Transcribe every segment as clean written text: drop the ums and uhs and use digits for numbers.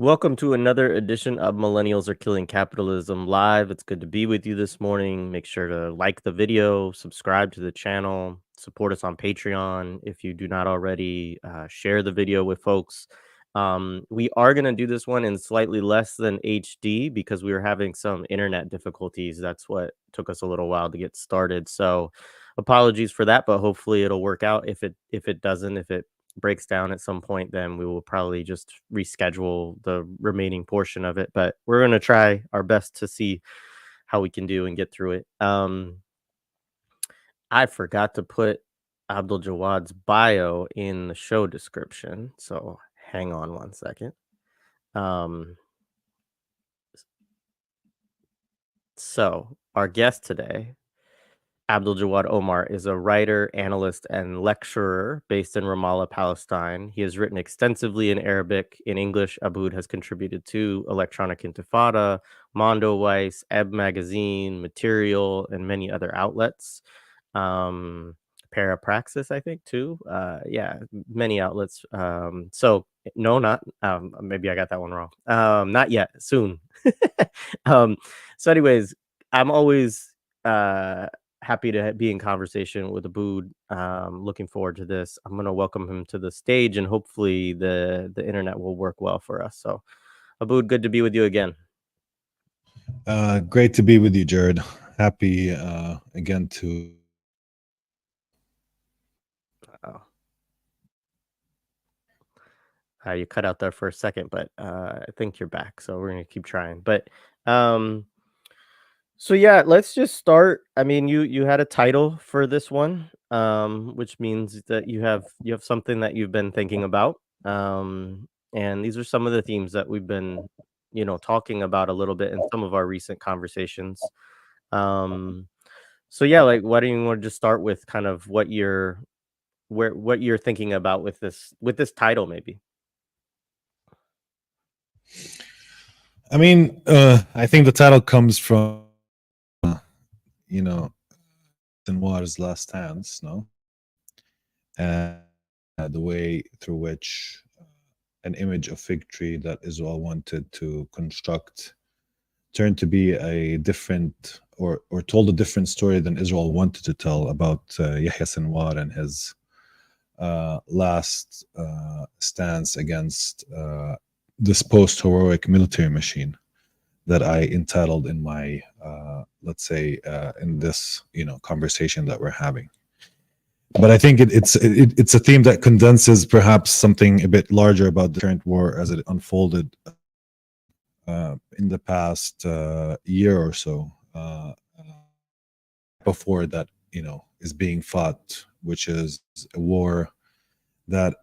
Welcome to another edition of Millennials Are Killing Capitalism Live. It's good to be with you this morning. Make sure to like the video, subscribe to the channel, support us on Patreon. If you do not already, share the video with folks. We are going to do this one in slightly less than HD because we were having some internet difficulties. That's what took us a little while to get started. So apologies for that, but hopefully it'll work out. If it doesn't, if it breaks down at some point, then we will probably just reschedule the remaining portion of it. But we're going to try our best to see how we can do and get through it. I forgot to put Abduljawad's bio in the show description. So hang on one second. Um, so our guest today, Abdaljawad Omar, is a writer, analyst, and lecturer based in Ramallah, Palestine. He has written extensively in Arabic. In English, Aboud has contributed to Electronic Intifada, Mondo Weiss, Ebb Magazine, Material, and many other outlets. Parapraxis, I think, too. Yeah, many outlets. So, no, not, maybe I got that one wrong. Not yet, soon. um, so, anyways, I'm always, happy to be in conversation with Aboud. Looking forward to this. I'm going to welcome him to the stage, and hopefully the internet will work well for us. So, Aboud, good to be with you again. Great to be with you, Jared. Happy again to. Oh. You cut out there for a second, but I think you're back. So we're gonna keep trying. But so yeah, let's just start. I mean, you had a title for this one, which means that you have something that you've been thinking about. And these are some of the themes that we've been, talking about a little bit in some of our recent conversations. Um, so yeah, like why don't you want to just start with kind of what you're thinking about with this title, maybe? I think the title comes from, you know, Sinwar's last stands, no? And the way through which an image of fig tree that Israel wanted to construct turned to be a different or told a different story than Israel wanted to tell about Yahya Sinwar and his last stance against this post-heroic military machine that I entitled in my, let's say, in this conversation that we're having. But I think it's a theme that condenses perhaps something a bit larger about the current war as it unfolded in the past year or so before that is being fought, which is a war that,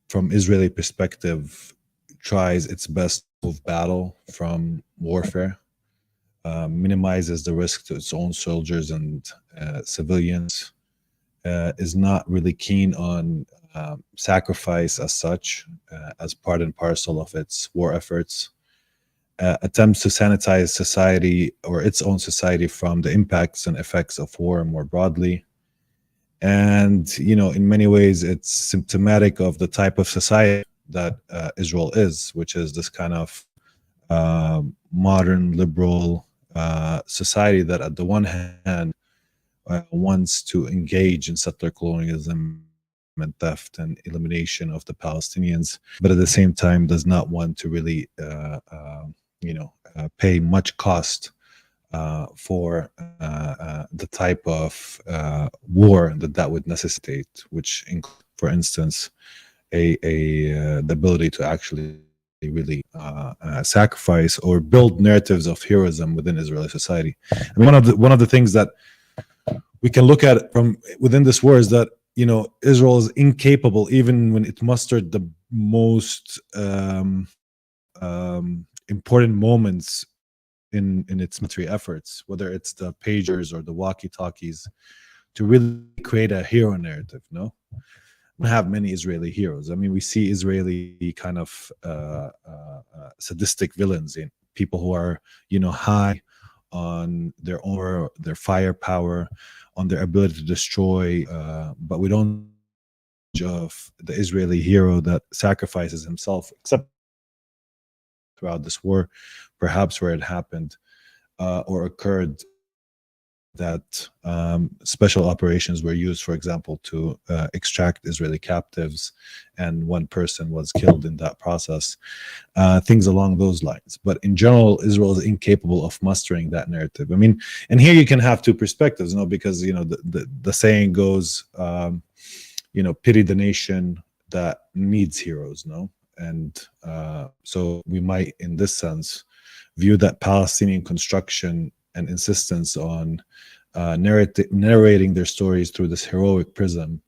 from Israeli perspective, tries its best to move battle from warfare, minimizes the risk to its own soldiers and civilians, is not really keen on sacrifice as such, as part and parcel of its war efforts, attempts to sanitize society or its own society from the impacts and effects of war more broadly. And, in many ways, it's symptomatic of the type of society that Israel is, which is this kind of modern liberal society that, at the one hand, wants to engage in settler colonialism and theft and elimination of the Palestinians, but at the same time does not want to really, pay much cost for the type of war that would necessitate, which includes, for instance, the ability to actually really sacrifice or build narratives of heroism within Israeli society. I mean, one of the things that we can look at from within this war is that Israel is incapable, even when it mustered the most important moments in its military efforts, whether it's the pagers or the walkie-talkies, to really create a hero narrative. No, we have many Israeli heroes. I mean, we see Israeli kind of sadistic villains in people who are high on their own, their firepower, on their ability to destroy, but we don't of the Israeli hero that sacrifices himself, except throughout this war, perhaps where it happened or occurred, that special operations were used, for example, to extract Israeli captives, and one person was killed in that process, things along those lines. But in general, Israel is incapable of mustering that narrative. I mean, and here you can have two perspectives, because the saying goes, pity the nation that needs heroes, no? And so we might, in this sense, view that Palestinian construction and insistence on narrating their stories through this heroic prism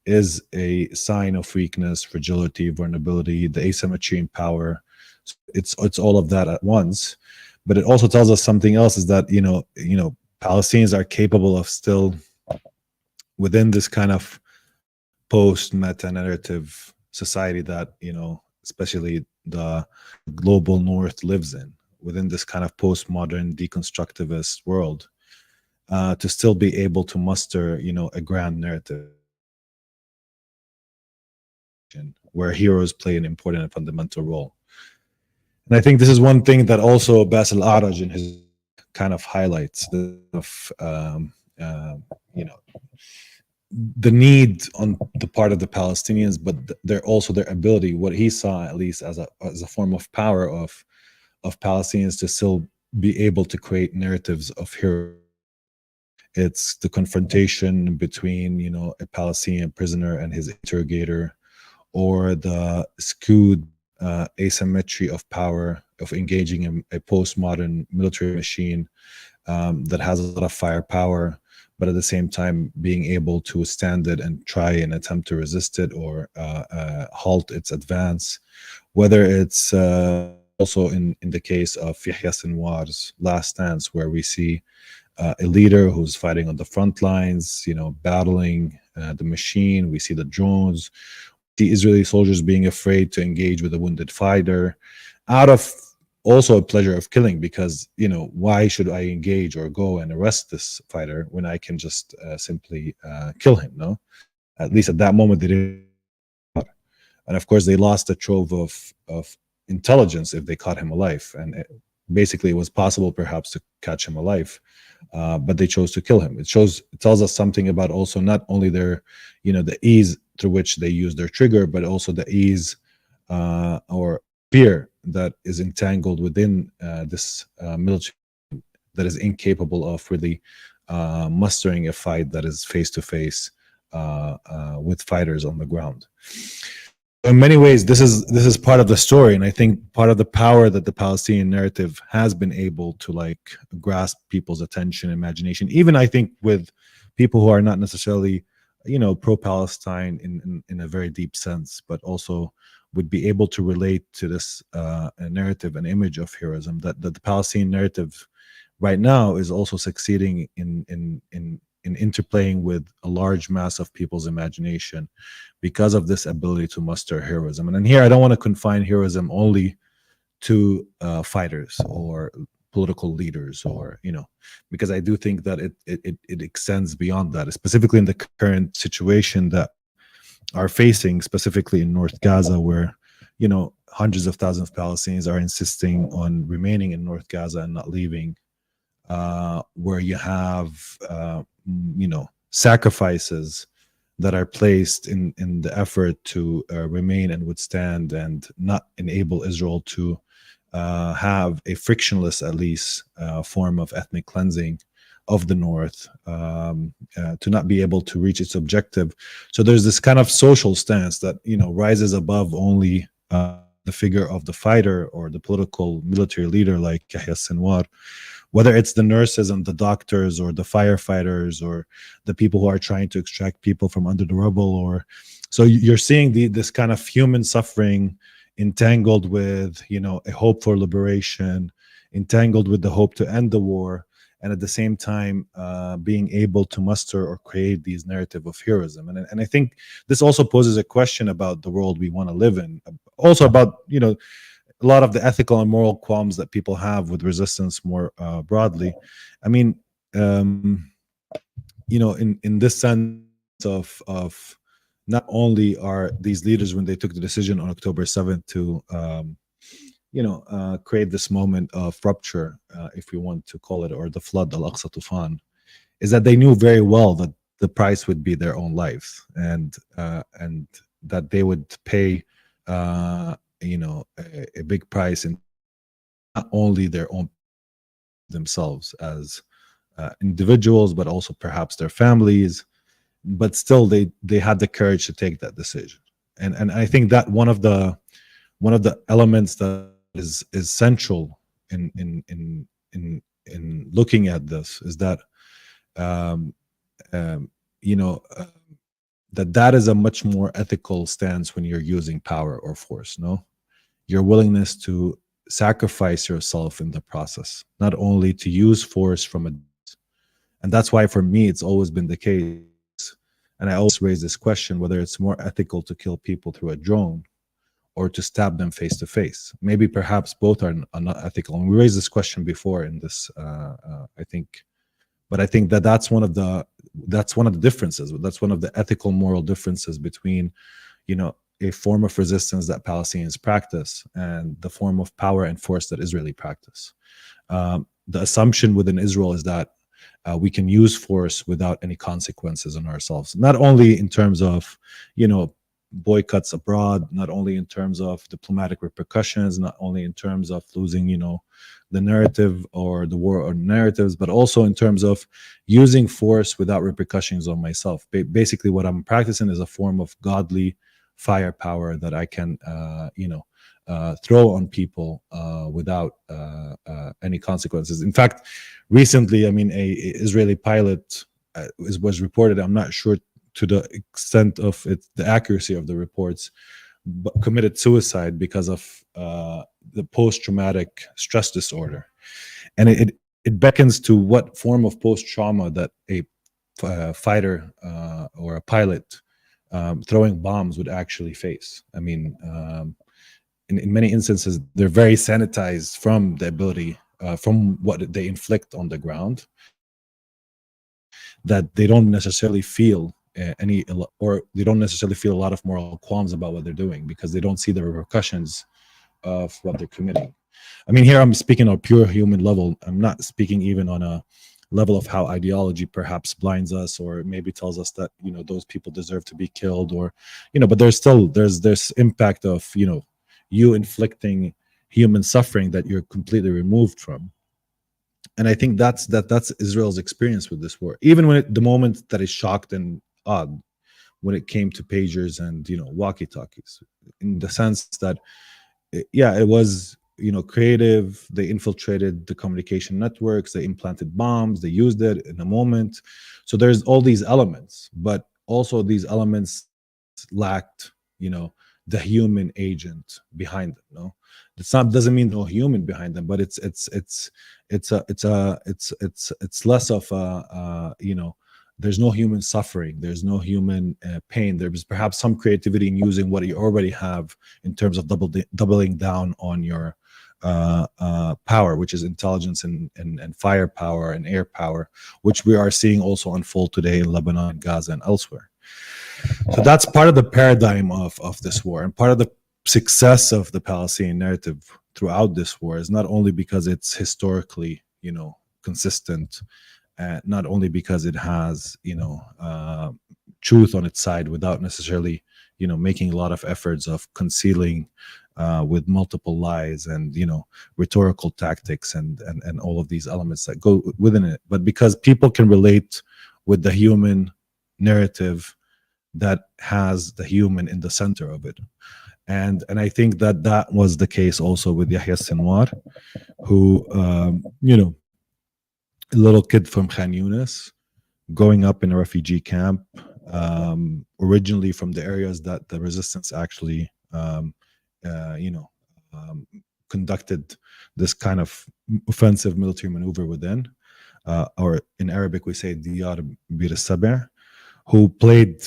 is a sign of weakness, fragility, vulnerability, the asymmetry in power. So it's all of that at once. But it also tells us something else: is that Palestinians are capable of still, within this kind of post meta narrative society that especially the global north lives in, within this kind of postmodern deconstructivist world, to still be able to muster a grand narrative where heroes play an important and fundamental role. And I think this is one thing that also Basil Araj in his kind of highlights, you know the need on the part of the Palestinians, but their ability, what he saw at least as a form of power of Palestinians to still be able to create narratives of hero. It's the confrontation between a Palestinian prisoner and his interrogator, or the skewed asymmetry of power of engaging in a postmodern military machine that has a lot of firepower, but at the same time being able to withstand it and try and attempt to resist it or halt its advance. Whether it's also in the case of Yahya Sinwar's Last Stance, where we see a leader who's fighting on the front lines, battling the machine. We see the drones, the Israeli soldiers being afraid to engage with a wounded fighter out of also a pleasure of killing, because why should I engage or go and arrest this fighter when I can just simply kill him? No, at least at that moment they didn't. And of course they lost a trove of intelligence if they caught him alive, and basically it was possible perhaps to catch him alive, but they chose to kill him. It tells us something about also not only their the ease through which they use their trigger, but also the ease or fear that is entangled within this military that is incapable of really mustering a fight that is face to face with fighters on the ground. In many ways, this is part of the story, and I think part of the power that the Palestinian narrative has been able to grasp people's attention, imagination, even I think with people who are not necessarily pro-Palestine in a very deep sense, but also would be able to relate to this narrative and image of heroism, that the Palestinian narrative right now is also succeeding in interplaying with a large mass of people's imagination because of this ability to muster heroism. And here I don't want to confine heroism only to fighters or political leaders, or because I do think that it extends beyond that, specifically in the current situation that are facing, specifically in North Gaza, where hundreds of thousands of Palestinians are insisting on remaining in North Gaza and not leaving, where you have sacrifices that are placed in the effort to remain and withstand and not enable Israel to have a frictionless, at least, form of ethnic cleansing of the north, to not be able to reach its objective. So there's this kind of social stance that rises above only the figure of the fighter or the political military leader like Yahya Sinwar, whether it's the nurses and the doctors or the firefighters or the people who are trying to extract people from under the rubble. Or so you're seeing this kind of human suffering entangled with a hope for liberation, entangled with the hope to end the war, and at the same time being able to muster or create these narrative of heroism. And I think this also poses a question about the world we want to live in, also about a lot of the ethical and moral qualms that people have with resistance more broadly. I mean, in this sense of not only are these leaders, when they took the decision on October 7th to create this moment of rupture, if we want to call it, or the flood, al-Aqsa Tufan, is that they knew very well that the price would be their own lives, and that they would pay, a big price in not only their own themselves as individuals, but also perhaps their families. But still, they had the courage to take that decision, and I think that one of the elements that is central in looking at this is that um, um, you know uh, that is a much more ethical stance when you're using power or force. No, your willingness to sacrifice yourself in the process, not only to use force from a, and that's why for me it's always been the case, and I always raise this question whether it's more ethical to kill people through a drone or to stab them face to face. Maybe perhaps both are not ethical, and we raised this question before in this, I think. But I think that that's one of the differences. That's one of the ethical, moral differences between, a form of resistance that Palestinians practice and the form of power and force that Israeli practice. The assumption within Israel is that we can use force without any consequences on ourselves, not only in terms of, boycotts abroad, not only in terms of diplomatic repercussions, not only in terms of losing, the narrative or the war or narratives, but also in terms of using force without repercussions on myself. Basically, what I'm practicing is a form of godly firepower that I can, throw on people without any consequences. In fact, recently, I mean, a Israeli pilot was reported. I'm not sure to the extent of the accuracy of the reports, but committed suicide because of the post-traumatic stress disorder, and it beckons to what form of post-trauma that a fighter or a pilot throwing bombs would actually face. I mean, in many instances, they're very sanitized from the ability, from what they inflict on the ground, that they don't necessarily feel or they don't necessarily feel a lot of moral qualms about what they're doing because they don't see the repercussions of what they're committing. I mean, here I'm speaking on a pure human level. I'm not speaking even on a level of how ideology perhaps blinds us or maybe tells us that those people deserve to be killed, or but there's this impact of you inflicting human suffering that you're completely removed from. And I think that's Israel's experience with this war, even when the moment that is shocked and odd when it came to pagers and walkie talkies, in the sense that yeah, it was creative. They infiltrated the communication networks, they implanted bombs, they used it in a moment. So there's all these elements, but also these elements lacked the human agent behind them. No, it's not, doesn't mean no human behind them, but it's less of a there's no human suffering, there's no human pain. There's perhaps some creativity in using what you already have in terms of doubling down on your power, which is intelligence and firepower and air power, which we are seeing also unfold today in Lebanon, Gaza, and elsewhere. So that's part of the paradigm of this war, and part of the success of the Palestinian narrative throughout this war is not only because it's historically consistent, not only because it has truth on its side without necessarily making a lot of efforts of concealing with multiple lies and rhetorical tactics and all of these elements that go within it, but because people can relate with the human narrative that has the human in the center of it. And I think that was the case also with Yahya Sinwar, who a little kid from Khan Yunis, growing up in a refugee camp, originally from the areas that the resistance actually, conducted this kind of offensive military maneuver within, or in Arabic we say Diyar Bir Sabah, who played,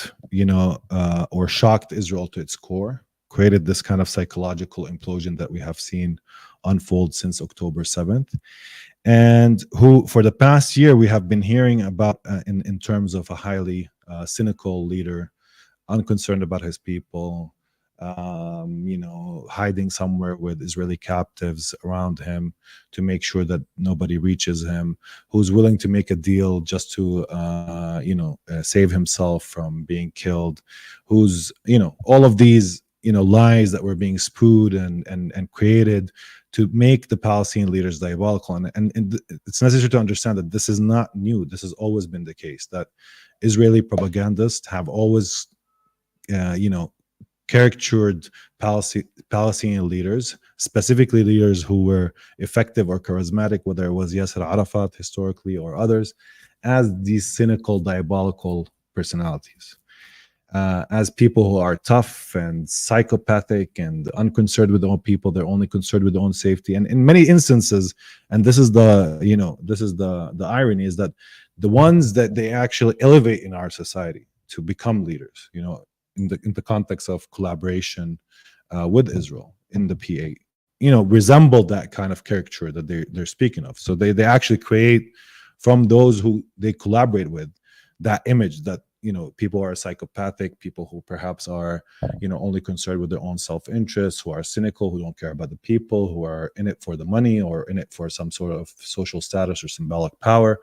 or shocked Israel to its core, created this kind of psychological implosion that we have seen unfold since October 7th. And who, for the past year, we have been hearing about in terms of a highly cynical leader, unconcerned about his people, hiding somewhere with Israeli captives around him to make sure that nobody reaches him, who's willing to make a deal just to, save himself from being killed, who's, all of these, lies that were being spewed and created to make the Palestinian leaders diabolical. And it's necessary to understand that this is not new. This has always been the case, that Israeli propagandists have always, caricatured Palestinian leaders, specifically leaders who were effective or charismatic, whether it was Yasser Arafat historically or others, as these cynical, diabolical personalities, as people who are tough and psychopathic and unconcerned with their own people. They're only concerned with their own safety. And in many instances, and this is the irony, is that the ones that they actually elevate in our society to become leaders, in the context of collaboration with Israel in the PA, resemble that kind of caricature that they're speaking of. So they actually create from those who they collaborate with that image that people are psychopathic, people who perhaps are only concerned with their own self-interest, who are cynical, who don't care about the people, who are in it for the money or in it for some sort of social status or symbolic power.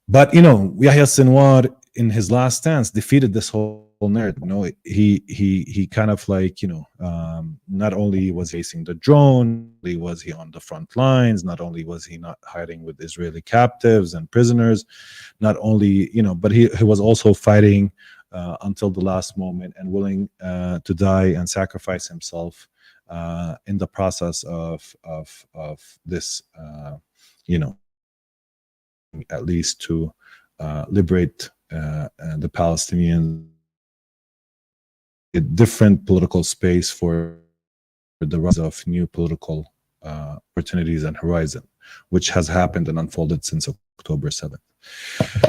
But Yahya Sinwar, in his last stance, defeated this whole narrative. He kind of like not only was he facing the drone, was he on the front lines, not only was he not hiding with Israeli captives and prisoners, not only but he was also fighting until the last moment and willing to die and sacrifice himself in the process of this at least to liberate the Palestinians, a different political space for the rise of new political opportunities and horizon, which has happened and unfolded since October 7th.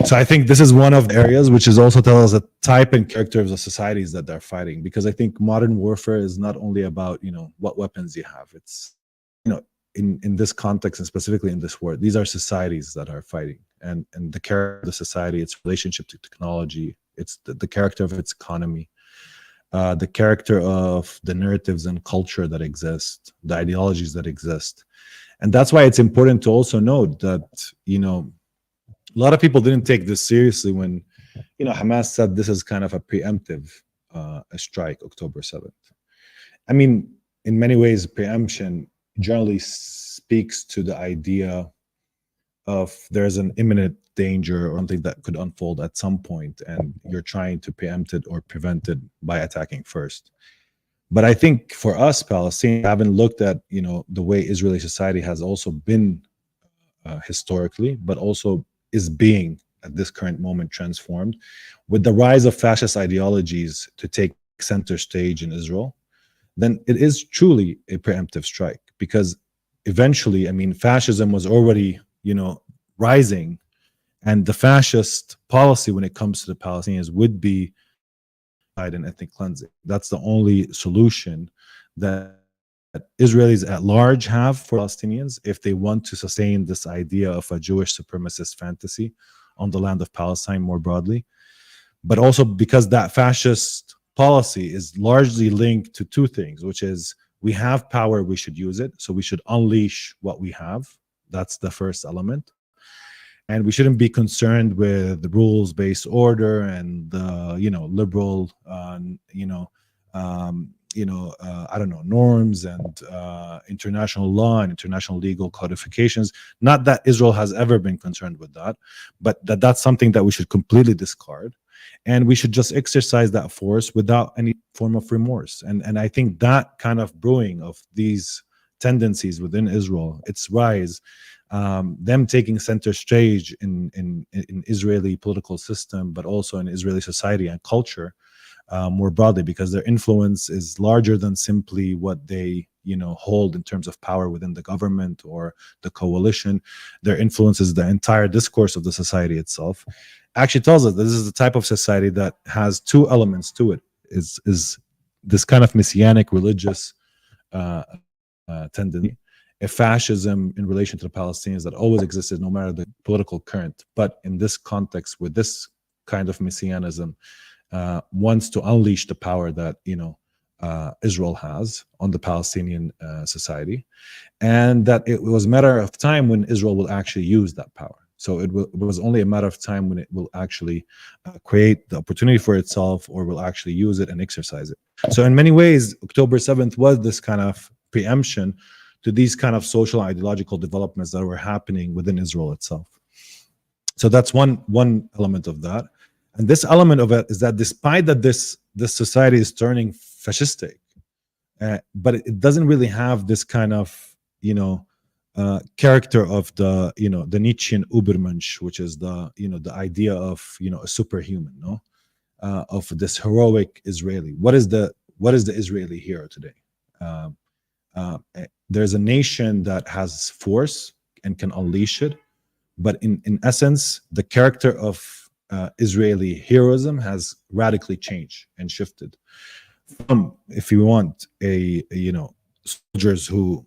So I think this is one of the areas which is also tells us the type and character of the societies that they're fighting, because I think modern warfare is not only about what weapons you have. It's in this context, and specifically in this war, these are societies that are fighting, and the character of the society, its relationship to technology, it's the character of its economy, the character of the narratives and culture that exist, the ideologies that exist. And that's why it's important to also note that a lot of people didn't take this seriously when Hamas said this is kind of a preemptive strike, October 7th. I mean, in many ways, preemption generally speaks to the idea of there's an imminent danger or something that could unfold at some point, and you're trying to preempt it or prevent it by attacking first. But I think for us Palestinians, haven't looked at the way Israeli society has also been historically, but also is being at this current moment transformed with the rise of fascist ideologies to take center stage in Israel. Then it is truly a preemptive strike, because eventually, I mean, fascism was already, rising, and the fascist policy when it comes to the Palestinians would be genocide and ethnic cleansing. That's the only solution that Israelis at large have for Palestinians if they want to sustain this idea of a Jewish supremacist fantasy on the land of Palestine more broadly. But also because that fascist policy is largely linked to two things, which is we have power, we should use it. So we should unleash what we have. That's the first element. And we shouldn't be concerned with the rules-based order and the, liberal, norms and international law and international legal codifications. Not that Israel has ever been concerned with that, but that's something that we should completely discard. And we should just exercise that force without any form of remorse. And I think that kind of brewing of these tendencies within Israel, its rise, them taking center stage in Israeli political system, but also in Israeli society and culture more broadly, because their influence is larger than simply what they hold in terms of power within the government or the coalition. Their influence is the entire discourse of the society itself. Actually tells us that this is the type of society that has two elements to it: is this kind of messianic religious tendency, a fascism in relation to the Palestinians that always existed no matter the political current, but in this context with this kind of messianism wants to unleash the power that Israel has on the Palestinian society, and that it was a matter of time when Israel will actually use that power. So it was only a matter of time when it will actually create the opportunity for itself, or will actually use it and exercise it. So in many ways, October 7th was this kind of preemption to these kind of social and ideological developments that were happening within Israel itself. So that's one element of that. And this element of it is that despite that this society is turning fascistic, but it doesn't really have this kind of character of the Nietzschean Übermensch, which is the idea of a superhuman, no, of this heroic Israeli. What is the Israeli hero today? Um, there's a nation that has force and can unleash it, but in essence, the character of Israeli heroism has radically changed and shifted from, if you want, soldiers who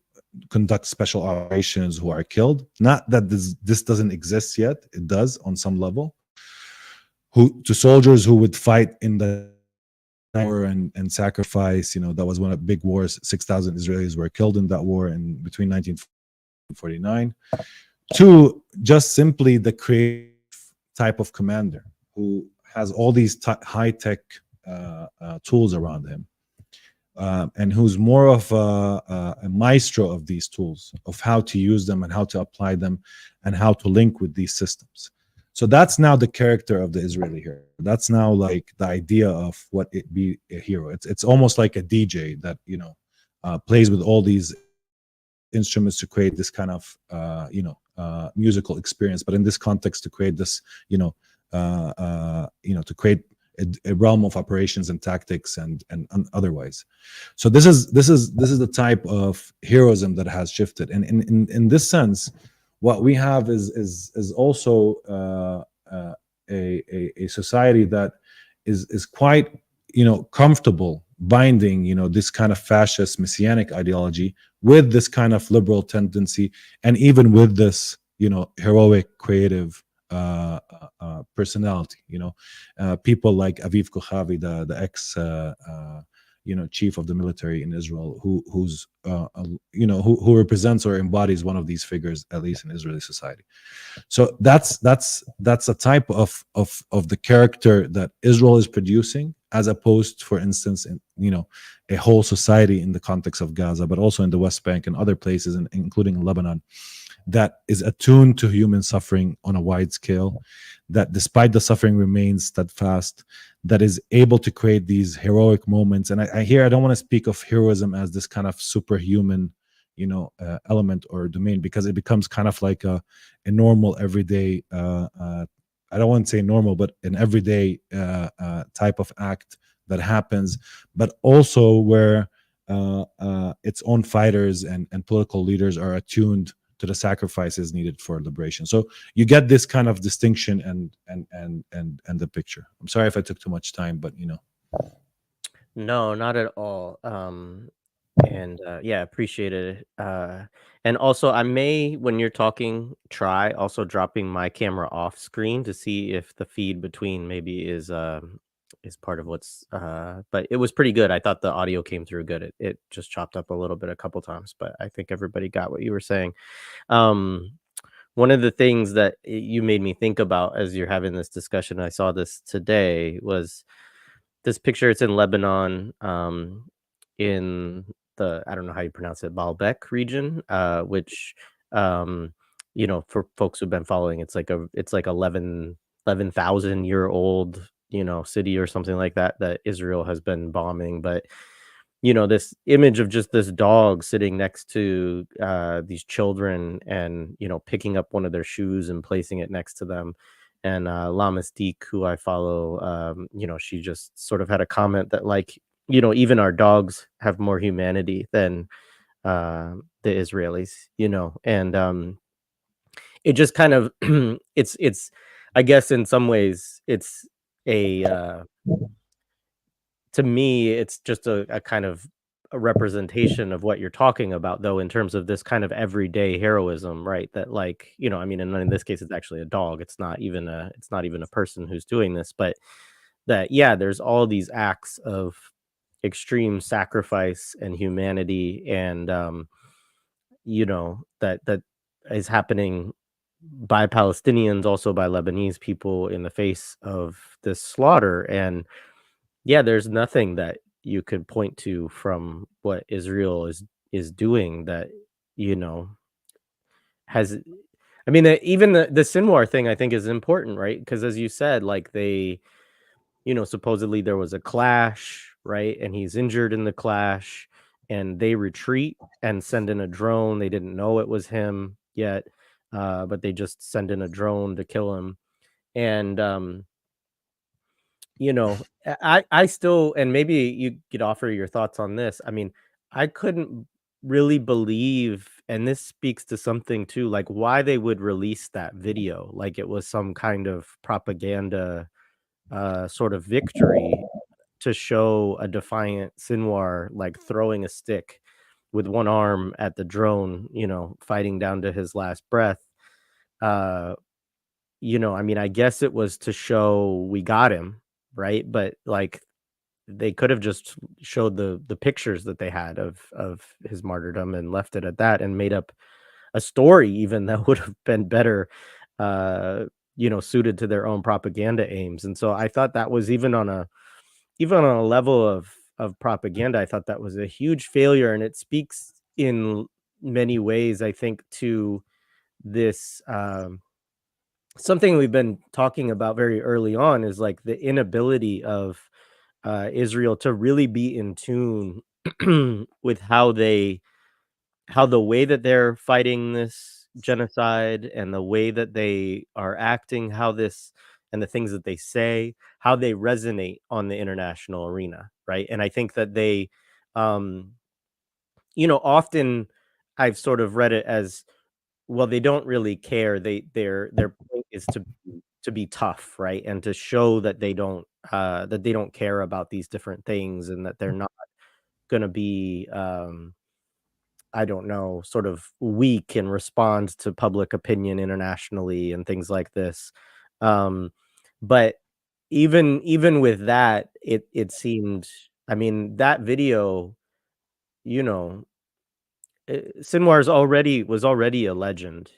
conduct special operations who are killed. Not that this doesn't exist yet; it does on some level. Who to soldiers who would fight in the war and sacrifice. That was one of the big wars. 6,000 Israelis were killed in that war in between 1949. To just simply the creative type of commander who has all these high tech tools around him, and who's more of a maestro of these tools, of how to use them and how to apply them and how to link with these systems. So that's now the character of the Israeli hero. That's now like the idea of what it be a hero. It's almost like a DJ that plays with all these instruments to create this kind of musical experience, but in this context to create this to create a realm of operations and tactics and otherwise. So this is the type of heroism that has shifted, and in this sense, what we have is also a society that is quite comfortable binding this kind of fascist messianic ideology with this kind of liberal tendency, and even with this heroic creative personality. People like Aviv Kochavi, the ex chief of the military in Israel, who represents or embodies one of these figures, at least in Israeli society. So that's a type of the character that Israel is producing, as opposed, for instance, in a whole society in the context of Gaza, but also in the West Bank and other places, including in Lebanon, that is attuned to human suffering on a wide scale, that despite the suffering remains steadfast, that is able to create these heroic moments. And I don't want to speak of heroism as this kind of superhuman element or domain, because it becomes kind of like a normal everyday I don't want to say normal, but an everyday type of act that happens, but also where its own fighters and political leaders are attuned to the sacrifices needed for liberation. So you get this kind of distinction and the picture. I'm sorry if I took too much time, but No, not at all. And yeah, appreciate it. And also, I may, when you're talking, try also dropping my camera off screen to see if the feed between maybe is part of what's. But it was pretty good. I thought the audio came through good. It just chopped up a little bit a couple times, but I think everybody got what you were saying. Um, One of the things that you made me think about as you're having this discussion, I saw this today, was this picture. It's in Lebanon, in the, I don't know how you pronounce it, Baalbek region, which, um, for folks who've been following, it's like 11,000 year old, city or something like that, that Israel has been bombing. But this image of just this dog sitting next to these children, and picking up one of their shoes and placing it next to them. And Lamas Deek, who I follow, she just sort of had a comment that, like, even our dogs have more humanity than the Israelis, and it just kind of it's I guess in some ways it's a to me, it's just a kind of a representation of what you're talking about, though, in terms of this kind of everyday heroism, right? That, like, I mean, and in this case, it's actually a dog. It's not even a person who's doing this, but that, yeah, there's all these acts of extreme sacrifice and humanity, and that is happening by Palestinians, also by Lebanese people, in the face of this slaughter. And yeah, there's nothing that you could point to from what Israel is doing that, you know, has I mean, even the Sinwar thing I think is important, right? Because as you said, like supposedly there was a clash, right? And he's injured in the clash, and they retreat and send in a drone. They didn't know it was him yet, but they just send in a drone to kill him. And I still, and maybe you could offer your thoughts on this. I mean, I couldn't really believe, and this speaks to something too, like why they would release that video like it was some kind of propaganda sort of victory, to show a defiant Sinwar like throwing a stick with one arm at the drone, fighting down to his last breath. Uh, I mean, I guess it was to show we got him, right? But like they could have just showed the pictures that they had of his martyrdom and left it at that, and made up a story even that would have been better, uh, suited to their own propaganda aims. And so I thought that was even on a level of propaganda, I thought that was a huge failure, and it speaks in many ways, I think, to this something we've been talking about very early on, is like the inability of Israel to really be in tune with how the way that they're fighting this genocide, and the way that they are acting, how this and the things that they say, how they resonate on the international arena, right? And I think that they, um, often I've sort of read it as, well, they don't really care. Their point is to be tough, right? And to show that they don't care about these different things, and that they're not going to be I don't know, sort of weak and respond to public opinion internationally and things like this. Um, but even with that, it seemed, I mean, that video, you know, Sinwar's already was already a legend,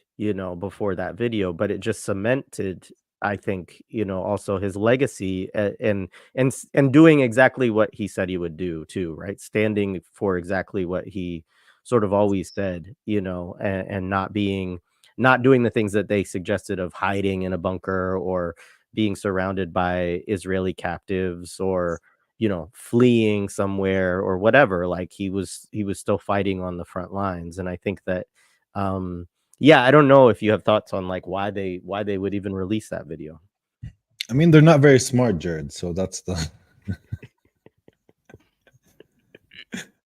before that video, but it just cemented, I think, also his legacy, and doing exactly what he said he would do too, right? Standing for exactly what he sort of always said, and not doing the things that they suggested, of hiding in a bunker, or being surrounded by Israeli captives, or fleeing somewhere or whatever. Like he was still fighting on the front lines. And I think that, yeah, I don't know if you have thoughts on like why they would even release that video. I mean, they're not very smart, Jared. So that's the.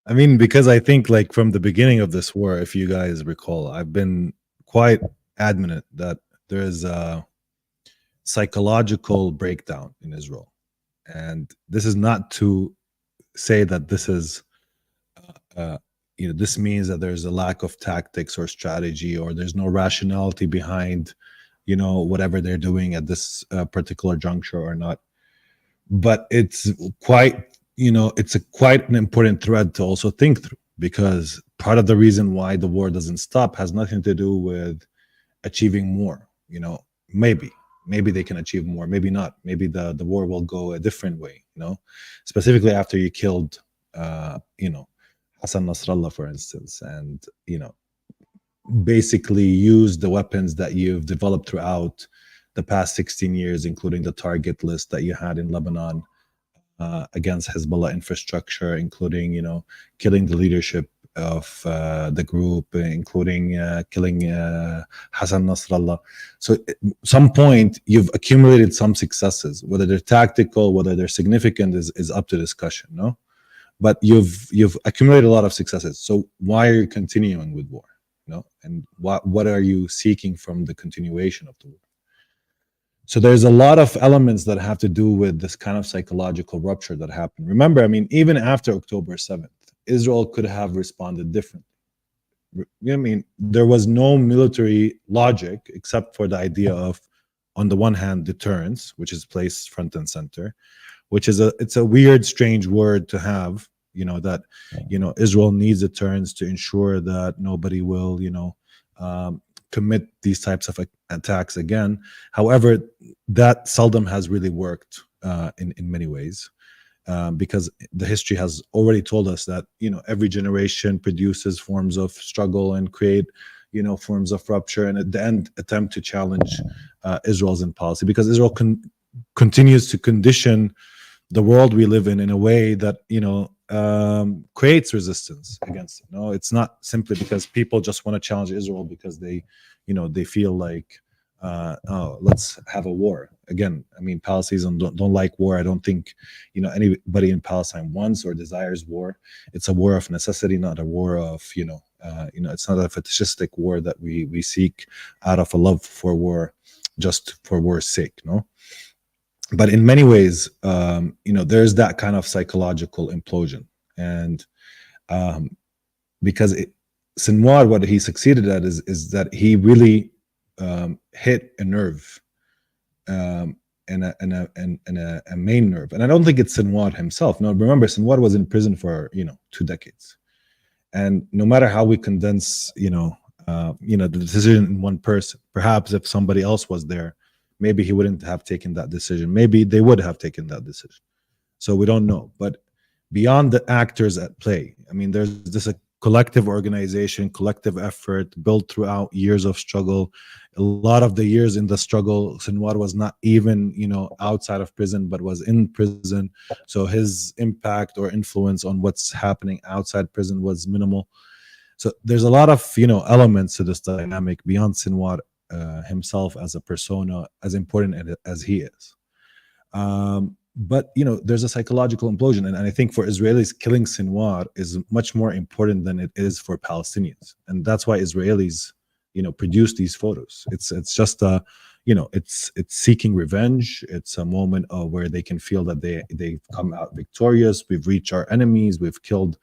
I mean, because I think, like, from the beginning of this war, if you guys recall, I've been quite adamant that there is a psychological breakdown in Israel. And this is not to say that this is, uh, this means that there's a lack of tactics or strategy, or there's no rationality behind, whatever they're doing at this particular juncture or not. But it's quite, it's a quite an important thread to also think through, because part of the reason why the war doesn't stop has nothing to do with achieving more. Maybe they can achieve more, maybe not. Maybe the war will go a different way, specifically after you killed Hassan Nasrallah, for instance, and basically use the weapons that you've developed throughout the past 16 years, including the target list that you had in Lebanon, against Hezbollah infrastructure, including killing the leadership of the group, including killing Hassan Nasrallah. So at some point you've accumulated some successes. Whether they're tactical, whether they're significant, is up to discussion. No, but you've accumulated a lot of successes. So why are you continuing with war? And what are you seeking from the continuation of the war? So there's a lot of elements that have to do with this kind of psychological rupture that happened. Remember, I mean, even after October 7th, Israel could have responded differently. I mean, there was no military logic except for the idea of, on the one hand, deterrence, which is placed front and center. which is it's a weird, strange word to have. That Israel needs deterrence to ensure that nobody will commit these types of attacks again. However, that seldom has really worked in many ways. Because the history has already told us that every generation produces forms of struggle and create forms of rupture, and at the end attempt to challenge Israel's in policy, because Israel continues to condition the world we live in a way that creates resistance against it. No, it's not simply because people just want to challenge Israel because they feel like oh, let's have a war again. I mean, Palestinians don't like war. I don't think anybody in Palestine wants or desires war. It's a war of necessity, not a war of it's not a fetishistic war that we seek out of a love for war, just for war's sake. No, but in many ways, there's that kind of psychological implosion, and because Sinwar, what he succeeded at is that he really hit a nerve, and a main nerve. And I don't think it's Sinwar himself. No, remember, Sinwar was in prison for 2 decades, and no matter how we condense the decision in one person, perhaps if somebody else was there, maybe he wouldn't have taken that decision. Maybe they would have taken that decision. So we don't know. But beyond the actors at play, I mean, there's this collective organization, collective effort built throughout years of struggle. A lot of the years in the struggle, Sinwar was not even, outside of prison, but was in prison. So his impact or influence on what's happening outside prison was minimal. So there's a lot of, elements to this dynamic beyond Sinwar himself as a persona, as important as he is. But there's a psychological implosion, and I think for Israelis, killing Sinwar is much more important than it is for Palestinians, and that's why Israelis produce these photos. It's just it's seeking revenge. It's a moment where they can feel that they've come out victorious. We've reached our enemies. We've killed.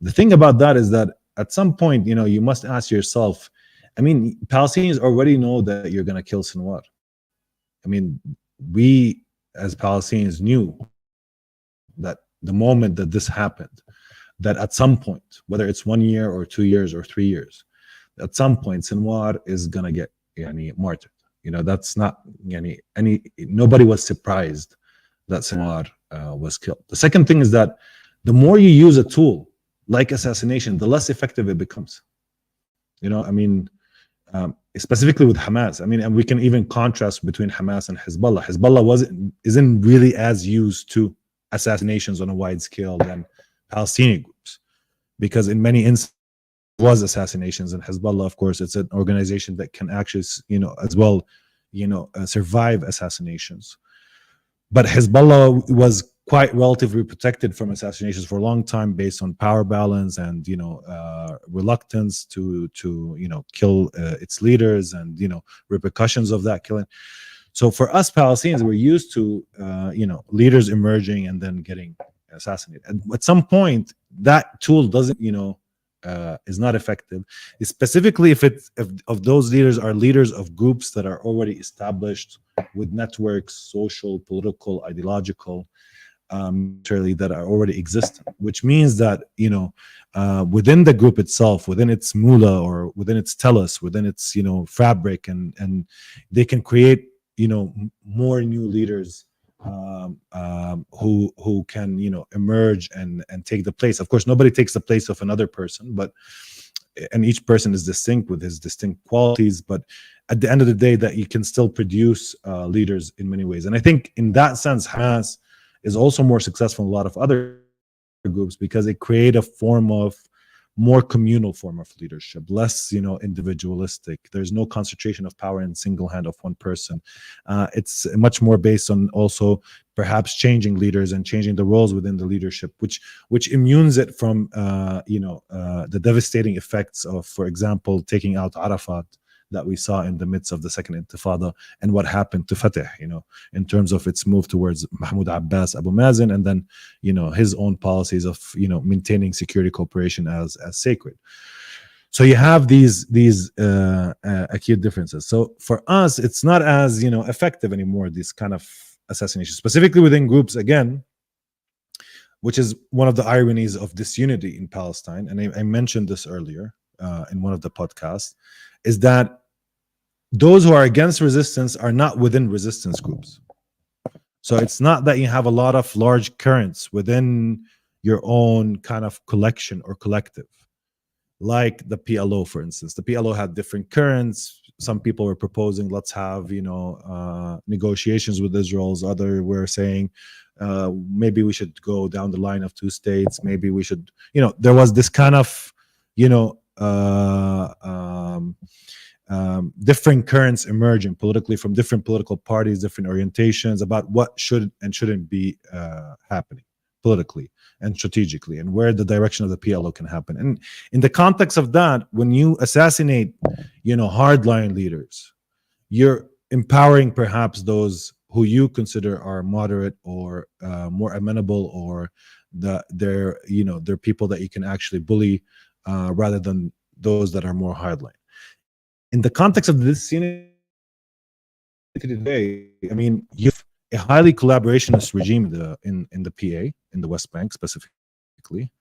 The thing about that is that at some point you must ask yourself, I mean, Palestinians already know that you're going to kill Sinwar. I mean, we as Palestinians knew that the moment that this happened, that at some point, whether it's 1 year or 2 years or 3 years, at some point Sinwar is gonna get martyred. That's not nobody was surprised that Sinwar was killed. The second thing is that the more you use a tool like assassination, the less effective it becomes. I mean, specifically with Hamas. I mean, and we can even contrast between Hamas and Hezbollah. Hezbollah isn't really as used to assassinations on a wide scale than Palestinian groups, because in many instances was assassinations, and Hezbollah, of course, it's an organization that can actually, as well, survive assassinations. But Hezbollah was quite relatively protected from assassinations for a long time based on power balance and reluctance to kill its leaders and repercussions of that killing. So for us Palestinians, we're used to leaders emerging and then getting assassinated, and at some point that tool doesn't is not effective, specifically if those leaders are leaders of groups that are already established with networks, social, political, ideological, militarily, that are already existent, which means that within the group itself, within its mullah or within its tellus, within its fabric, and they can create more new leaders who can emerge and take the place. Of course, nobody takes the place of another person, and each person is distinct with his distinct qualities, but at the end of the day, that you can still produce leaders in many ways. And I think in that sense, Hamas is also more successful in a lot of other groups because it create a more communal form of leadership, less individualistic. There's no concentration of power in single hand of one person. It's much more based on also perhaps changing leaders and changing the roles within the leadership, which immunes it from the devastating effects of, for example, taking out Arafat that we saw in the midst of the Second Intifada, and what happened to Fatah, in terms of its move towards Mahmoud Abbas, Abu Mazen, and then, his own policies of, maintaining security cooperation as sacred. So you have these acute differences. So for us, it's not as, effective anymore, this kind of, assassinations, specifically within groups, again, which is one of the ironies of disunity in Palestine. And I mentioned this earlier in one of the podcasts, is that those who are against resistance are not within resistance groups. So it's not that you have a lot of large currents within your own kind of collection or collective, like the PLO, for instance. The PLO had different currents. Some people were proposing, let's have, negotiations with Israel. Others were saying, maybe we should go down the line of two states. Maybe we should, there was this kind of, different currents emerging politically from different political parties, different orientations about what should and shouldn't be happening politically and strategically, and where the direction of the PLO can happen. And in the context of that, when you assassinate, hardline leaders, you're empowering perhaps those who you consider are moderate or more amenable, or they're people that you can actually bully rather than those that are more hardline. In the context of this scene today, I mean, you've a highly collaborationist regime in the PA, in the West Bank specifically,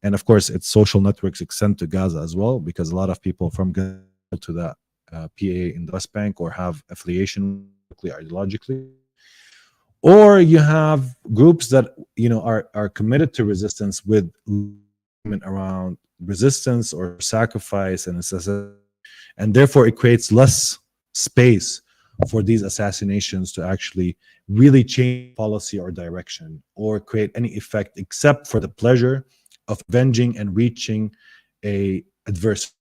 and of course, its social networks extend to Gaza as well, because a lot of people from Gaza to that PA in the West Bank or have affiliation ideologically, or you have groups that are committed to resistance with around resistance or sacrifice and assassination. And therefore, it creates less space for these assassinations to actually really change policy or direction or create any effect, except for the pleasure of avenging and reaching a adversary.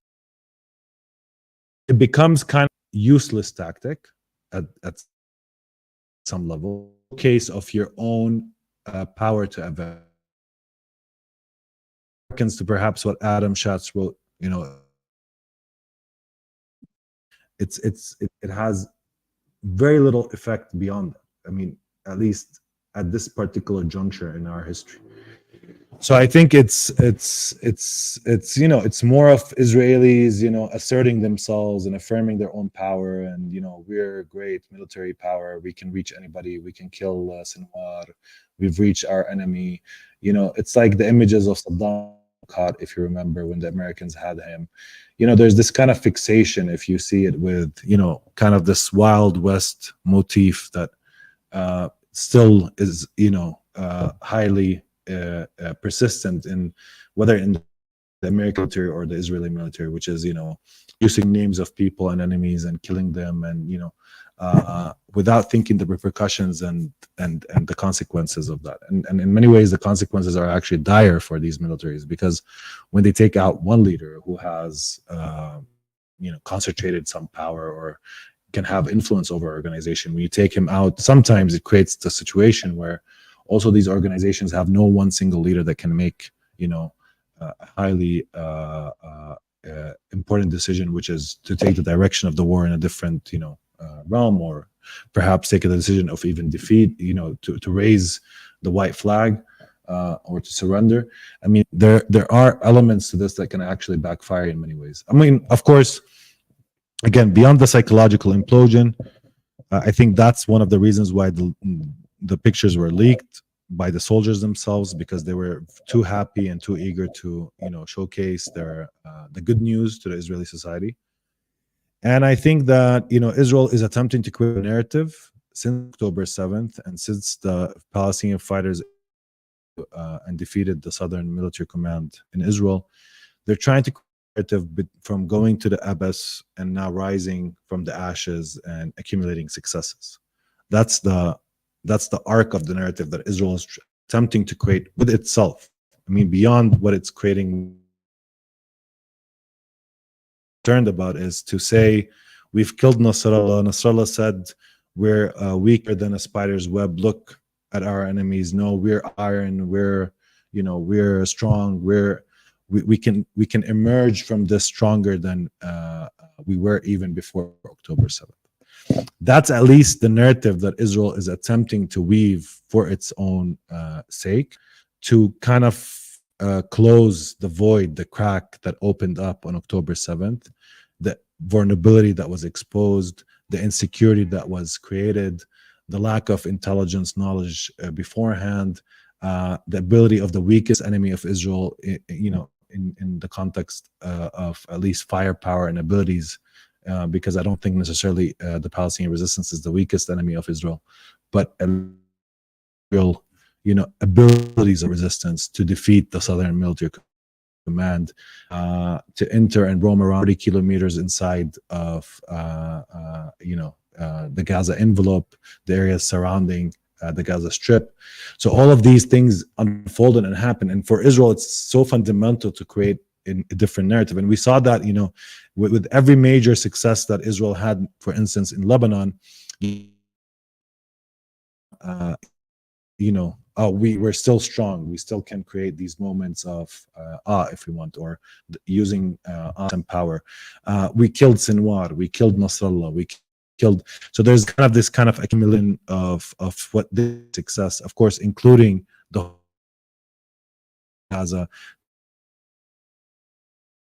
It becomes kind of useless tactic at some level, case of your own power to avenge. To perhaps what Adam Schatz wrote, it has very little effect beyond that. I mean, at least at this particular juncture in our history. So I think it's more of Israelis asserting themselves and affirming their own power, and we're a great military power, we can reach anybody, we can kill Sinwar, we've reached our enemy. It's like the images of Saddam caught, if you remember, when the Americans had him. There's this kind of fixation, if you see it, with kind of this Wild West motif that still is highly persistent in whether in the American military or the Israeli military, which is using names of people and enemies and killing them, and without thinking the repercussions and the consequences of that. And in many ways, the consequences are actually dire for these militaries, because when they take out one leader who has concentrated some power or can have influence over organization, when you take him out, sometimes it creates the situation where also these organizations have no one single leader that can make a highly important decision, which is to take the direction of the war in a different realm, or perhaps take a decision of even defeat, to raise the white flag or to surrender. I mean, there are elements to this that can actually backfire in many ways. I mean, of course, again, beyond the psychological implosion, I think that's one of the reasons why the pictures were leaked by the soldiers themselves, because they were too happy and too eager to showcase their the good news to the Israeli society. And I think that Israel is attempting to create a narrative since October 7th, and since the Palestinian fighters and defeated the Southern Military Command in Israel, they're trying to create a narrative from going to the abyss and now rising from the ashes and accumulating successes. That's the arc of the narrative that Israel is attempting to create with itself. I mean, beyond what it's creating, concerned about is to say, we've killed Nasrallah. Nasrallah said, we're weaker than a spider's web. Look at our enemies. No, we're iron. We're strong. We can emerge from this stronger than we were even before October 7th. That's at least the narrative that Israel is attempting to weave for its own sake, to kind of close the void, the crack that opened up on October 7th, the vulnerability that was exposed, the insecurity that was created, the lack of intelligence, knowledge beforehand, the ability of the weakest enemy of Israel, in the context of at least firepower and abilities, because I don't think necessarily the Palestinian resistance is the weakest enemy of Israel, but real, abilities of resistance to defeat the Southern Military Command, to enter and roam around 30 kilometers inside of, the Gaza envelope, the areas surrounding the Gaza Strip. So all of these things unfolded and happened. And for Israel, it's so fundamental to create a different narrative. And we saw that, with every major success that Israel had, for instance, in Lebanon, we're still strong. We still can create these moments of if we want, or using awesome power. We killed Sinwar, we killed Nasrallah, we killed. So there's kind of this kind of accumulation of what this success, of course, including the Gaza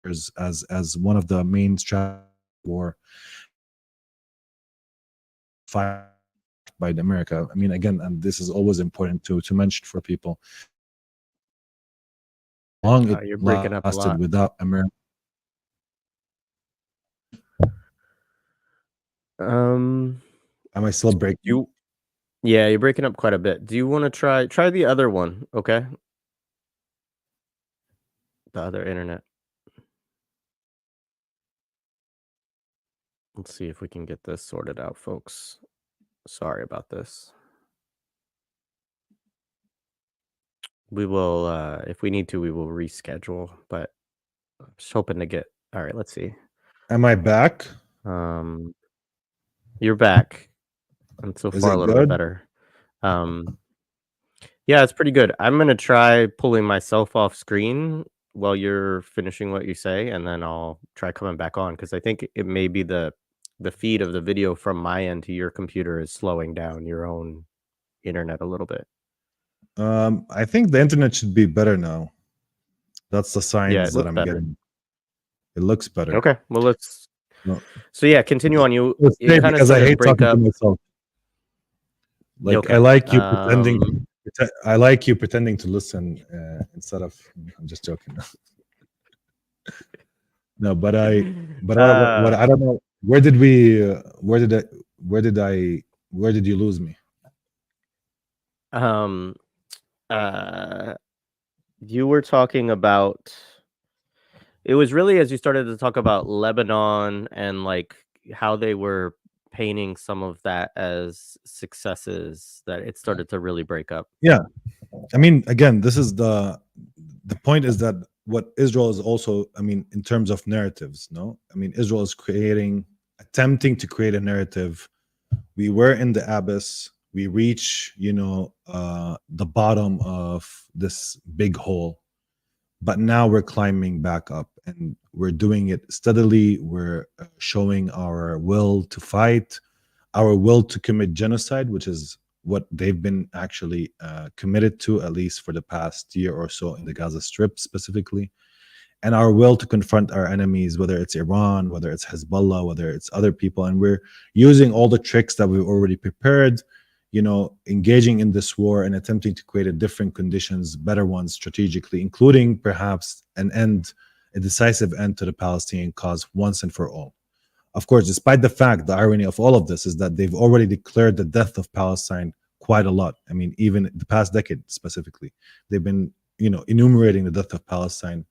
as one of the main strategies war fight by America. I mean, again, and this is always important to mention for people. Long it You're breaking up a lasted lot. without America. Um, Am I still breaking? Yeah, you're breaking up quite a bit. Do you want to try the other one? Okay, the other internet. Let's see if we can get this sorted out, folks. Sorry about this. We will, if we need to, we will reschedule. But I'm just hoping to get. All right, let's see. Am I back? You're back, and so Is far a it little bit good? better. Yeah, it's pretty good. I'm gonna try pulling myself off screen while you're finishing what you say, and then I'll try coming back on because I think it may be the feed of the video from my end to your computer is slowing down your own internet a little bit. I think the internet should be better now. That's the Yeah, signs it that looks I'm better. getting. It looks better. Okay, well let's. No, So yeah, continue on. You let's it say, kind of because I started to hate break talking to up. myself. Like, I Okay. like you pretending. I like you pretending to listen instead of. I'm just joking. No, but what I don't know. Where did we? Where did I? Where did I? Where did you lose me? um you were talking about. It was really as you started to talk about Lebanon and like how they were painting some of that as successes that it started to really break up. Yeah, I mean, again, this is the point is that what Israel is also, I mean, in terms of narratives, no, I mean, Israel is attempting to create a narrative. We were in the abyss. We reach, the bottom of this big hole, but now we're climbing back up, and we're doing it steadily. We're showing our will to fight, our will to commit genocide, which is what they've been actually committed to, at least for the past year or so in the Gaza Strip specifically, and our will to confront our enemies, whether it's Iran, whether it's Hezbollah, whether it's other people. And we're using all the tricks that we've already prepared, engaging in this war and attempting to create a different conditions, better ones strategically, including perhaps a decisive end to the Palestinian cause once and for all. Of course, despite the fact, the irony of all of this is that they've already declared the death of Palestine quite a lot. I mean, even the past decade specifically, they've been, enumerating the death of Palestine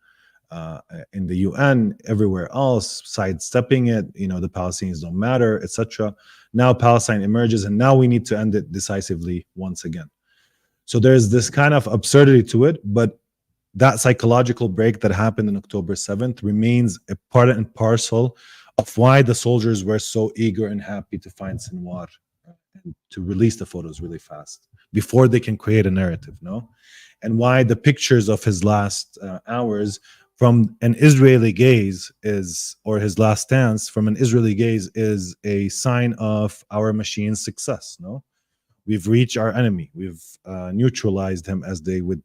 in the UN, everywhere else, sidestepping it. The Palestinians don't matter, etc. Now Palestine emerges, and now we need to end it decisively once again. So there's this kind of absurdity to it, but that psychological break that happened on October 7th remains a part and parcel of why the soldiers were so eager and happy to find Sinwar and to release the photos really fast before they can create a narrative, no? And why the pictures of his last hours from an Israeli gaze or his last stance from an Israeli gaze is a sign of our machine's success, no? We've reached our enemy. We've neutralized him, as they would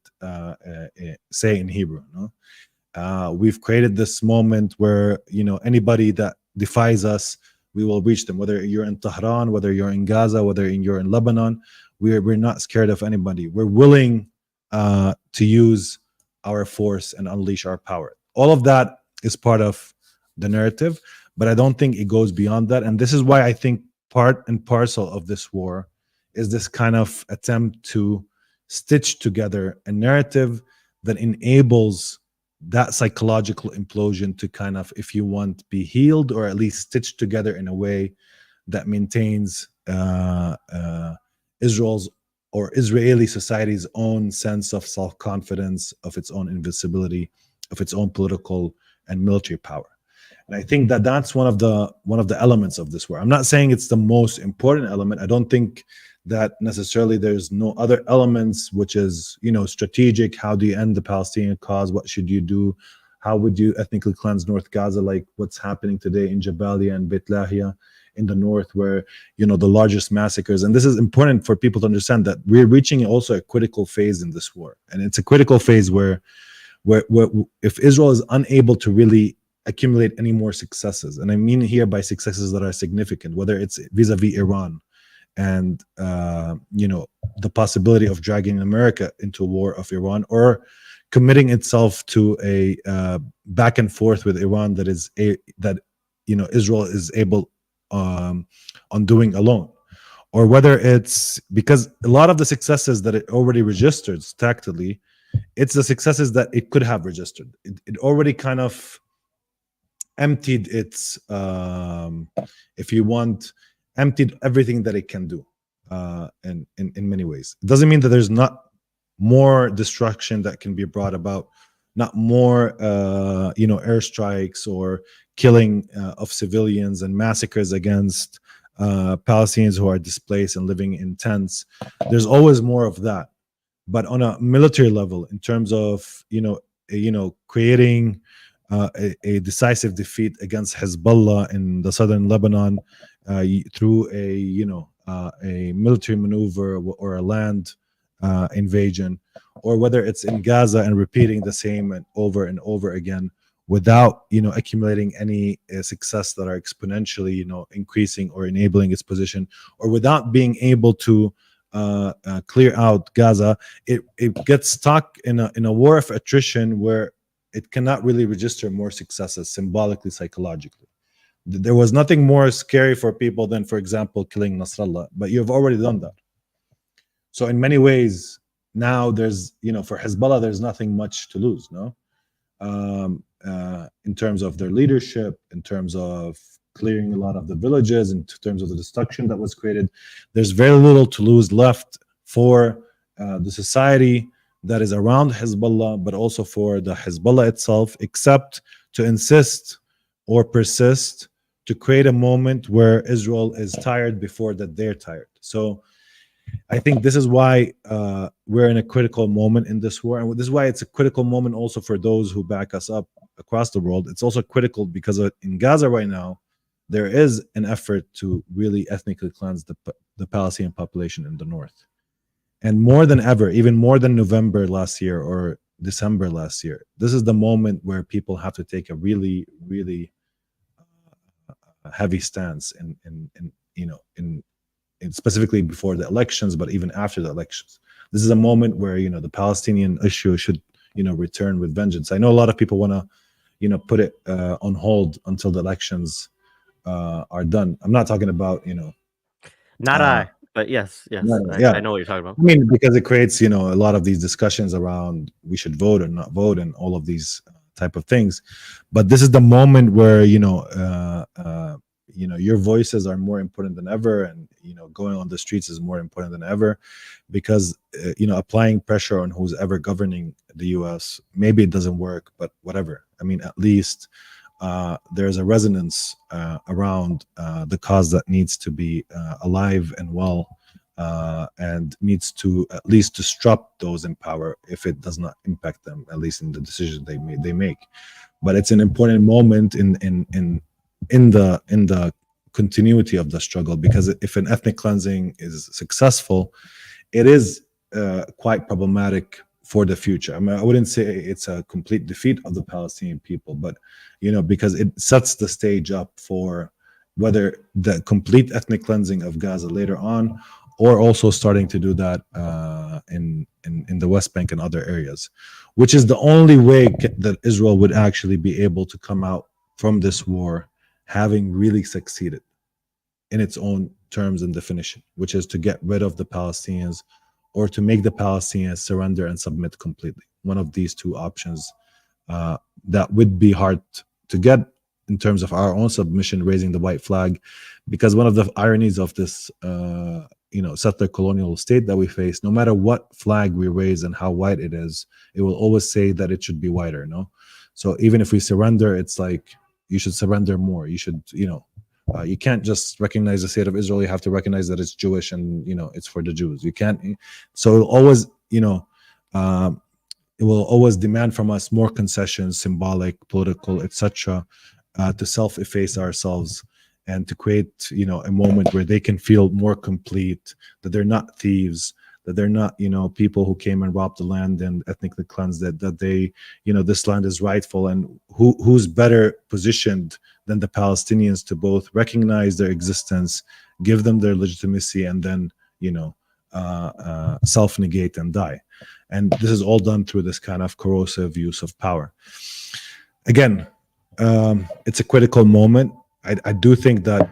say in Hebrew, no? We've created this moment where, anybody that defies us we will reach them. Whether you're in Tehran, whether you're in Gaza, whether you're in Lebanon, we're not scared of anybody. We're willing to use our force and unleash our power. All of that is part of the narrative, but I don't think it goes beyond that. And this is why I think part and parcel of this war is this kind of attempt to stitch together a narrative that enables that psychological implosion to kind of, if you want, be healed, or at least stitched together in a way that maintains Israel's or Israeli society's own sense of self-confidence, of its own invincibility, of its own political and military power. And I think that that's one of the elements of this war. I'm not saying it's the most important element. I don't think that necessarily there's no other elements, which is, strategic. How do you end the Palestinian cause? What should you do? How would you ethnically cleanse North Gaza, like what's happening today in Jabalia and Beit Lahia in the north, where, the largest massacres. And this is important for people to understand that we're reaching also a critical phase in this war. And it's a critical phase where if Israel is unable to really accumulate any more successes, and I mean here by successes that are significant, whether it's vis-a-vis Iran, and the possibility of dragging America into a war of Iran, or committing itself to a back and forth with Iran that Israel is able on doing alone, or whether it's because a lot of the successes that it already registered tactically, it's the successes that it could have registered. It already kind of emptied its, if you want, emptied everything that it can do in many ways. It doesn't mean that there's not more destruction that can be brought about, not more airstrikes or killing of civilians and massacres against Palestinians who are displaced and living in tents. There's always more of that. But on a military level, in terms of creating a decisive defeat against Hezbollah in the southern Lebanon through a military maneuver or a land invasion, or whether it's in Gaza and repeating the same and over again without accumulating any success that are exponentially increasing or enabling its position, or without being able to clear out Gaza, it gets stuck in a war of attrition where it cannot really register more successes symbolically, psychologically. There was nothing more scary for people than, for example, killing Nasrallah, but you've already done that. So in many ways, now there's, for Hezbollah, there's nothing much to lose, no? In terms of their leadership, in terms of clearing a lot of the villages, in terms of the destruction that was created, there's very little to lose left for the society that is around Hezbollah, but also for the Hezbollah itself, except to insist or persist to create a moment where Israel is tired before that they're tired. So I think this is why we're in a critical moment in this war. And this is why it's a critical moment also for those who back us up across the world. It's also critical because in Gaza right now, there is an effort to really ethnically cleanse the Palestinian population in the north. And more than ever, even more than November last year or December last year, this is the moment where people have to take a really, really heavy stance in specifically before the elections, but even after the elections. This is a moment where the Palestinian issue should return with vengeance. I know a lot of people want to put it on hold until the elections are done. I'm not talking about Not but yes, yeah, I know what you're talking about. I mean, because it creates a lot of these discussions around we should vote or not vote and all of these type of things. But this is the moment where your voices are more important than ever, and going on the streets is more important than ever, because applying pressure on who's ever governing the US, maybe it doesn't work, but whatever. I mean, at least there's a resonance around the cause that needs to be alive and well, and needs to at least disrupt those in power if it does not impact them, at least in the decisions they make. But it's an important moment in the continuity of the struggle, because if an ethnic cleansing is successful, it is quite problematic for the future. I mean, I wouldn't say it's a complete defeat of the Palestinian people, but because it sets the stage up for whether the complete ethnic cleansing of Gaza later on, or also starting to do that in the West Bank and other areas, which is the only way that Israel would actually be able to come out from this war having really succeeded in its own terms and definition, which is to get rid of the Palestinians or to make the Palestinians surrender and submit completely. One of these two options that would be hard to get in terms of our own submission, raising the white flag, because one of the ironies of this, settler colonial state that we face, no matter what flag we raise and how white it is, it will always say that it should be whiter. No, so even if we surrender, it's like you should surrender more. You should, you can't just recognize the state of Israel. You have to recognize that it's Jewish and it's for the Jews. You can't. So it'll always, it will always demand from us more concessions, symbolic, political, etc., to self-efface ourselves and to create, a moment where they can feel more complete, that they're not thieves, that they're not, people who came and robbed the land and ethnically cleansed it, that they, this land is rightful, and who's better positioned than the Palestinians to both recognize their existence, give them their legitimacy, and then, self-negate and die. And this is all done through this kind of corrosive use of power. Again, it's a critical moment. I do think that,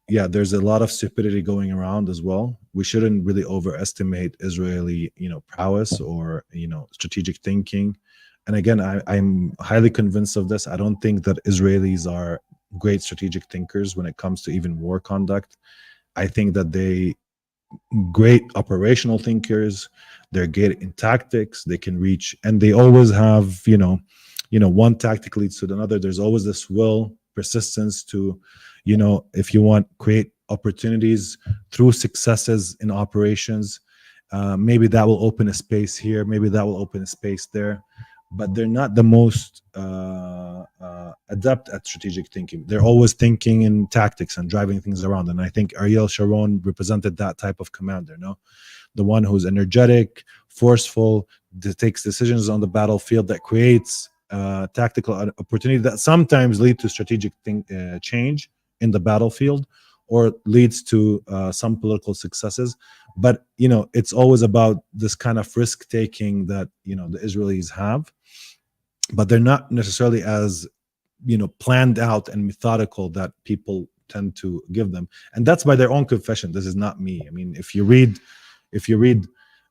there's a lot of stupidity going around as well. We shouldn't really overestimate Israeli, prowess or, strategic thinking. And again, I'm highly convinced of this. I don't think that Israelis are great strategic thinkers when it comes to even war conduct. I think that they great operational thinkers. They're good in tactics. They can reach, and they always have, one tactic leads to another. There's always this will, persistence to, if you want, create opportunities through successes in operations. Maybe that will open a space here. Maybe that will open a space there. But they're not the most adept at strategic thinking. They're always thinking in tactics and driving things around. And I think Ariel Sharon represented that type of commander, no? The one who's energetic, forceful, that takes decisions on the battlefield, that creates tactical opportunity that sometimes lead to strategic change in the battlefield or leads to some political successes. But, it's always about this kind of risk taking that, the Israelis have, but they're not necessarily as, planned out and methodical that people tend to give them. And that's by their own confession. This is not me. I mean, if you read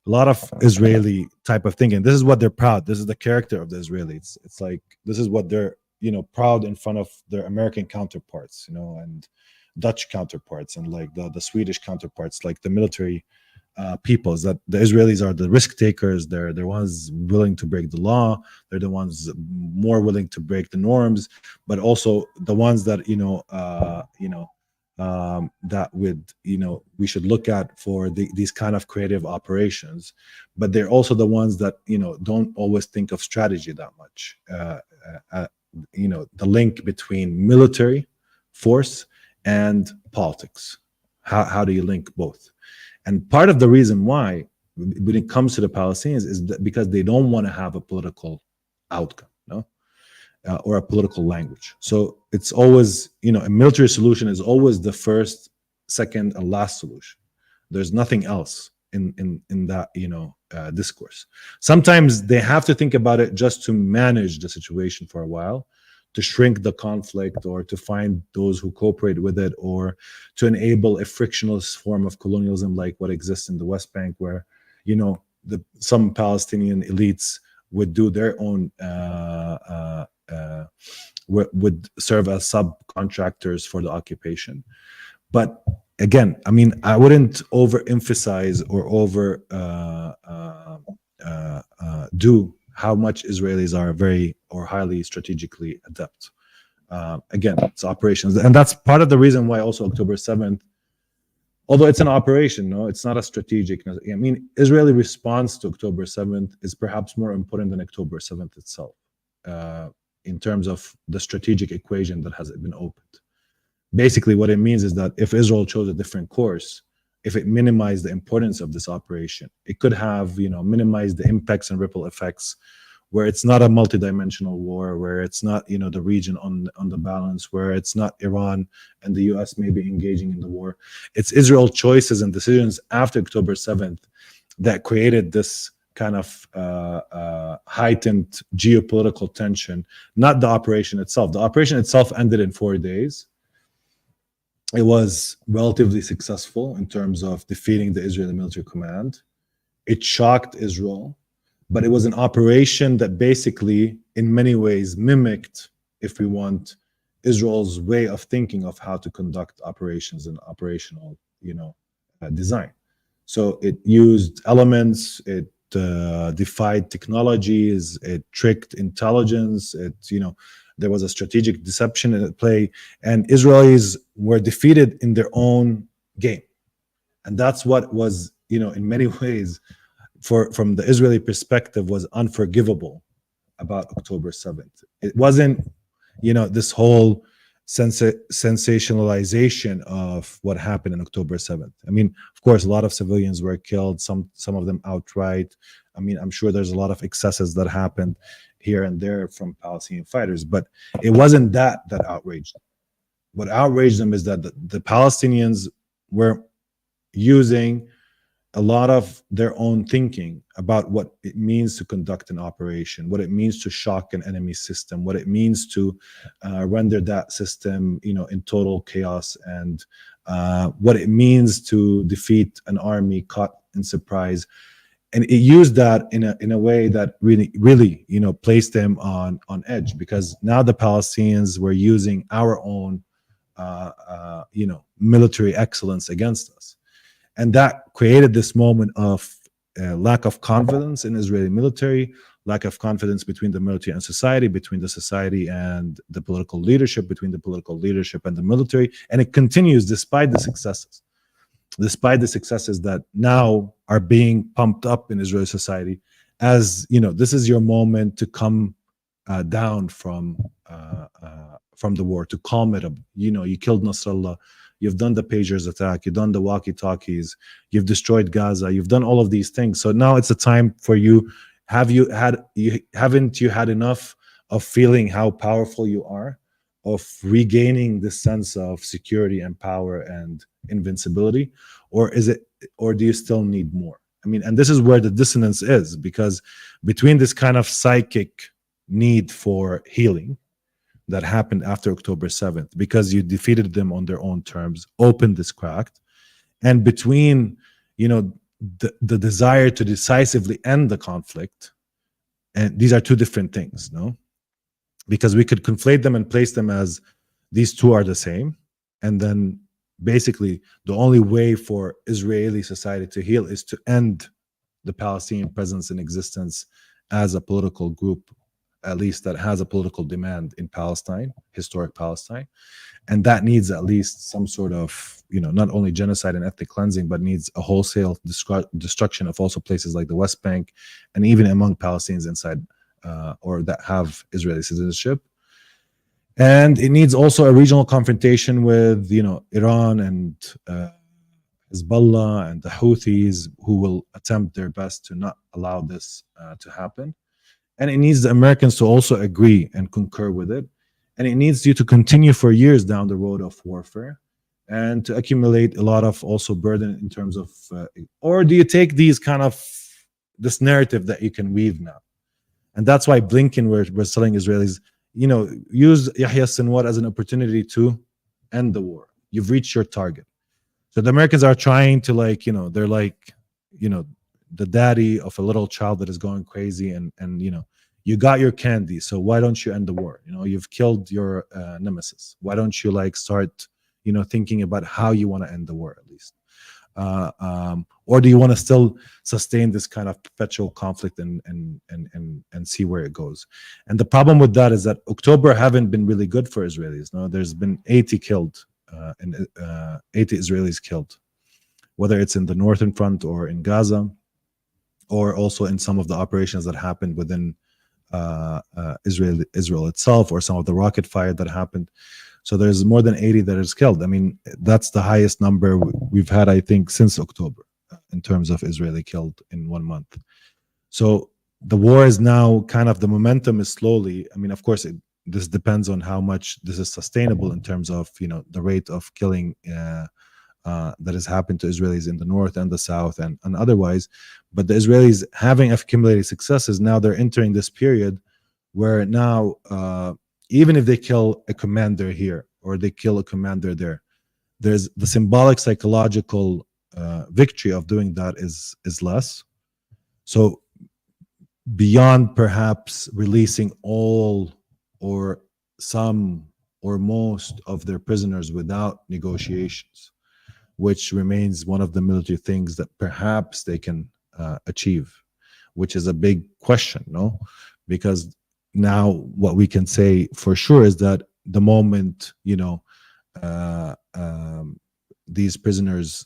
a lot of Israeli type of thinking, this is what they're proud. This is the character of the Israelis. It's like, this is what they're, proud in front of their American counterparts, and Dutch counterparts, and like the Swedish counterparts, like the military peoples, that the Israelis are the risk takers. They're the ones willing to break the law. They're the ones more willing to break the norms, but also the ones that that would we should look at for these kind of creative operations. But they're also the ones that don't always think of strategy that much. The link between military force and politics. How do you link both? And part of the reason why, when it comes to the Palestinians, is that because they don't want to have a political outcome, or a political language. So it's always, a military solution is always the first, second, and last solution. There's nothing else in that, discourse. Sometimes they have to think about it just to manage the situation for a while, to shrink the conflict, or to find those who cooperate with it, or to enable a frictionless form of colonialism like what exists in the West Bank, where some Palestinian elites would do their own would serve as subcontractors for the occupation. But again, I mean, I wouldn't overemphasize or do how much Israelis are very or highly strategically adept. Again, it's operations. And that's part of the reason why also October 7th, although it's an operation, no, it's not a strategic. I mean, Israeli response to October 7th is perhaps more important than October 7th itself, in terms of the strategic equation that has been opened. Basically, what it means is that if Israel chose a different course, if it minimized the importance of this operation, it could have, minimized the impacts and ripple effects where it's not a multidimensional war, where it's not, the region on the balance, where it's not Iran and the US maybe engaging in the war. It's Israel choices and decisions after October 7th that created this kind of heightened geopolitical tension, not the operation itself. The operation itself ended in 4 days. It was relatively successful in terms of defeating the Israeli military command. It shocked Israel, but it was an operation that basically, in many ways, mimicked, if we want, Israel's way of thinking of how to conduct operations and operational, design. So it used elements, it defied technologies, it tricked intelligence, there was a strategic deception at play, and Israelis were defeated in their own game. And that's what was, in many ways, from the Israeli perspective, was unforgivable about October 7th. It wasn't, this whole sensationalization of what happened on October 7th. I mean, of course, a lot of civilians were killed, some of them outright. I mean, I'm sure there's a lot of excesses that happened here and there from Palestinian fighters, but it wasn't that outraged them. What outraged them is that the Palestinians were using a lot of their own thinking about what it means to conduct an operation, what it means to shock an enemy system, what it means to render that system, in total chaos, and what it means to defeat an army caught in surprise. And it used that in a way that really, placed them on edge, because now the Palestinians were using our own, military excellence against us. And that created this moment of lack of confidence in Israeli military, lack of confidence between the military and society, between the society and the political leadership, between the political leadership and the military. And it continues despite the successes that now are being pumped up in Israeli society as, this is your moment to come down from the war, to calm it up. You killed Nasrallah. You've done the pagers attack. You've done the walkie-talkies. You've destroyed Gaza. You've done all of these things. So now it's a time for you. Haven't you had enough of feeling how powerful you are, of regaining this sense of security and power and invincibility, or do you still need more? I mean, and this is where the dissonance is, because between this kind of psychic need for healing that happened after October 7th, because you defeated them on their own terms, opened this crack, and between, the desire to decisively end the conflict, and these are two different things, no? Because we could conflate them and place them as these two are the same, and then basically the only way for Israeli society to heal is to end the Palestinian presence and existence as a political group, at least that has a political demand in Palestine, historic Palestine. And that needs at least some sort of, not only genocide and ethnic cleansing, but needs a wholesale destruction of also places like the West Bank, and even among Palestinians inside or that have Israeli citizenship. And it needs also a regional confrontation with, Iran and Hezbollah and the Houthis, who will attempt their best to not allow this to happen. And it needs the Americans to also agree and concur with it. And it needs you to continue for years down the road of warfare and to accumulate a lot of also burden in terms of, or do you take these kind of, this narrative that you can weave now? And that's why Blinken was telling Israelis, use Yahya Sinwar as an opportunity to end the war. You've reached your target. So the Americans are trying to they're the daddy of a little child that is going crazy, and you got your candy, so why don't you end the war? You've killed your nemesis. Why don't you start thinking about how you want to end the war, at least? Or do you want to still sustain this kind of perpetual conflict and see where it goes? And the problem with that is that October haven't been really good for Israelis. No, there's been 80 killed, and 80 Israelis killed, whether it's in the northern front or in Gaza, or also in some of the operations that happened within Israel itself, or some of the rocket fire that happened. So there's more than 80 that is killed. I mean, that's the highest number we've had, I think, since October in terms of Israeli killed in 1 month. So the war is now kind of, the momentum is slowly, I mean, of course, this depends on how much this is sustainable in terms of, the rate of killing that has happened to Israelis in the north and the south, and otherwise. But the Israelis, having accumulated successes, now they're entering this period where now, even if they kill a commander here or they kill a commander there, there's the symbolic psychological victory of doing that is less. So beyond perhaps releasing all or some or most of their prisoners without negotiations, which remains one of the military things that perhaps they can achieve, which is a big question, no? Because now what we can say for sure is that the moment, uh, um, these prisoners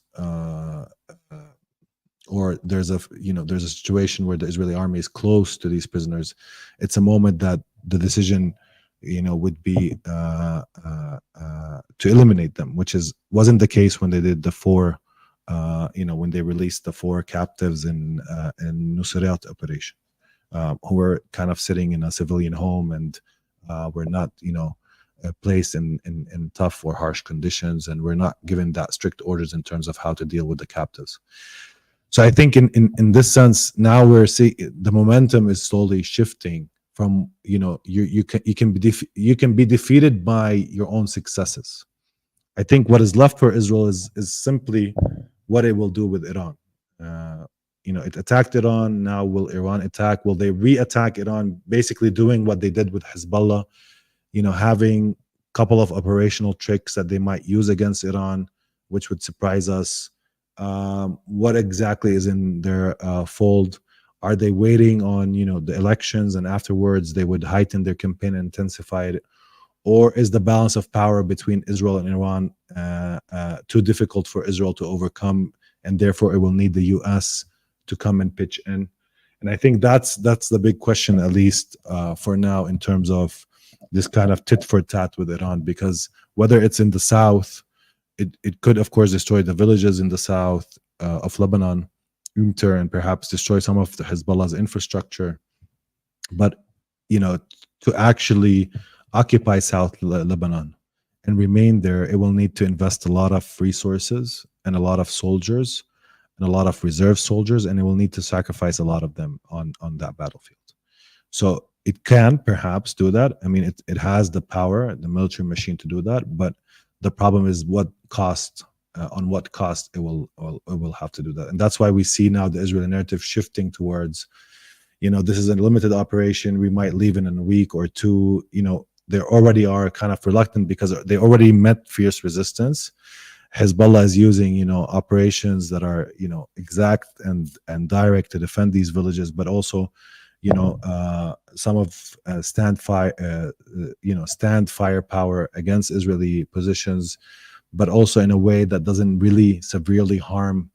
or there's a situation where the Israeli army is close to these prisoners, it's a moment that the decision would be to eliminate them, which wasn't the case when they did the four when they released the four captives in Nusayrat operation, who were kind of sitting in a civilian home and were not placed in tough or harsh conditions, and were not given that strict orders in terms of how to deal with the captives. So I think in this sense, now we're seeing the momentum is slowly shifting from, you can be defeated by your own successes. I think what is left for Israel is simply what it will do with Iran. It attacked Iran. Now will Iran attack? Will they re-attack Iran? Basically doing what they did with Hezbollah, having a couple of operational tricks that they might use against Iran, which would surprise us. What exactly is in their fold? Are they waiting on the elections and afterwards they would heighten their campaign and intensify it? Or is the balance of power between Israel and Iran too difficult for Israel to overcome, and therefore it will need the US to come and pitch in? And I think that's the big question, at least for now, in terms of this kind of tit for tat with Iran, because whether it's in the south, it could, of course, destroy the villages in the south of Lebanon, and perhaps destroy some of the Hezbollah's infrastructure. But, to actually occupy South Lebanon and remain there, it will need to invest a lot of resources and a lot of soldiers and a lot of reserve soldiers, and it will need to sacrifice a lot of them on that battlefield. So it can perhaps do that. I mean, it has the power, the military machine to do that, but the problem is what cost, on what cost it will have to do that. And that's why we see now the Israeli narrative shifting towards, this is a limited operation. We might leave in a week or two. They already are kind of reluctant because they already met fierce resistance. Hezbollah is using, operations that are, exact and direct to defend these villages, but also, some of stand firepower against Israeli positions, but also in a way that doesn't really severely harm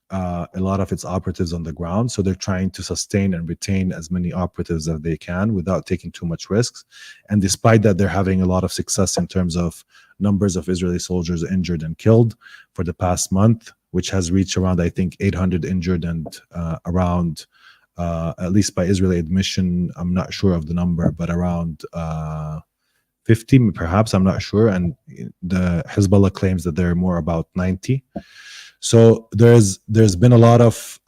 a lot of its operatives on the ground. So they're trying to sustain and retain as many operatives as they can without taking too much risks. And despite that, they're having a lot of success in terms of numbers of Israeli soldiers injured and killed for the past month, which has reached around, I think, 800 injured and around, at least by Israeli admission, I'm not sure of the number, but around 50, perhaps, I'm not sure. And the Hezbollah claims that there are more about 90. So there's been a lot of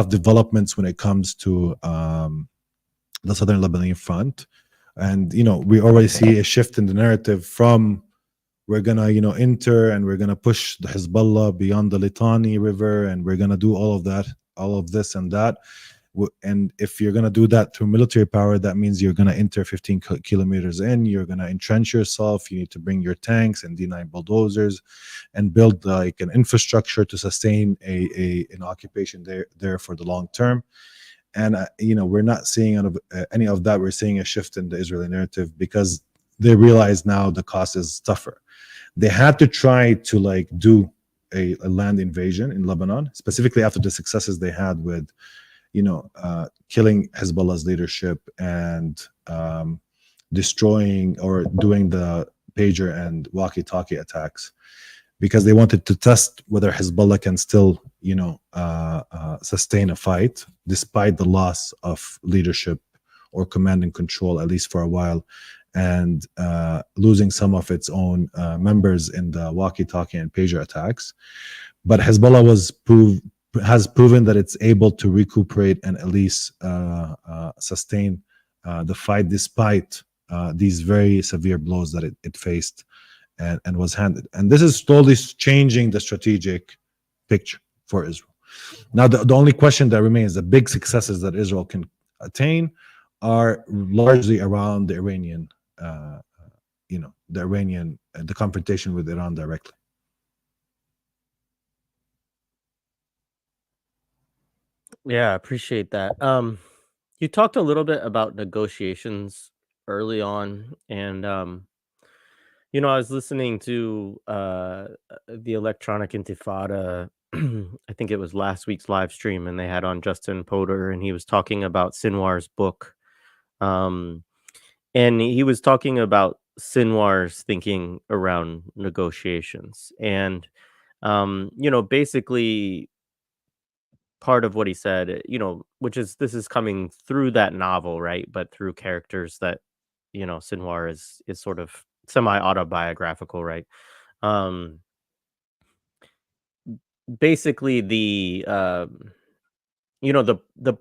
developments when it comes to the southern Lebanese front, and we already see a shift in the narrative from we're gonna enter and we're gonna push the Hezbollah beyond the Litani River, and we're gonna do all of this and that. And if you're going to do that through military power, that means you're going to enter 15 kilometers in, you're going to entrench yourself, you need to bring your tanks and D9 bulldozers and build like an infrastructure to sustain an occupation there for the long term. And we're not seeing any of that. We're seeing a shift in the Israeli narrative because they realize now the cost is tougher. They had to try to do a land invasion in Lebanon, specifically after the successes they had with killing Hezbollah's leadership and destroying or doing the pager and walkie-talkie attacks, because they wanted to test whether Hezbollah can still, sustain a fight despite the loss of leadership or command and control, at least for a while, and losing some of its own members in the walkie-talkie and pager attacks. But Hezbollah has proven that it's able to recuperate and at least sustain the fight despite these very severe blows that it faced and was handed. And this is slowly changing the strategic picture for Israel. Now, the only question that remains, the big successes that Israel can attain, are largely around the Iranian, the confrontation with Iran directly. Yeah, I appreciate that. You talked a little bit about negotiations early on, and I was listening to the Electronic Intifada. I think it was last week's live stream, and they had on Justin Potter, and he was talking about Sinwar's book. Um, and he was talking about Sinwar's thinking around negotiations, and basically part of what he said, which is this is coming through that novel, right? But through characters that, Sinwar is sort of semi-autobiographical, right? Um, Basically the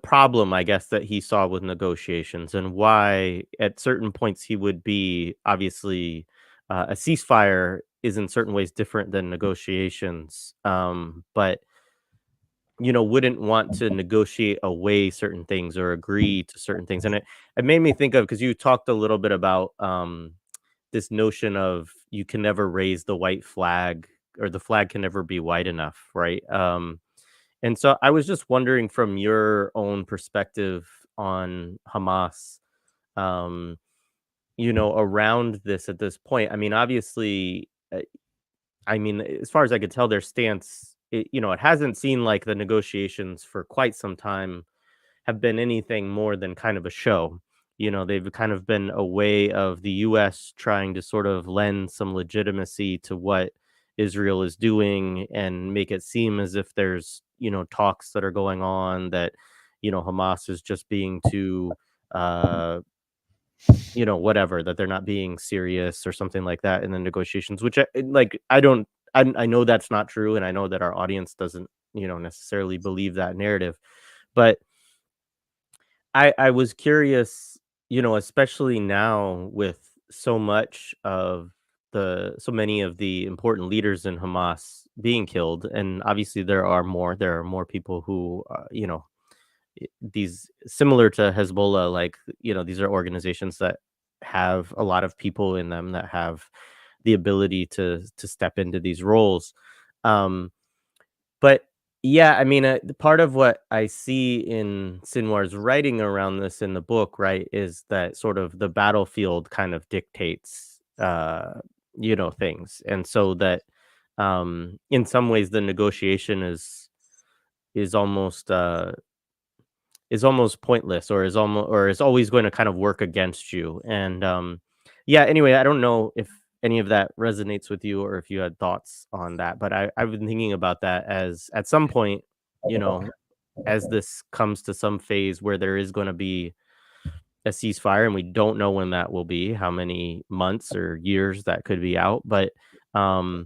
problem, I guess, that he saw with negotiations and why at certain points he would be obviously a ceasefire is in certain ways different than negotiations. But wouldn't want to negotiate away certain things or agree to certain things. And it made me think of, because you talked a little bit about this notion of you can never raise the white flag, or the flag can never be white enough, right? And so I was just wondering, from your own perspective on Hamas, um, around this at this point. I mean, obviously, as far as I could tell, their stance, it hasn't seemed like the negotiations for quite some time have been anything more than kind of a show. They've kind of been a way of the US trying to sort of lend some legitimacy to what Israel is doing and make it seem as if there's, talks that are going on, that, Hamas is just being too, whatever, that they're not being serious or something like that in the negotiations, which I know that's not true. And I know that our audience doesn't, necessarily believe that narrative. But I was curious, especially now with so many of the important leaders in Hamas being killed, and obviously there are more people who, these similar to Hezbollah, like, these are organizations that have a lot of people in them that have the ability to step into these roles. Um, but yeah, the part of what I see in Sinwar's writing around this in the book, right, is that sort of the battlefield kind of dictates, things. And so that, in some ways the negotiation is almost, pointless, or is always going to kind of work against you. And yeah, anyway, I don't know if any of that resonates with you, or if you had thoughts on that. But I've been thinking about that, as at some point, you know as this comes to some phase where there is going to be a ceasefire, and we don't know when that will be, how many months or years that could be out. But um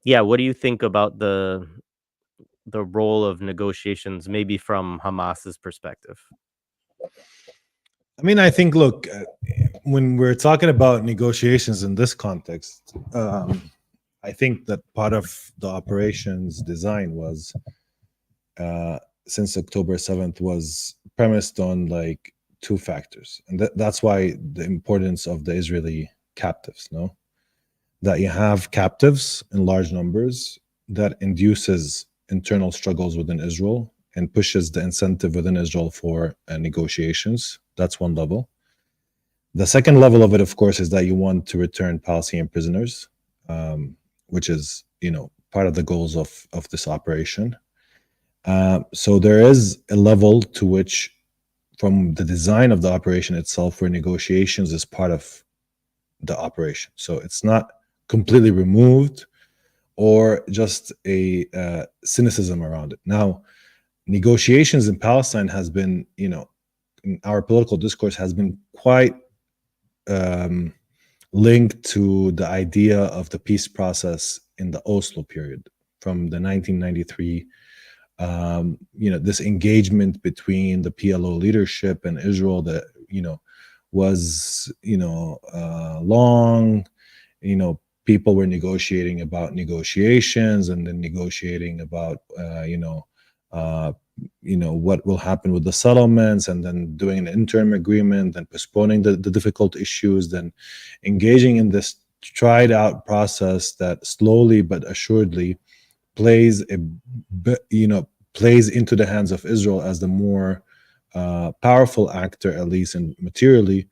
yeah, what do you think about the role of negotiations, maybe from Hamas's perspective? I mean, I think, look, when we're talking about negotiations in this context, I think that part of the operation's design was, since October 7th, was premised on like two factors. And that's why the importance of the Israeli captives, no? That you have captives in large numbers, that induces internal struggles within Israel and pushes the incentive within Israel for negotiations. That's one level. The second level of it, of course, is that you want to return Palestinian prisoners, which is, part of the goals of this operation. So there is a level to which, from the design of the operation itself, where negotiations is part of the operation. So it's not completely removed or just a cynicism around it. Now, negotiations in Palestine has been, in our political discourse has been quite um, linked to the idea of the peace process in the Oslo period from the 1993. This engagement between the PLO leadership and Israel that was long. People were negotiating about negotiations, and then negotiating about uh, what will happen with the settlements, and then doing an interim agreement, then postponing the difficult issues, then engaging in this tried out process that slowly but assuredly plays plays into the hands of Israel as the more powerful actor, at least in materially,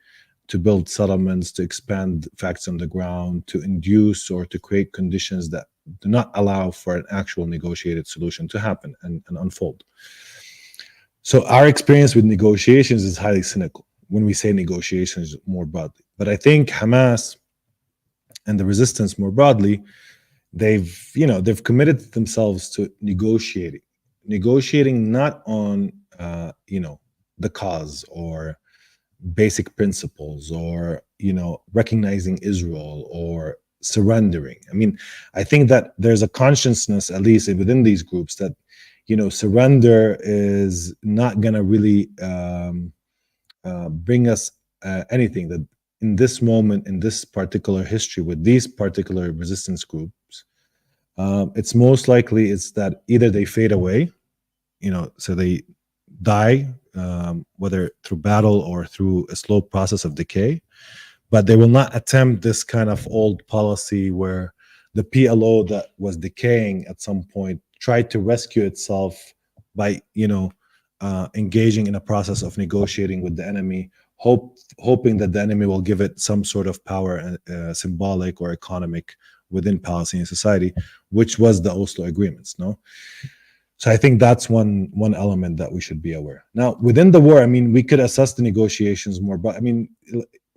to build settlements, to expand facts on the ground, to induce or to create conditions that do not allow for an actual negotiated solution to happen and unfold. So our experience with negotiations is highly cynical when we say negotiations more broadly. But I think Hamas and the resistance more broadly, they've committed themselves to negotiating not on the cause or basic principles, or recognizing Israel or surrendering. I mean, I think that there's a consciousness, at least within these groups, that surrender is not going to really bring us anything. That in this moment, in this particular history, with these particular resistance groups, it's most likely it's that either they fade away, so they die, whether through battle or through a slow process of decay, but they will not attempt this kind of old policy where the PLO that was decaying at some point tried to rescue itself by engaging in a process of negotiating with the enemy, hoping that the enemy will give it some sort of power, symbolic or economic, within Palestinian society, which was the Oslo agreements. No, so I think that's one element that we should be aware. Now, within the war, I mean, we could assess the negotiations more, but I mean,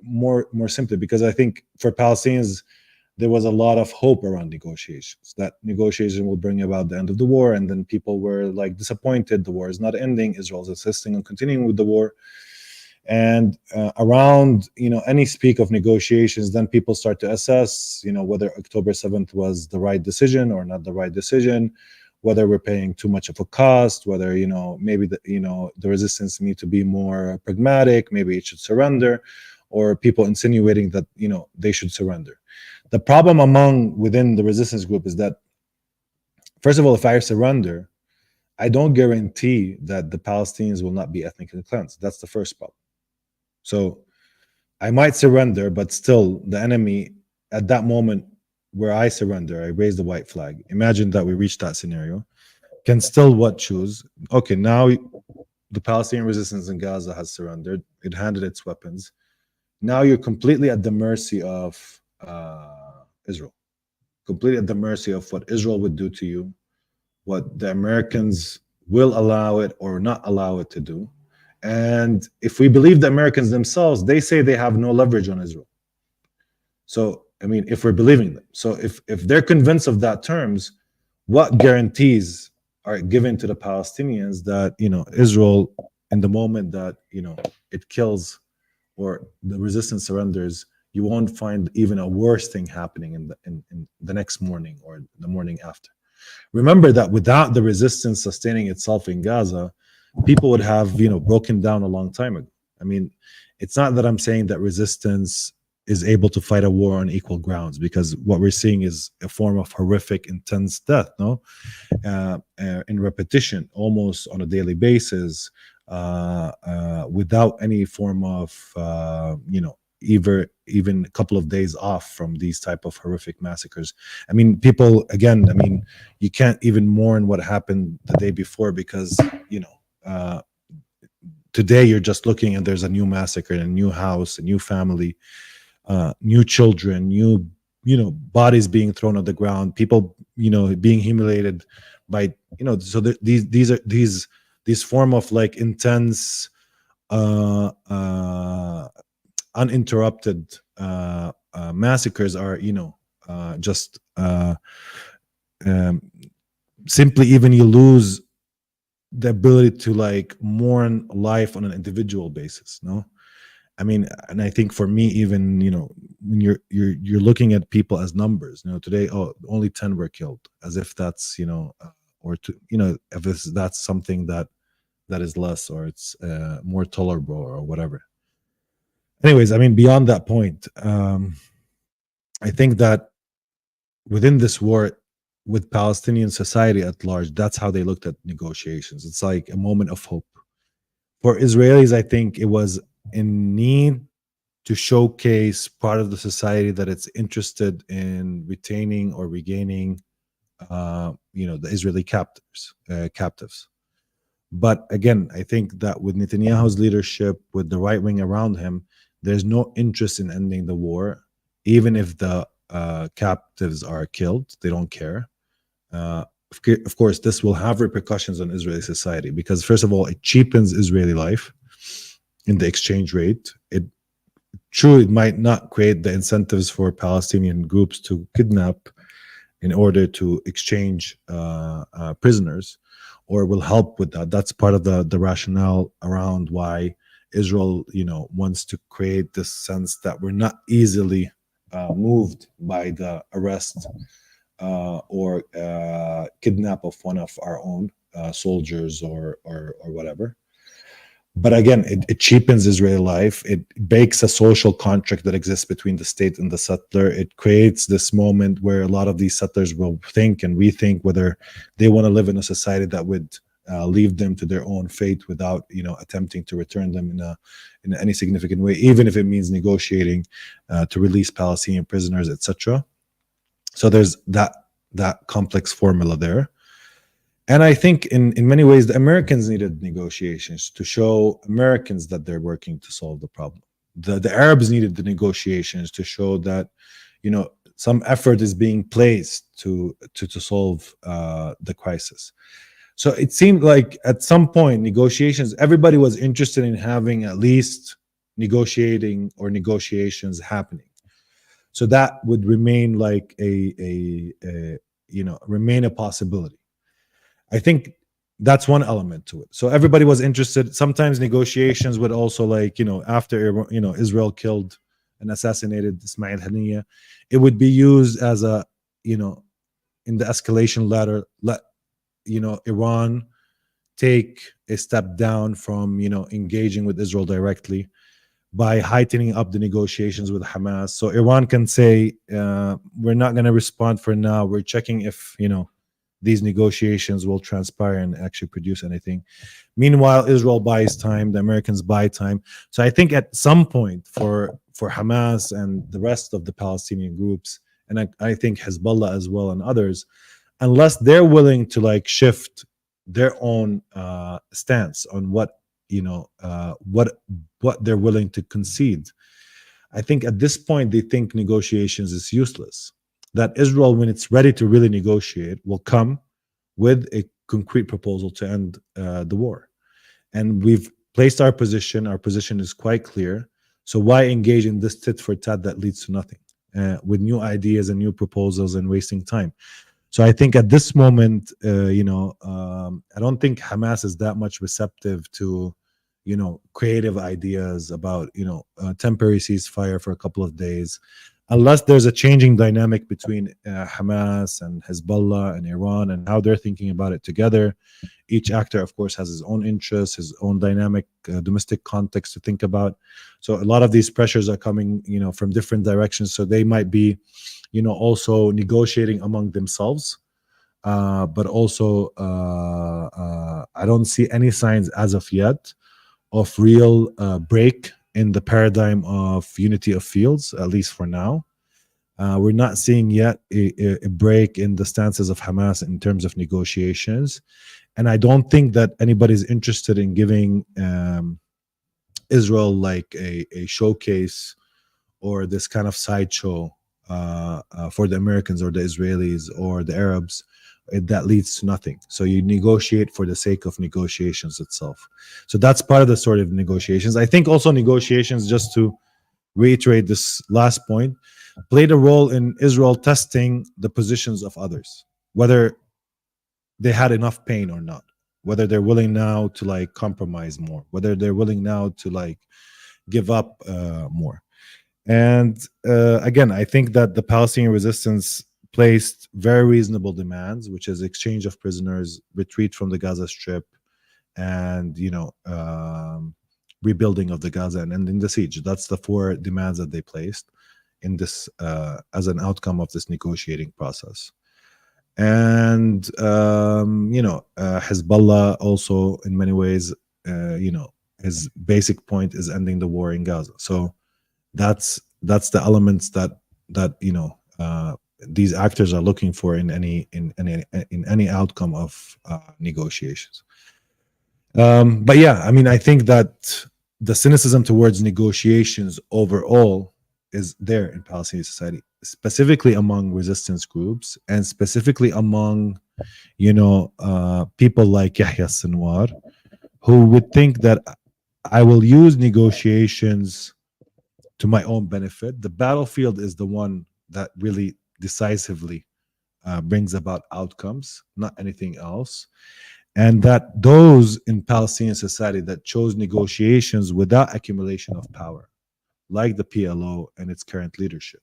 more simply, because I think for Palestinians, there was a lot of hope around negotiations, that negotiation will bring about the end of the war, and then people were like disappointed the war is not ending, Israel's insisting on continuing with the war. And around any speak of negotiations, then people start to assess whether October 7th was the right decision or not the right decision, whether we're paying too much of a cost, whether maybe the resistance need to be more pragmatic, maybe it should surrender, or people insinuating that they should surrender. The problem within the resistance group is that, first of all, if I surrender, I don't guarantee that the Palestinians will not be ethnically cleansed. That's the first problem. So I might surrender, but still the enemy at that moment where I surrender, I raise the white flag. Imagine that we reach that scenario, can still choose? Okay, now the Palestinian resistance in Gaza has surrendered. It handed its weapons. Now you're completely at the mercy of Israel, completely at the mercy of what Israel would do to you, what the Americans will allow it or not allow it to do. And if we believe the Americans themselves, they say they have no leverage on Israel. So, I mean, if we're believing them, so if they're convinced of that terms, what guarantees are given to the Palestinians that Israel, in the moment that it kills or the resistance surrenders, you won't find even a worse thing happening in the next morning or the morning after? Remember that without the resistance sustaining itself in Gaza, people would have broken down a long time ago. I mean, it's not that I'm saying that resistance is able to fight a war on equal grounds, because what we're seeing is a form of horrific, intense death, in repetition, almost on a daily basis, without any form of even a couple of days off from these type of horrific massacres. I mean, people, again, I mean, you can't even mourn what happened the day before, because today you're just looking and there's a new massacre, a new house, a new family, new children, new bodies being thrown on the ground, people being humiliated by so these form of like intense uninterrupted massacres are just um, simply even you lose the ability to like mourn life on an individual basis. No, I mean, and I think for me, even when you're looking at people as numbers. Today, oh, only 10 were killed, as if that's or to if that's something that is less, or it's more tolerable or whatever. Anyways, I mean, beyond that point, I think that within this war, with Palestinian society at large, that's how they looked at negotiations. It's like a moment of hope. For Israelis, I think it was in need to showcase part of the society that it's interested in retaining or regaining, the Israeli captives. But again, I think that with Netanyahu's leadership, with the right wing around him, there's no interest in ending the war, even if the captives are killed. They don't care. Of course, this will have repercussions on Israeli society because, first of all, it cheapens Israeli life in the exchange rate. It might not create the incentives for Palestinian groups to kidnap in order to exchange prisoners, or will help with that. That's part of the rationale around why Israel, wants to create this sense that we're not easily moved by the arrest or kidnap of one of our own soldiers or whatever. But again, it cheapens Israeli life. It breaks a social contract that exists between the state and the settler. It creates this moment where a lot of these settlers will think and rethink whether they want to live in a society that would leave them to their own fate without, attempting to return them in any significant way, even if it means negotiating to release Palestinian prisoners, etc. So there's that complex formula there. And I think in many ways, the Americans needed negotiations to show Americans that they're working to solve the problem. The Arabs needed the negotiations to show that, some effort is being placed to solve the crisis. So it seemed like at some point, negotiations, everybody was interested in having at least negotiating or negotiations happening. So that would remain like remain a possibility. I think that's one element to it. So everybody was interested. Sometimes negotiations would also, like, after Israel killed and assassinated Ismail Haniyeh, it would be used as a, in the escalation ladder, let Iran take a step down from engaging with Israel directly by heightening up the negotiations with Hamas. So Iran can say, we're not going to respond for now. We're checking if these negotiations will transpire and actually produce anything. Meanwhile, Israel buys time, the Americans buy time. So I think at some point for Hamas and the rest of the Palestinian groups, and I think Hezbollah as well and others, unless they're willing to like shift their own stance on what they're willing to concede, I think at this point they think negotiations is useless. That Israel, when it's ready to really negotiate, will come with a concrete proposal to end the war. And we've placed our position. Our position is quite clear. So why engage in this tit for tat that leads to nothing, with new ideas and new proposals and wasting time? So I think at this moment, I don't think Hamas is that much receptive to, creative ideas about, temporary ceasefire for a couple of days, unless there's a changing dynamic between Hamas and Hezbollah and Iran and how they're thinking about it together. Each actor, of course, has his own interests, his own dynamic domestic context to think about. So a lot of these pressures are coming, from different directions. So they might be, also negotiating among themselves. But also, I don't see any signs as of yet of real break in the paradigm of unity of fields, at least for now. We're not seeing yet a break in the stances of Hamas in terms of negotiations. And I don't think that anybody's interested in giving Israel like a showcase or this kind of sideshow for the Americans or the Israelis or the Arabs that leads to nothing. So you negotiate for the sake of negotiations itself. So that's part of the sort of negotiations. I think also negotiations, just to reiterate this last point, played a role in Israel testing the positions of others. whether they had enough pain or not, whether they're willing now to like compromise more, whether they're willing now to like give up more. And again, I think that the Palestinian resistance placed very reasonable demands, which is exchange of prisoners, retreat from the Gaza Strip, and rebuilding of the Gaza and ending the siege. That's the four demands that they placed in this as an outcome of this negotiating process. And Hezbollah also, in many ways, his basic point is ending the war in Gaza. So that's the elements that these actors are looking for in any outcome of negotiations. But yeah, I mean, I think that the cynicism towards negotiations overall is there in Palestinian society, specifically among resistance groups, and specifically among people like Yahya Sinwar, who would think that I will use negotiations to my own benefit. The battlefield is the one that really decisively brings about outcomes, not anything else. And that those in Palestinian society that chose negotiations without accumulation of power, like the PLO and its current leadership,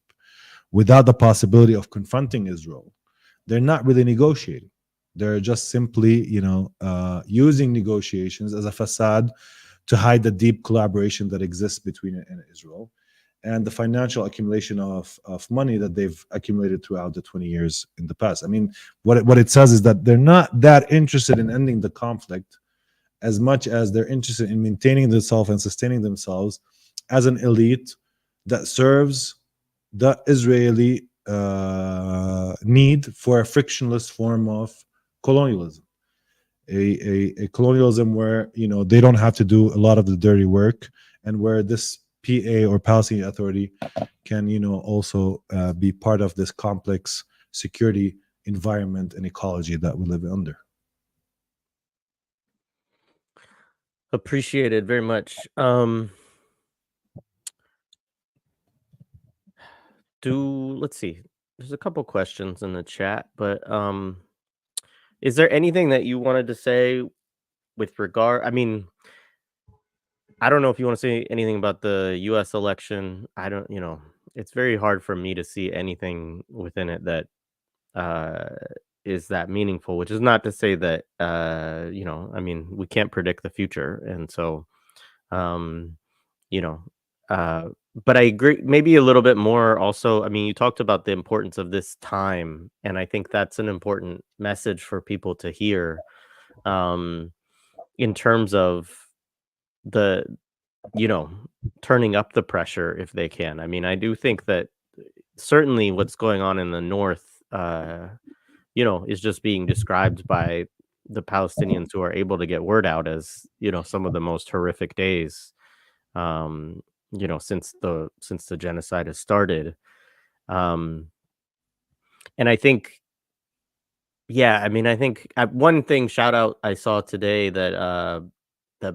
without the possibility of confronting Israel, they're not really negotiating. They're just simply, using negotiations as a facade to hide the deep collaboration that exists between it and Israel, and the financial accumulation of money that they've accumulated throughout the 20 years in the past. I mean, what it says is that they're not that interested in ending the conflict as much as they're interested in maintaining themselves and sustaining themselves as an elite that serves the Israeli need for a frictionless form of colonialism. A colonialism where they don't have to do a lot of the dirty work, and where this PA or Palestinian Authority can also be part of this complex security environment and ecology that we live under. Appreciated very much. Let's see. There's a couple questions in the chat, but is there anything that you wanted to say with regard? I mean, I don't know if you want to say anything about the U.S. election. I don't, it's very hard for me to see anything within it that is that meaningful, which is not to say that, I mean, we can't predict the future. And so, you know, but I agree maybe a little bit more also. I mean, you talked about the importance of this time, and I think that's an important message for people to hear, in terms of the, turning up the pressure if they can. I mean, I do think that certainly what's going on in the north, is just being described by the Palestinians who are able to get word out as, some of the most horrific days, since the genocide has started. And I think, yeah, I mean, I think one thing, shout out, I saw today that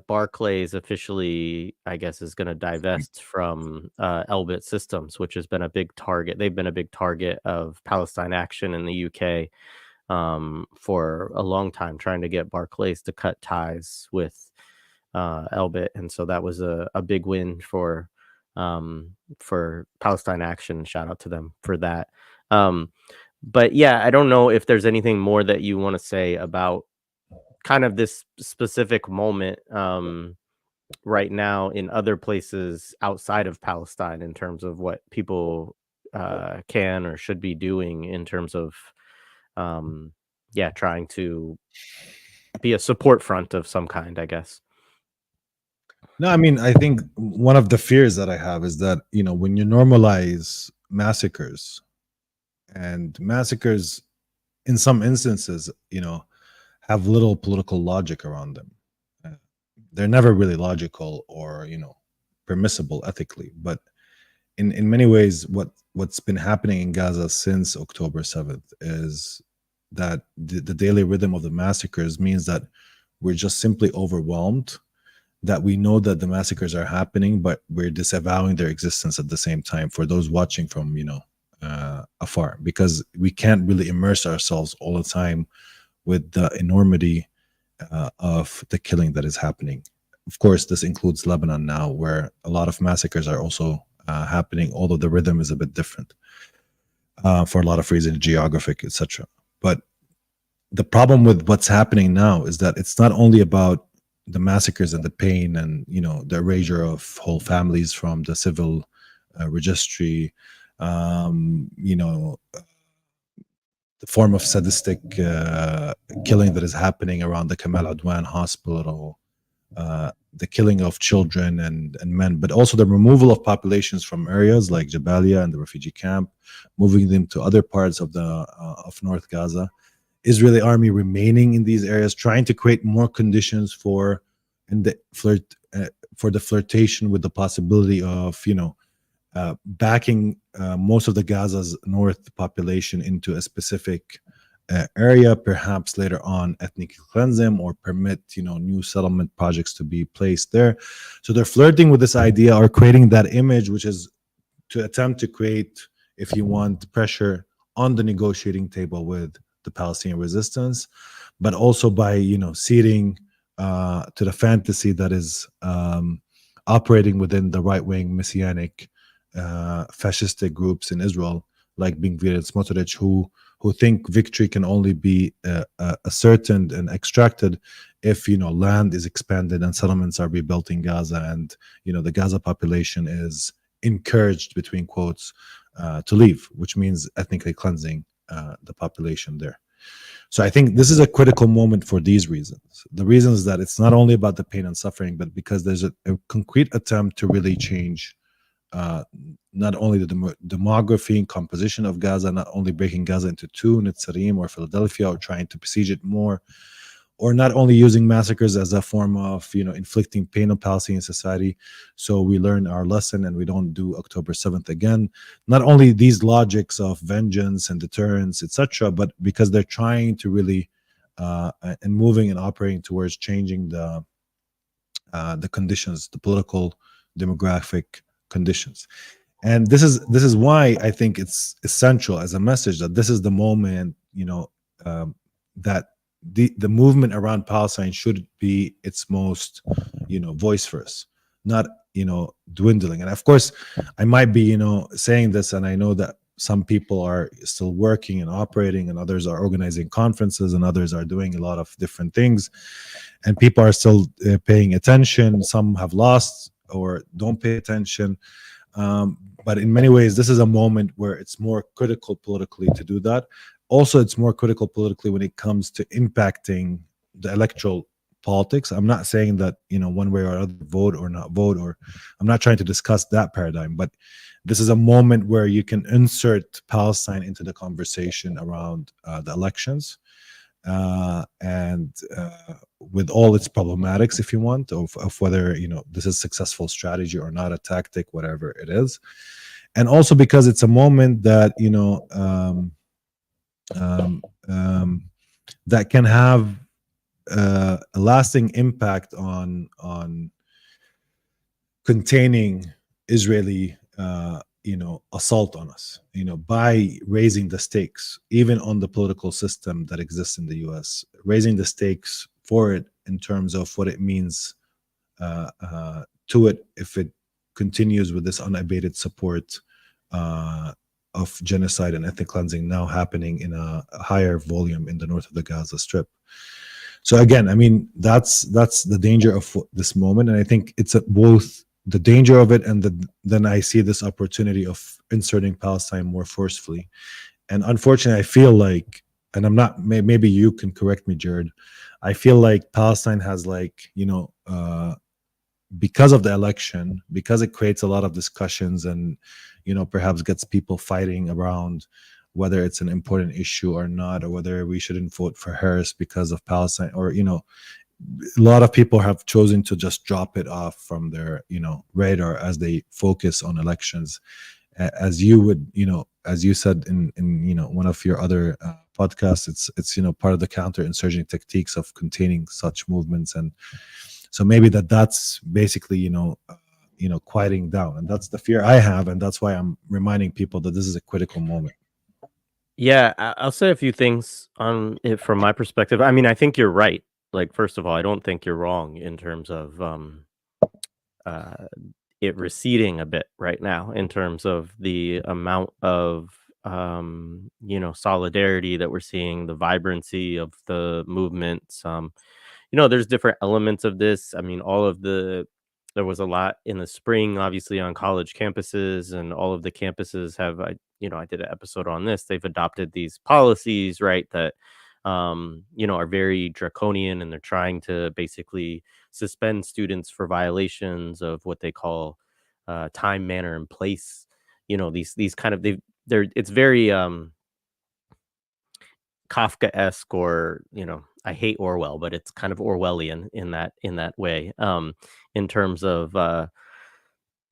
Barclays officially, I guess, is going to divest from Elbit Systems, which has been a big target. They've been a big target of Palestine Action in the UK for a long time, trying to get Barclays to cut ties with Elbit, and so that was a big win for Palestine Action. Shout out to them for that. But yeah, I don't know if there's anything more that you want to say about kind of this specific moment right now in other places outside of Palestine, in terms of what people can or should be doing in terms of trying to be a support front of some kind, I guess. No, I mean, I think one of the fears that I have is that, when you normalize massacres, and massacres in some instances, have little political logic around them. They're never really logical or, permissible ethically. But in many ways, what's been happening in Gaza since October 7th is that the daily rhythm of the massacres means that we're just simply overwhelmed, that we know that the massacres are happening, but we're disavowing their existence at the same time. For those watching from, afar, because we can't really immerse ourselves all the time with the enormity of the killing that is happening. Of course, this includes Lebanon now, where a lot of massacres are also happening, although the rhythm is a bit different for a lot of reasons, geographic, etc. But the problem with what's happening now is that it's not only about the massacres and the pain and, you know, the erasure of whole families from the civil registry, you know, the form of sadistic killing that is happening around the Kamal Adwan hospital, the killing of children and men, but also the removal of populations from areas like Jabalia and the refugee camp, moving them to other parts of the of North Gaza. Israeli army remaining in these areas, trying to create more conditions for for the flirtation with the possibility of, you know, backing most of the Gaza's north population into a specific area, perhaps later on ethnic cleanse them or permit, you know, new settlement projects to be placed there. So they're flirting with this idea or creating that image, which is to attempt to create, if you want, pressure on the negotiating table with the Palestinian resistance, but also by, you know, ceding to the fantasy that is operating within the right-wing messianic fascistic groups in Israel, like Ben Gvir and Smotrich, who think victory can only be ascertained and extracted if, you know, land is expanded and settlements are rebuilt in Gaza, and, you know, the Gaza population is encouraged, between quotes, to leave, which means ethnically cleansing the population there. So I think this is a critical moment for these reasons. The reasons that it's not only about the pain and suffering, but because there's a concrete attempt to really change not only the demography and composition of Gaza, not only breaking Gaza into two, Netzarim or Philadelphia, or trying to besiege it more, or not only using massacres as a form of, you know, inflicting pain on Palestinian society, so we learn our lesson and we don't do October 7th again. Not only these logics of vengeance and deterrence, etc., but because they're trying to really and moving and operating towards changing the conditions, the political, demographic conditions. And this is why I think it's essential as a message that this is the moment, you know, that the movement around Palestine should be its most, you know, vociferous, not, you know, dwindling. And of course, I might be, you know, saying this, and I know that some people are still working and operating, and others are organizing conferences, and others are doing a lot of different things, and people are still paying attention. Some have lost or don't pay attention. But in many ways, this is a moment where it's more critical politically to do that. Also, it's more critical politically when it comes to impacting the electoral politics. I'm not saying that, you know, one way or other, vote or not vote, or I'm not trying to discuss that paradigm, but this is a moment where you can insert Palestine into the conversation around the elections, and with all its problematics, if you want, of whether, you know, this is successful strategy or not, a tactic, whatever it is. And also because it's a moment that, you know, that can have a lasting impact on containing Israeli you know, assault on us, you know, by raising the stakes, even on the political system that exists in the US, raising the stakes for it in terms of what it means to it if it continues with this unabated support of genocide and ethnic cleansing now happening in a higher volume in the north of the Gaza Strip. So again, I mean, that's the danger of this moment, and I think it's both the danger of it, and then I see this opportunity of inserting Palestine more forcefully. And unfortunately, I feel like, and I'm not, maybe you can correct me, Jared, I feel like Palestine has, like, you know, because of the election, because it creates a lot of discussions and, you know, perhaps gets people fighting around whether it's an important issue or not, or whether we shouldn't vote for Harris because of Palestine, or, you know, a lot of people have chosen to just drop it off from their, you know, radar as they focus on elections. As you would, you know, as you said in you know, one of your other podcasts, it's you know, part of the counterinsurgent techniques of containing such movements. And so maybe that's basically, you know, quieting down. And that's the fear I have, and that's why I'm reminding people that this is a critical moment. Yeah, I'll say a few things on it from my perspective. I mean, I think you're right. Like, first of all, I don't think you're wrong in terms of uh, it receding a bit right now in terms of the amount of solidarity that we're seeing, the vibrancy of the movements. There's different elements of this. I mean, there was a lot in the spring, obviously, on college campuses, and all of the campuses have, I did an episode on this. They've adopted these policies, right, that, are very draconian, and they're trying to basically suspend students for violations of what they call time, manner, and place. These kind of, it's very, Kafkaesque, or I hate Orwell, but it's kind of Orwellian in that way. In terms of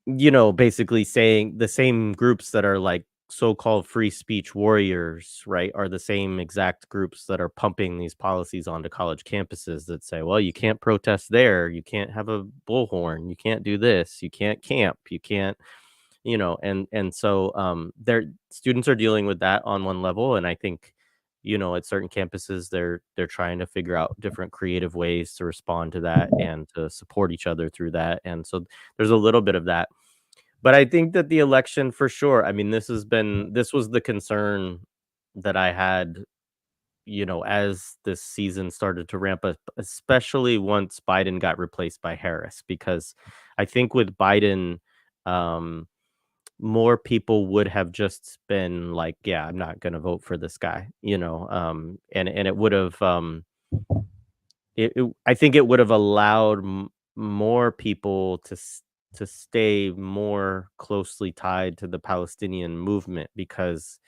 basically saying the same groups that are like so-called free speech warriors, right, are the same exact groups that are pumping these policies onto college campuses that say, well, you can't protest there, you can't have a bullhorn, you can't do this, you can't camp, you can't, and so their students are dealing with that on one level. And I think, at certain campuses, they're trying to figure out different creative ways to respond to that and to support each other through that. And so there's a little bit of that. But I think that the election, for sure, I mean, this was the concern that I had, as this season started to ramp up, especially once Biden got replaced by Harris, because I think with Biden, um more people would have just been like, "Yeah, I'm not gonna vote for this guy," and it would have, I think it would have allowed more people to stay more closely tied to the Palestinian movement, because,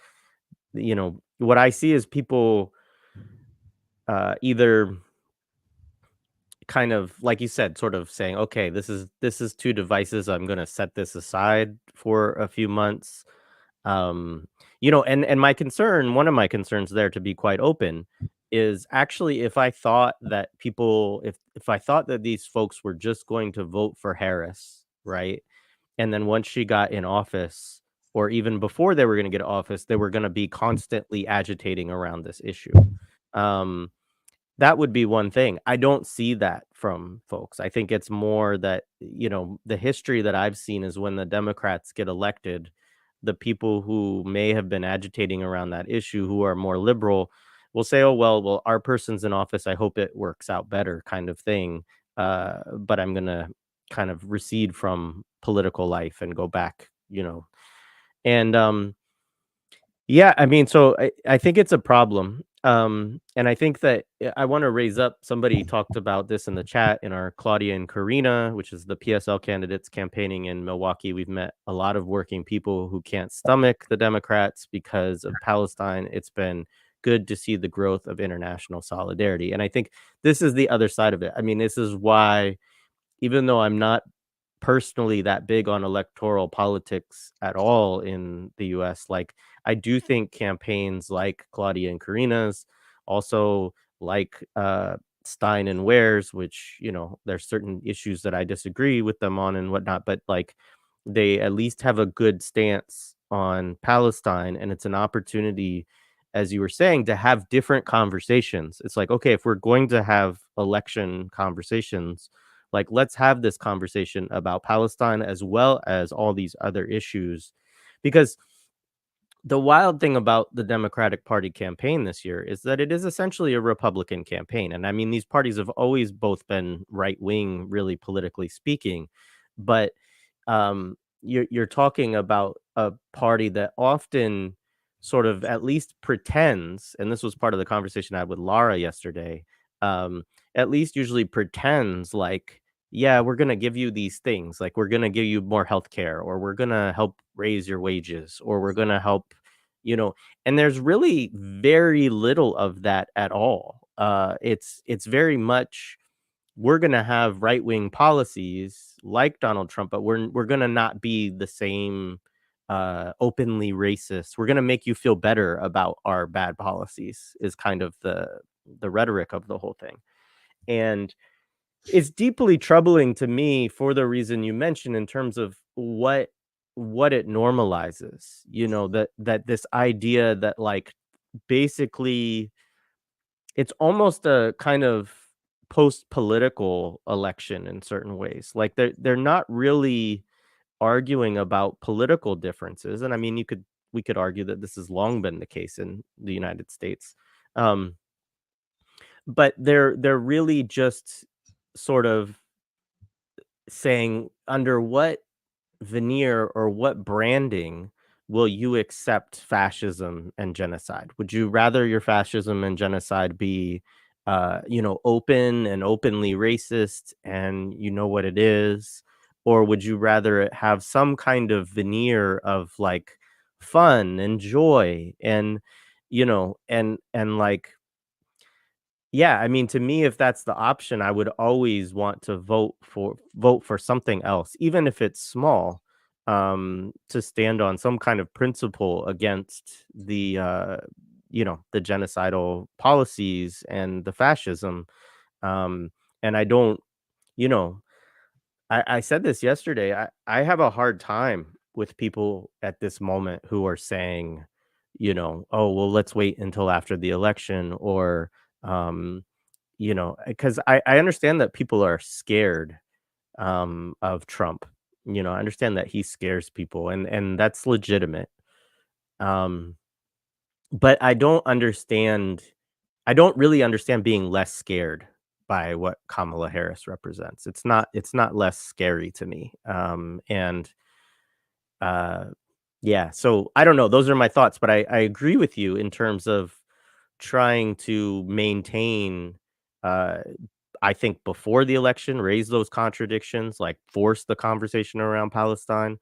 what I see is people, either kind of, like you said, sort of saying, "Okay, this is two devices, I'm gonna set this aside for a few months." And my concern, one of my concerns there, to be quite open, is actually, if I thought that if I thought that these folks were just going to vote for Harris, right? And then once she got in office, or even before they were going to get office, they were going to be constantly agitating around this issue. Um, that would be one thing. I don't see that from folks. I think it's more that, the history that I've seen is when the Democrats get elected, the people who may have been agitating around that issue, who are more liberal, will say, "Oh, well, our person's in office. I hope it works out better," kind of thing. But I'm gonna kind of recede from political life and go back, and yeah, I mean, so I think it's a problem. And I think that, I want to raise up, somebody talked about this in the chat, in our Claudia and Karina, which is the PSL candidates campaigning in Milwaukee. We've met a lot of working people who can't stomach the Democrats because of Palestine. It's been good to see the growth of international solidarity. And I think this is the other side of it. I mean, this is why, even though I'm not personally that big on electoral politics at all in the US, like, I do think campaigns like Claudia and Karina's, also like Stein and Ware's, which, there's certain issues that I disagree with them on and whatnot, but like, they at least have a good stance on Palestine, and it's an opportunity, as you were saying, to have different conversations. It's like, okay, if we're going to have election conversations, like, let's have this conversation about Palestine as well as all these other issues. Because the wild thing about the Democratic Party campaign this year is that it is essentially a Republican campaign. And I mean, these parties have always both been right wing, really, politically speaking. But you're talking about a party that often sort of at least pretends, and this was part of the conversation I had with Lara yesterday, at least usually pretends like, yeah, we're going to give you these things, like, we're going to give you more health care, or we're going to help raise your wages, or we're going to help, and there's really very little of that at all. It's very much, we're going to have right wing policies like Donald Trump, but we're going to not be the same, openly racist. We're going to make you feel better about our bad policies, is kind of the rhetoric of the whole thing. And it's deeply troubling to me for the reason you mentioned in terms of what it normalizes, that this idea that, like, basically it's almost a kind of post-political election in certain ways. Like, they're not really arguing about political differences, and I mean, we could argue that this has long been the case in the United States. Um, but they're really just sort of saying, under what veneer or what branding will you accept fascism and genocide? Would you rather your fascism and genocide be, open and openly racist, and you know what it is? Or would you rather it have some kind of veneer of, like, fun and joy and, like, yeah, I mean, to me, if that's the option, I would always want to vote for something else, even if it's small, to stand on some kind of principle against the genocidal policies and the fascism. Um, and I don't, you know, I said this yesterday. I have a hard time with people at this moment who are saying, oh, well, let's wait until after the election, or, um, because I understand that people are scared, of Trump. I understand that he scares people, and that's legitimate. Um, but I don't really understand being less scared by what Kamala Harris represents. It's not less scary to me. And uh yeah, so I don't know. Those are my thoughts, but I agree with you in terms of trying to maintain, uh I think, before the election, raise those contradictions, like, force the conversation around Palestine.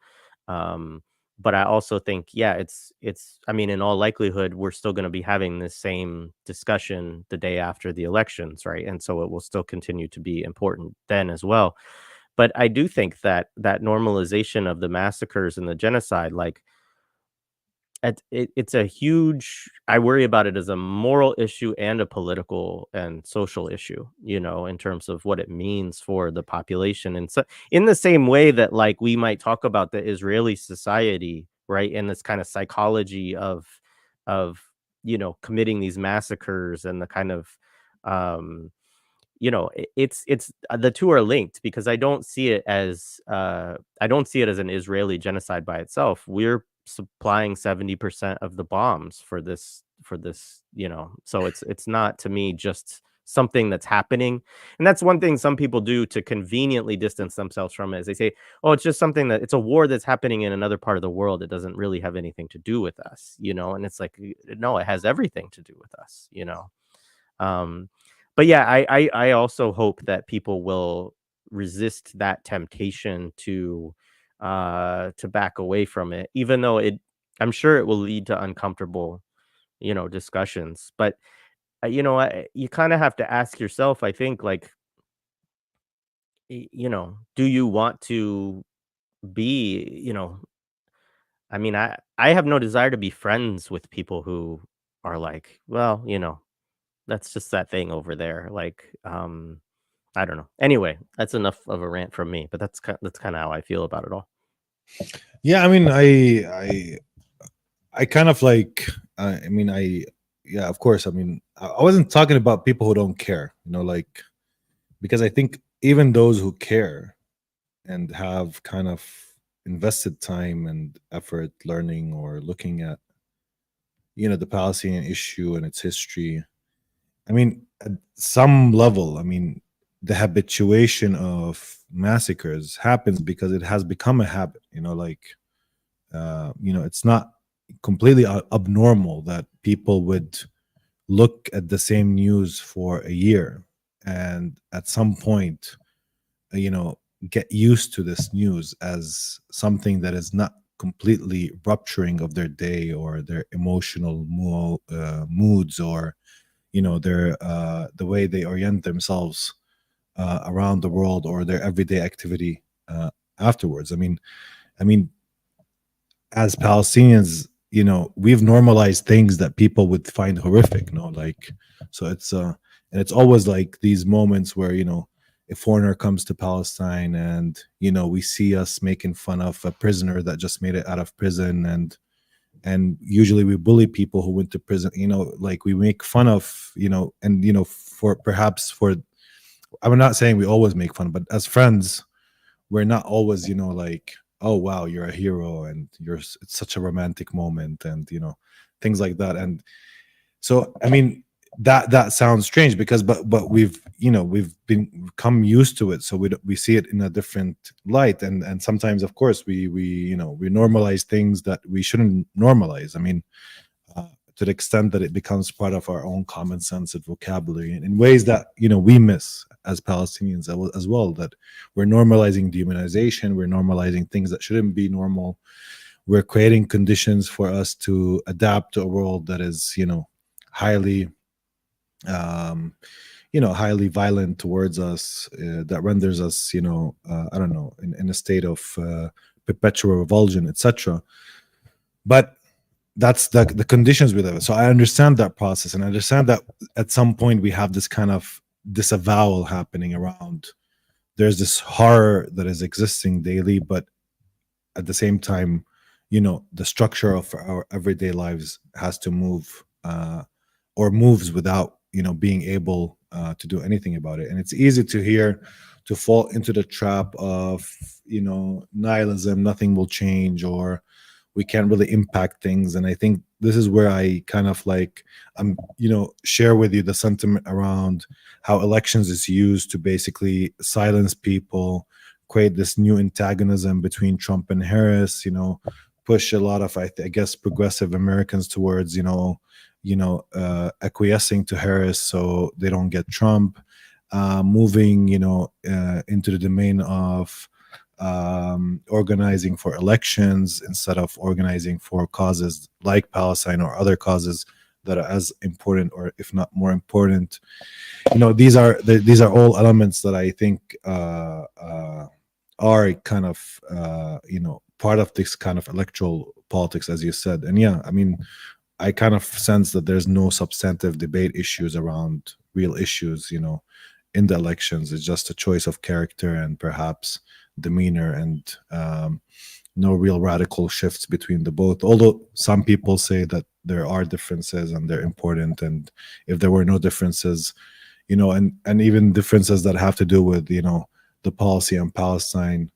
Um, but I also think, yeah, it's I mean, in all likelihood, we're still gonna be having this same discussion the day after the elections, right? And so it will still continue to be important then as well. But I do think that that normalization of the massacres and the genocide, like, it's a huge, I worry about it as a moral issue and a political and social issue, in terms of what it means for the population. And so, in the same way that, like, we might talk about the Israeli society, right, and this kind of psychology of committing these massacres, and the kind of, um it's the 2 are linked, because I don't see it as an Israeli genocide by itself. We're supplying 70% of the bombs for this, so it's not, to me, just something that's happening. And that's one thing some people do to conveniently distance themselves from it, is they say, "Oh, it's just something it's a war that's happening in another part of the world. It doesn't really have anything to do with us." And it's like, no, it has everything to do with us. Um, but yeah, I also hope that people will resist that temptation to back away from it, even though I'm sure it will lead to uncomfortable, discussions. But you kind of have to ask yourself, I think, like, do you want to be, I mean, I have no desire to be friends with people who are like, well, that's just that thing over there. Like, I don't know. Anyway, that's enough of a rant from me, but that's kind of how I feel about it all. Yeah, I mean, I kind of like. I mean, yeah, of course. I mean, I wasn't talking about people who don't care. Like, because I think even those who care and have kind of invested time and effort learning or looking at the Palestinian issue and its history. I mean, at some level, I mean, the habituation of massacres happens because it has become a habit. Like, it's not completely abnormal that people would look at the same news for a year and at some point, you know, get used to this news as something that is not completely rupturing of their day or their emotional moods, or their the way they orient themselves around the world, or their everyday activity afterwards. I mean, as Palestinians, we've normalized things that people would find horrific. Like, so it's and it's always like these moments where a foreigner comes to Palestine, and we see us making fun of a prisoner that just made it out of prison, and usually we bully people who went to prison, like we make fun of, and for perhaps for I'm not saying we always make fun, but as friends, we're not always, like, oh wow, you're a hero, and it's such a romantic moment, and things like that. And so, I mean, that sounds strange because, but we've become used to it, so we see it in a different light, and sometimes, of course, we normalize things that we shouldn't normalize. I mean, to the extent that it becomes part of our own common sense and vocabulary, and in ways that we miss as Palestinians as well. That we're normalizing dehumanization, we're normalizing things that shouldn't be normal. We're creating conditions for us to adapt to a world that is, highly, um, highly violent towards us, that renders us, I don't know, in a state of perpetual revulsion, etc. But that's the conditions we live in. So I understand that process, and I understand that at some point we have this kind of disavowal happening around. There's this horror that is existing daily, but at the same time, the structure of our everyday lives has to move, or moves without being able to do anything about it. And it's easy to fall into the trap of nihilism, nothing will change, or we can't really impact things. And I think this is where I kind of like share with you the sentiment around how elections is used to basically silence people, create this new antagonism between Trump and Harris, push a lot of I guess progressive Americans towards acquiescing to Harris so they don't get Trump, moving into the domain of organizing for elections instead of organizing for causes like Palestine or other causes that are as important, or if not more important. These are all elements that I think are kind of part of this kind of electoral politics, as you said. And yeah, I mean, I kind of sense that there's no substantive debate issues around real issues, in the elections. It's just a choice of character and perhaps demeanor, and no real radical shifts between the both. Although some people say that there are differences and they're important, and if there were no differences, and even differences that have to do with the policy on Palestine,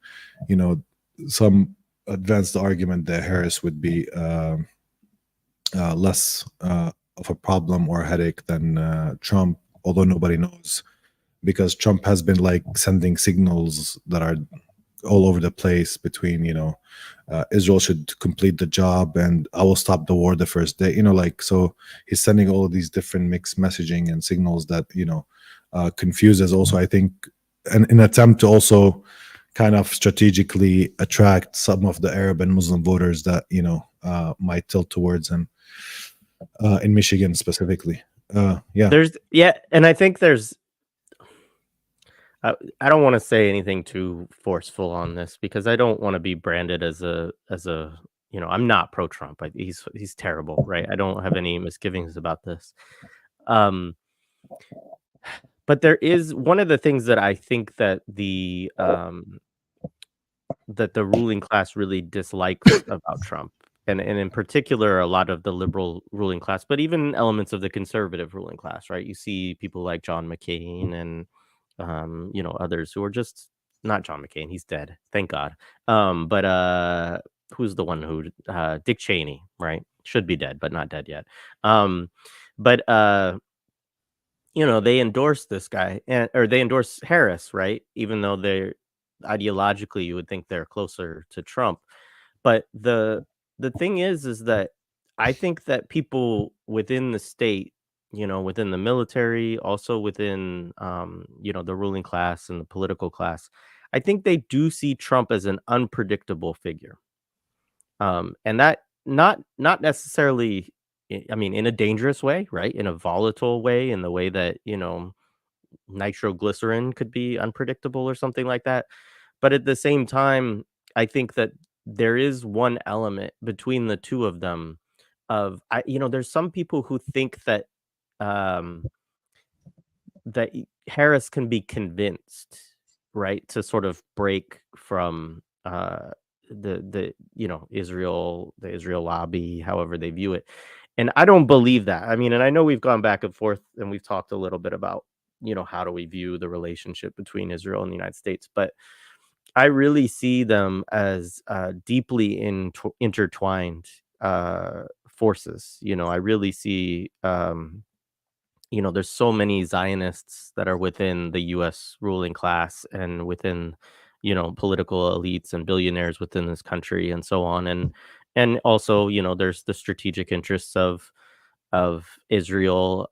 some advanced argument that Harris would be less of a problem or a headache than Trump, although nobody knows, because Trump has been like sending signals that are all over the place between Israel should complete the job and I will stop the war the first day, like, so he's sending all of these different mixed messaging and signals that confuses also, I think, an attempt to also kind of strategically attract some of the Arab and Muslim voters that might tilt towards him, in Michigan specifically. Yeah. And I think there's I don't want to say anything too forceful on this because I don't want to be branded as a I'm not pro Trump. He's terrible, right? I don't have any misgivings about this. But there is one of the things that I think that the ruling class really dislikes about Trump, and in particular, a lot of the liberal ruling class, but even elements of the conservative ruling class, right? You see people like John McCain and others who are just not John McCain. He's dead, thank God. But who's the one who Dick Cheney, right? Should be dead, but not dead yet. But they endorse this guy, or they endorse Harris, right? Even though they're ideologically, you would think they're closer to Trump. But the thing is that I think that people within the state, within the military, also within the ruling class and the political class, I think they do see Trump as an unpredictable figure. And that not necessarily I mean, in a dangerous way, right? In a volatile way, in the way that, nitroglycerin could be unpredictable or something like that. But at the same time, I think that there is one element between the two of them there's some people who think that um Harris can be convinced, right, to sort of break from the Israel lobby, however they view it. And I don't believe that. I mean, and I know we've gone back and forth and we've talked a little bit about, how do we view the relationship between Israel and the United States, but I really see them as deeply intertwined forces. I really see there's so many Zionists that are within the US ruling class and within, political elites and billionaires within this country and so on. And also, there's the strategic interests of Israel.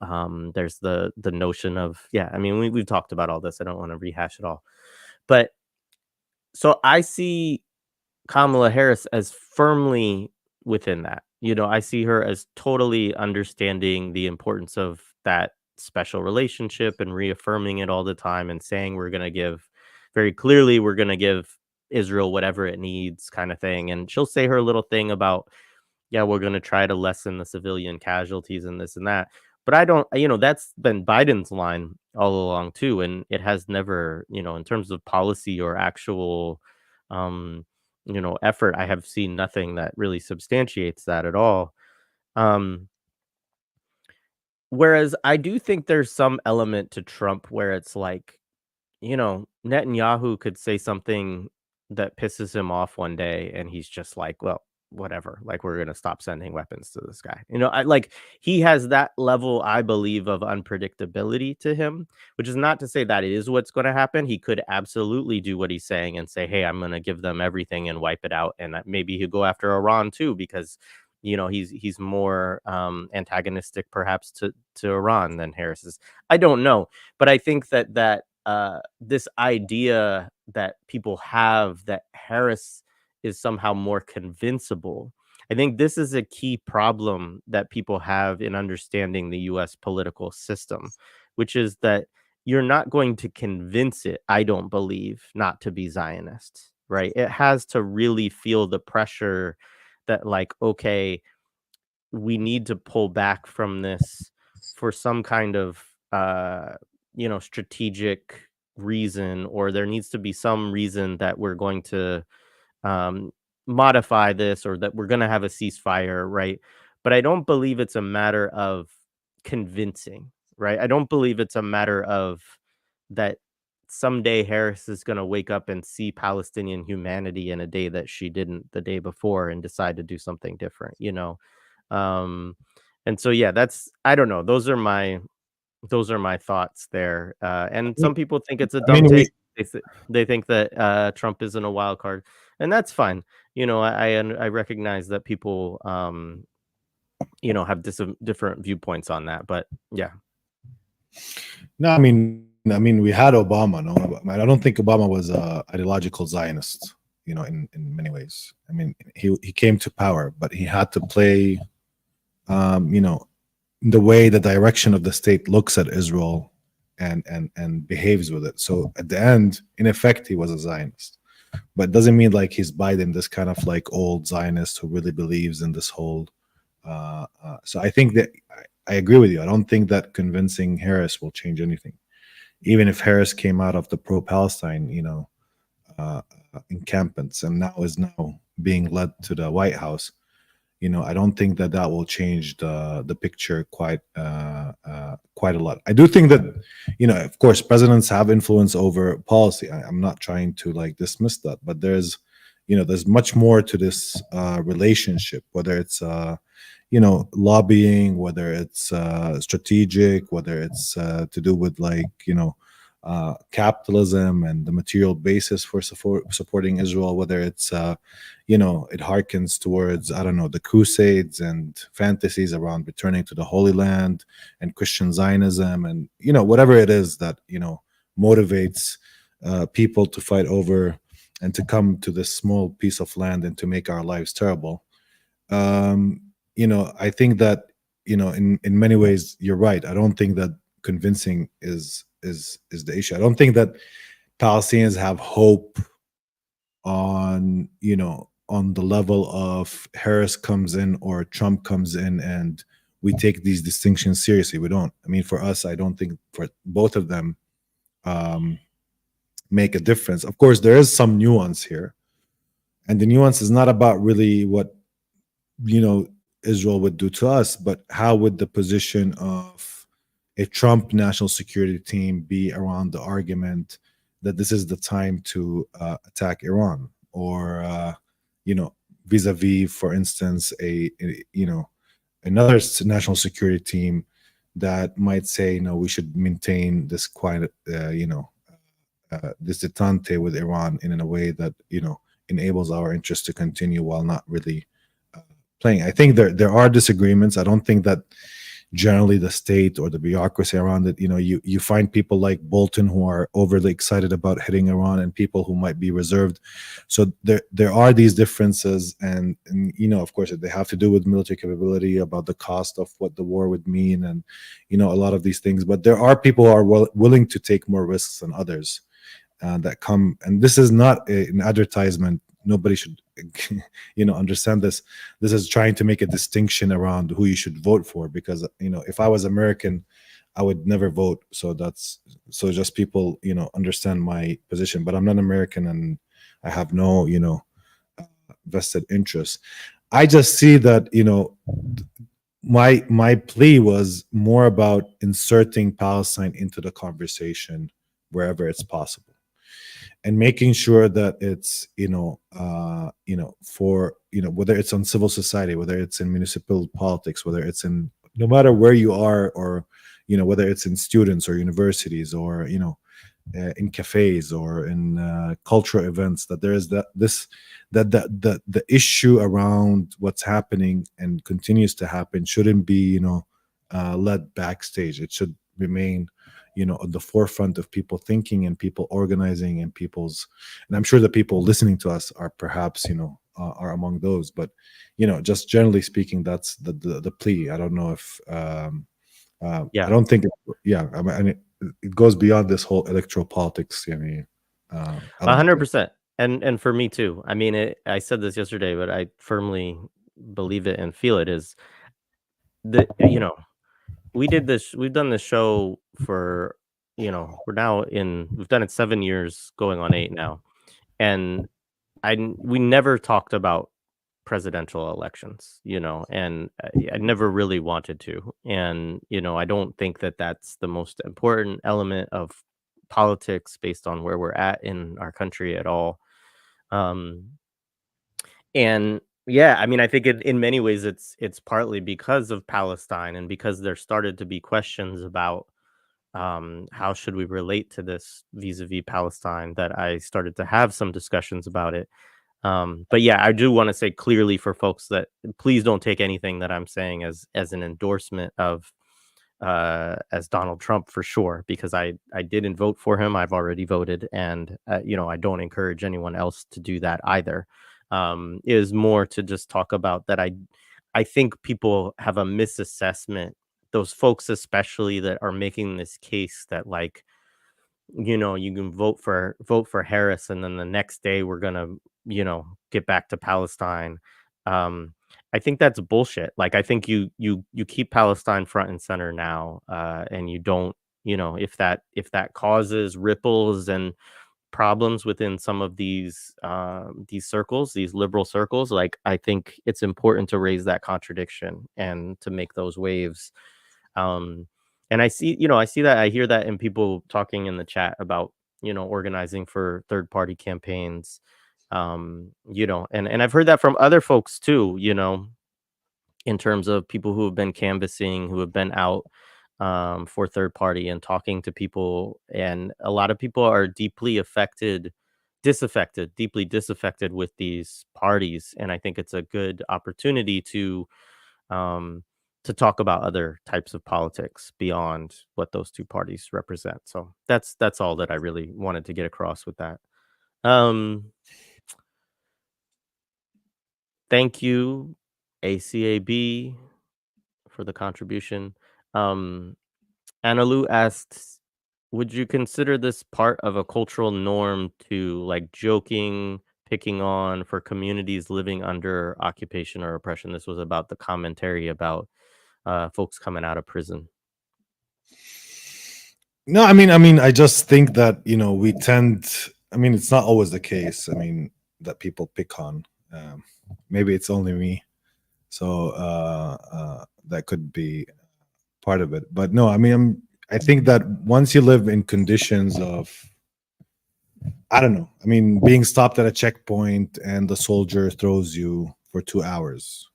There's the notion of, yeah, I mean, we've talked about all this. I don't want to rehash it all. But so I see Kamala Harris as firmly within that. I see her as totally understanding the importance of that special relationship and reaffirming it all the time and saying we're going to give Israel whatever it needs kind of thing. And she'll say her little thing about, yeah, we're going to try to lessen the civilian casualties and this and that. But I don't, that's been Biden's line all along too. And it has never, in terms of policy or actual, effort, I have seen nothing that really substantiates that at all. Um, Whereas I do think there's some element to Trump where it's like, Netanyahu could say something that pisses him off one day, and he's just like, well, whatever, like, we're gonna stop sending weapons to this guy. I like he has that level, I believe, of unpredictability to him, which is not to say that it is what's gonna happen. He could absolutely do what he's saying and say, hey, I'm gonna give them everything and wipe it out. And maybe he'll go after Iran too, because he's more antagonistic perhaps to Iran than Harris is. I don't know, but I think that this idea that people have that Harris is somehow more convincible. I think this is a key problem that people have in understanding the US political system, which is that you're not going to convince it, I don't believe, not to be Zionist, right? It has to really feel the pressure that, like, okay, we need to pull back from this for some kind of strategic reason, or there needs to be some reason that we're going to um modify this, or that we're going to have a ceasefire, right? But I don't believe it's a matter of convincing, right? I don't believe it's a matter of that someday Harris is going to wake up and see Palestinian humanity in a day that she didn't the day before and decide to do something different. um and so, yeah, that's, I don't know, those are my thoughts there. And some people think it's a I dumb mean, we take. They think that Trump isn't a wild card, and that's fine. I recognize that people have different viewpoints on that, but yeah. no, I mean, we had Obama. No, I don't think Obama was a ideological Zionist. In many ways. I mean, he came to power, but he had to play, you know, the way the direction of the state looks at Israel and behaves with it. So at the end, in effect, he was a Zionist. But it doesn't mean like he's Biden, this kind of like old Zionist who really believes in this whole. So I think that I agree with you. I don't think that convincing Harris will change anything. Even if Harris came out of the pro-Palestine, uh, encampments and now being led to the White House, I don't think that will change the picture quite a lot. I do think that, of course, presidents have influence over policy. I'm not trying to like dismiss that, but there's much more to this relationship, whether it's lobbying, whether it's strategic, whether it's to do with like capitalism and the material basis for supporting Israel, whether it's it harkens towards, I don't know, the Crusades and fantasies around returning to the Holy Land and Christian Zionism, and whatever it is that motivates people to fight over and to come to this small piece of land and to make our lives terrible. I think that in many ways you're right. I don't think that convincing is the issue. I don't think that Palestinians have hope on the level of Harris comes in or Trump comes in and we take these distinctions seriously. We don't. I mean, for us, I don't think for both of them um, make a difference. Of course, there is some nuance here, and the nuance is not about really what Israel would do to us, but how would the position of a Trump national security team be around the argument that this is the time to attack Iran, or vis-a-vis, for instance, another national security team that might say, no, we should maintain this quiet, this detente with Iran in a way that enables our interests to continue while not really playing. I think there are disagreements. I don't think that generally the state or the bureaucracy around it, you find people like Bolton who are overly excited about hitting Iran, and people who might be reserved. So there are these differences, and of course they have to do with military capability, about the cost of what the war would mean, and a lot of these things. But there are people who are willing to take more risks than others, that come, and this is not an advertisement. Nobody should understand this. This is trying to make a distinction around who you should vote for, because if I was American, I would never vote. So just people understand my position. But I'm not American, and I have no vested interest. I just see that my plea was more about inserting Palestine into the conversation wherever it's possible, and making sure that it's for whether it's on civil society, whether it's in municipal politics, whether it's in, no matter where you are, or whether it's in students or universities, or in cafes, or in cultural events, that there is the issue around what's happening and continues to happen shouldn't be led backstage. It should remain on the forefront of people thinking, and people organizing, and I'm sure the people listening to us are perhaps are among those. But just generally speaking, that's the plea. I don't know if I Yeah, don't think I mean, it goes beyond this whole electoral politics element of it. 100%. And for me too. I mean, I said this yesterday, but I firmly believe it and feel it is that, we've done this show for, we've done it 7 years, going on 8 now. And we never talked about presidential elections, and I never really wanted to. And, I don't think that that's the most important element of politics based on where we're at in our country at all. Um, and yeah, I mean, I think in many ways it's partly because of Palestine, and because there started to be questions about how should we relate to this vis-a-vis Palestine, that I started to have some discussions about it. But yeah, I do want to say clearly for folks that please don't take anything that I'm saying as an endorsement of as Donald Trump, for sure, because I didn't vote for him. I've already voted, and I don't encourage anyone else to do that either. Is more to just talk about that I think people have a misassessment. Those folks, especially, that are making this case that, like, you can vote for Harris, and then the next day we're gonna, get back to Palestine. Um, I think that's bullshit. Like, I think you keep Palestine front and center now, and you don't, if that causes ripples and problems within some of these circles, these liberal circles, like, I think it's important to raise that contradiction and to make those waves. um, and I see that, I hear that in people talking in the chat about, organizing for third party campaigns. And I've heard that from other folks too, in terms of people who have been canvassing, who have been out for third party and talking to people. And a lot of people are deeply disaffected with these parties. And I think it's a good opportunity um, to talk about other types of politics beyond what those two parties represent. So that's all that I really wanted to get across with that. Um, Thank you, ACAB, for the contribution. Um, Analu asks, would you consider this part of a cultural norm to, like, joking, picking on for communities living under occupation or oppression? This was about the commentary about folks coming out of prison? No, I mean, I just think that we tend. I mean, it's not always the case. I mean, that people pick on. Um, Maybe it's only me, so that could be part of it. But no, I mean, I think that once you live in conditions of, I don't know. I mean, being stopped at a checkpoint and the soldier throws you for 2 hours,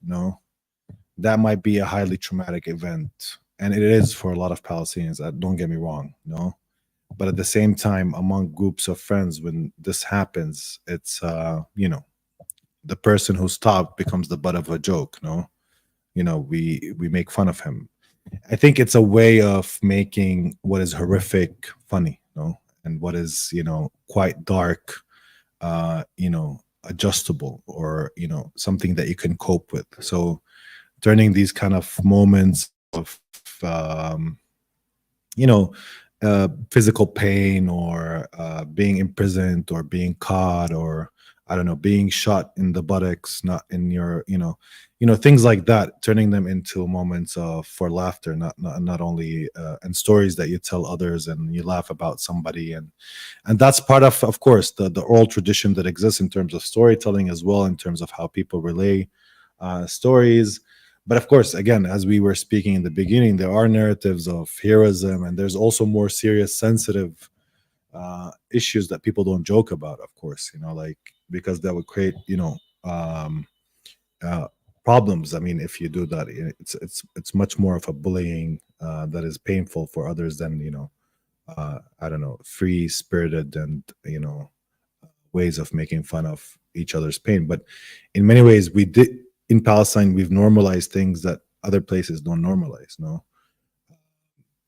that might be a highly traumatic event, and it is for a lot of Palestinians. Don't get me wrong, but at the same time, among groups of friends, when this happens, it's the person who stopped becomes the butt of a joke. We make fun of him. I think it's a way of making what is horrific funny, and what is quite dark, adjustable, or something that you can cope with. So turning these kind of moments of um, you know physical pain, or being imprisoned, or being caught, or I don't know, being shot in the buttocks, not in your things like that, turning them into moments of for laughter, not only and stories that you tell others and you laugh about somebody. And that's part of course, the oral tradition that exists in terms of storytelling, as well in terms of how people relay stories. But of course, again, as we were speaking in the beginning, there are narratives of heroism, and there's also more serious, sensitive issues that people don't joke about, of course, like, because that would create um, uh, problems. I mean, if you do that, it's much more of a bullying that is painful for others than I don't know, free spirited and ways of making fun of each other's pain. But in many ways, we did in Palestine, we've normalized things that other places don't normalize. No,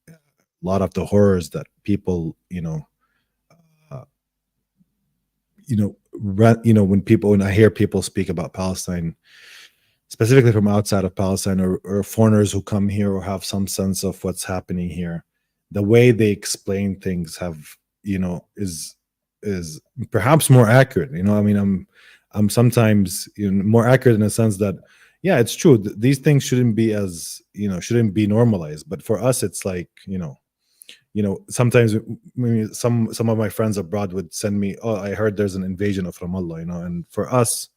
a lot of the horrors that people, uh, when I hear people speak about Palestine, specifically from outside of Palestine, or foreigners who come here or have some sense of what's happening here, the way they explain things is perhaps more accurate. I mean, I'm sometimes more accurate in a sense that, yeah, it's true. These things shouldn't be normalized. But for us, it's like, sometimes maybe some of my friends abroad would send me, oh, I heard there's an invasion of Ramallah, and for us,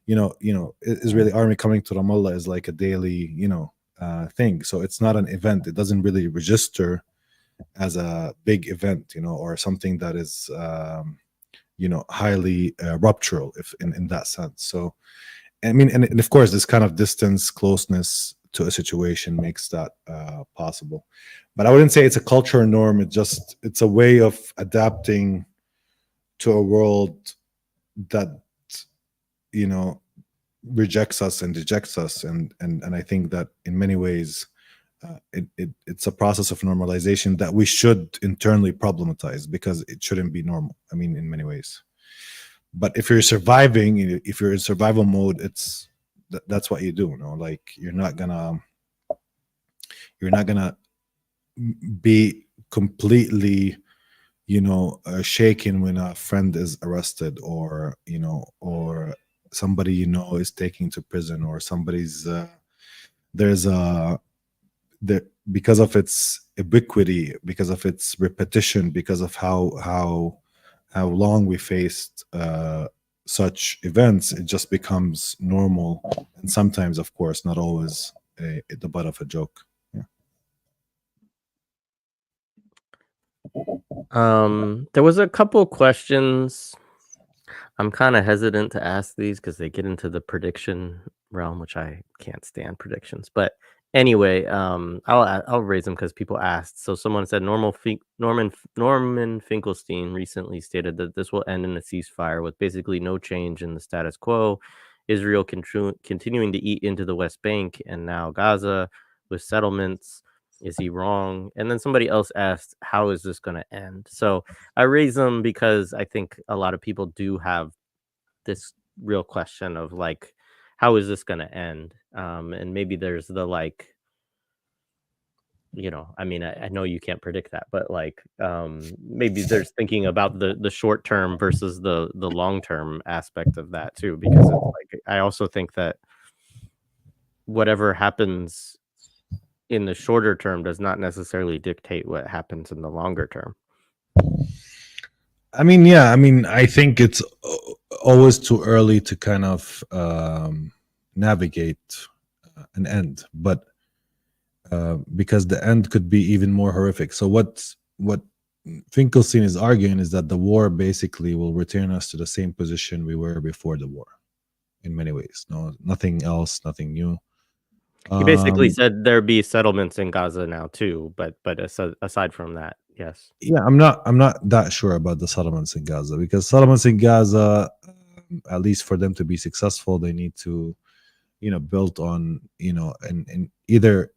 Israeli army coming to Ramallah is like a daily, thing. So it's not an event. It doesn't really register as a big event, or something that is, highly ruptural, if in that sense. So, I mean, and of course, this kind of distance, closeness to a situation makes that possible. But I wouldn't say it's a cultural norm. It's a way of adapting to a world that you know rejects us and dejects us, and I think that in many ways it's a process of normalization that we should internally problematize, because it shouldn't be normal. I mean, in many ways. But if you're surviving, if you're in survival mode, that's what you do. Like, you're not gonna be completely shaken when a friend is arrested, or somebody is taken to prison, or somebody's there's a there because of its ubiquity, because of its repetition, because of how long we faced such events, it just becomes normal, and sometimes, of course, not always the butt of a joke. Yeah. There was a couple questions. I'm kind of hesitant to ask these because they get into the prediction realm, which I can't stand predictions. But anyway, I'll raise them because people asked. So someone said Norman Finkelstein recently stated that this will end in a ceasefire with basically no change in the status quo. Israel continuing to eat into the West Bank and now Gaza with settlements. Is he wrong? And then somebody else asked, how is this going to end? So I raise them because I think a lot of people do have this real question of like, how is this going to end? And maybe there's the like, I mean, I know you can't predict that, but like, maybe there's thinking about the short term versus the long term aspect of that too, because it's like I also think that whatever happens in the shorter term does not necessarily dictate what happens in the longer term. I mean, yeah, I mean, I think it's always too early to kind of navigate an end, but because the end could be even more horrific. So what Finkelstein is arguing is that the war basically will return us to the same position we were before the war, in many ways. No, nothing else, nothing new. He basically Um, said there'd be settlements in Gaza now too, but aside from that, yes. yeah, I'm not that sure about the settlements in Gaza, because settlements in Gaza, at least for them to be successful, they need to, built on, and either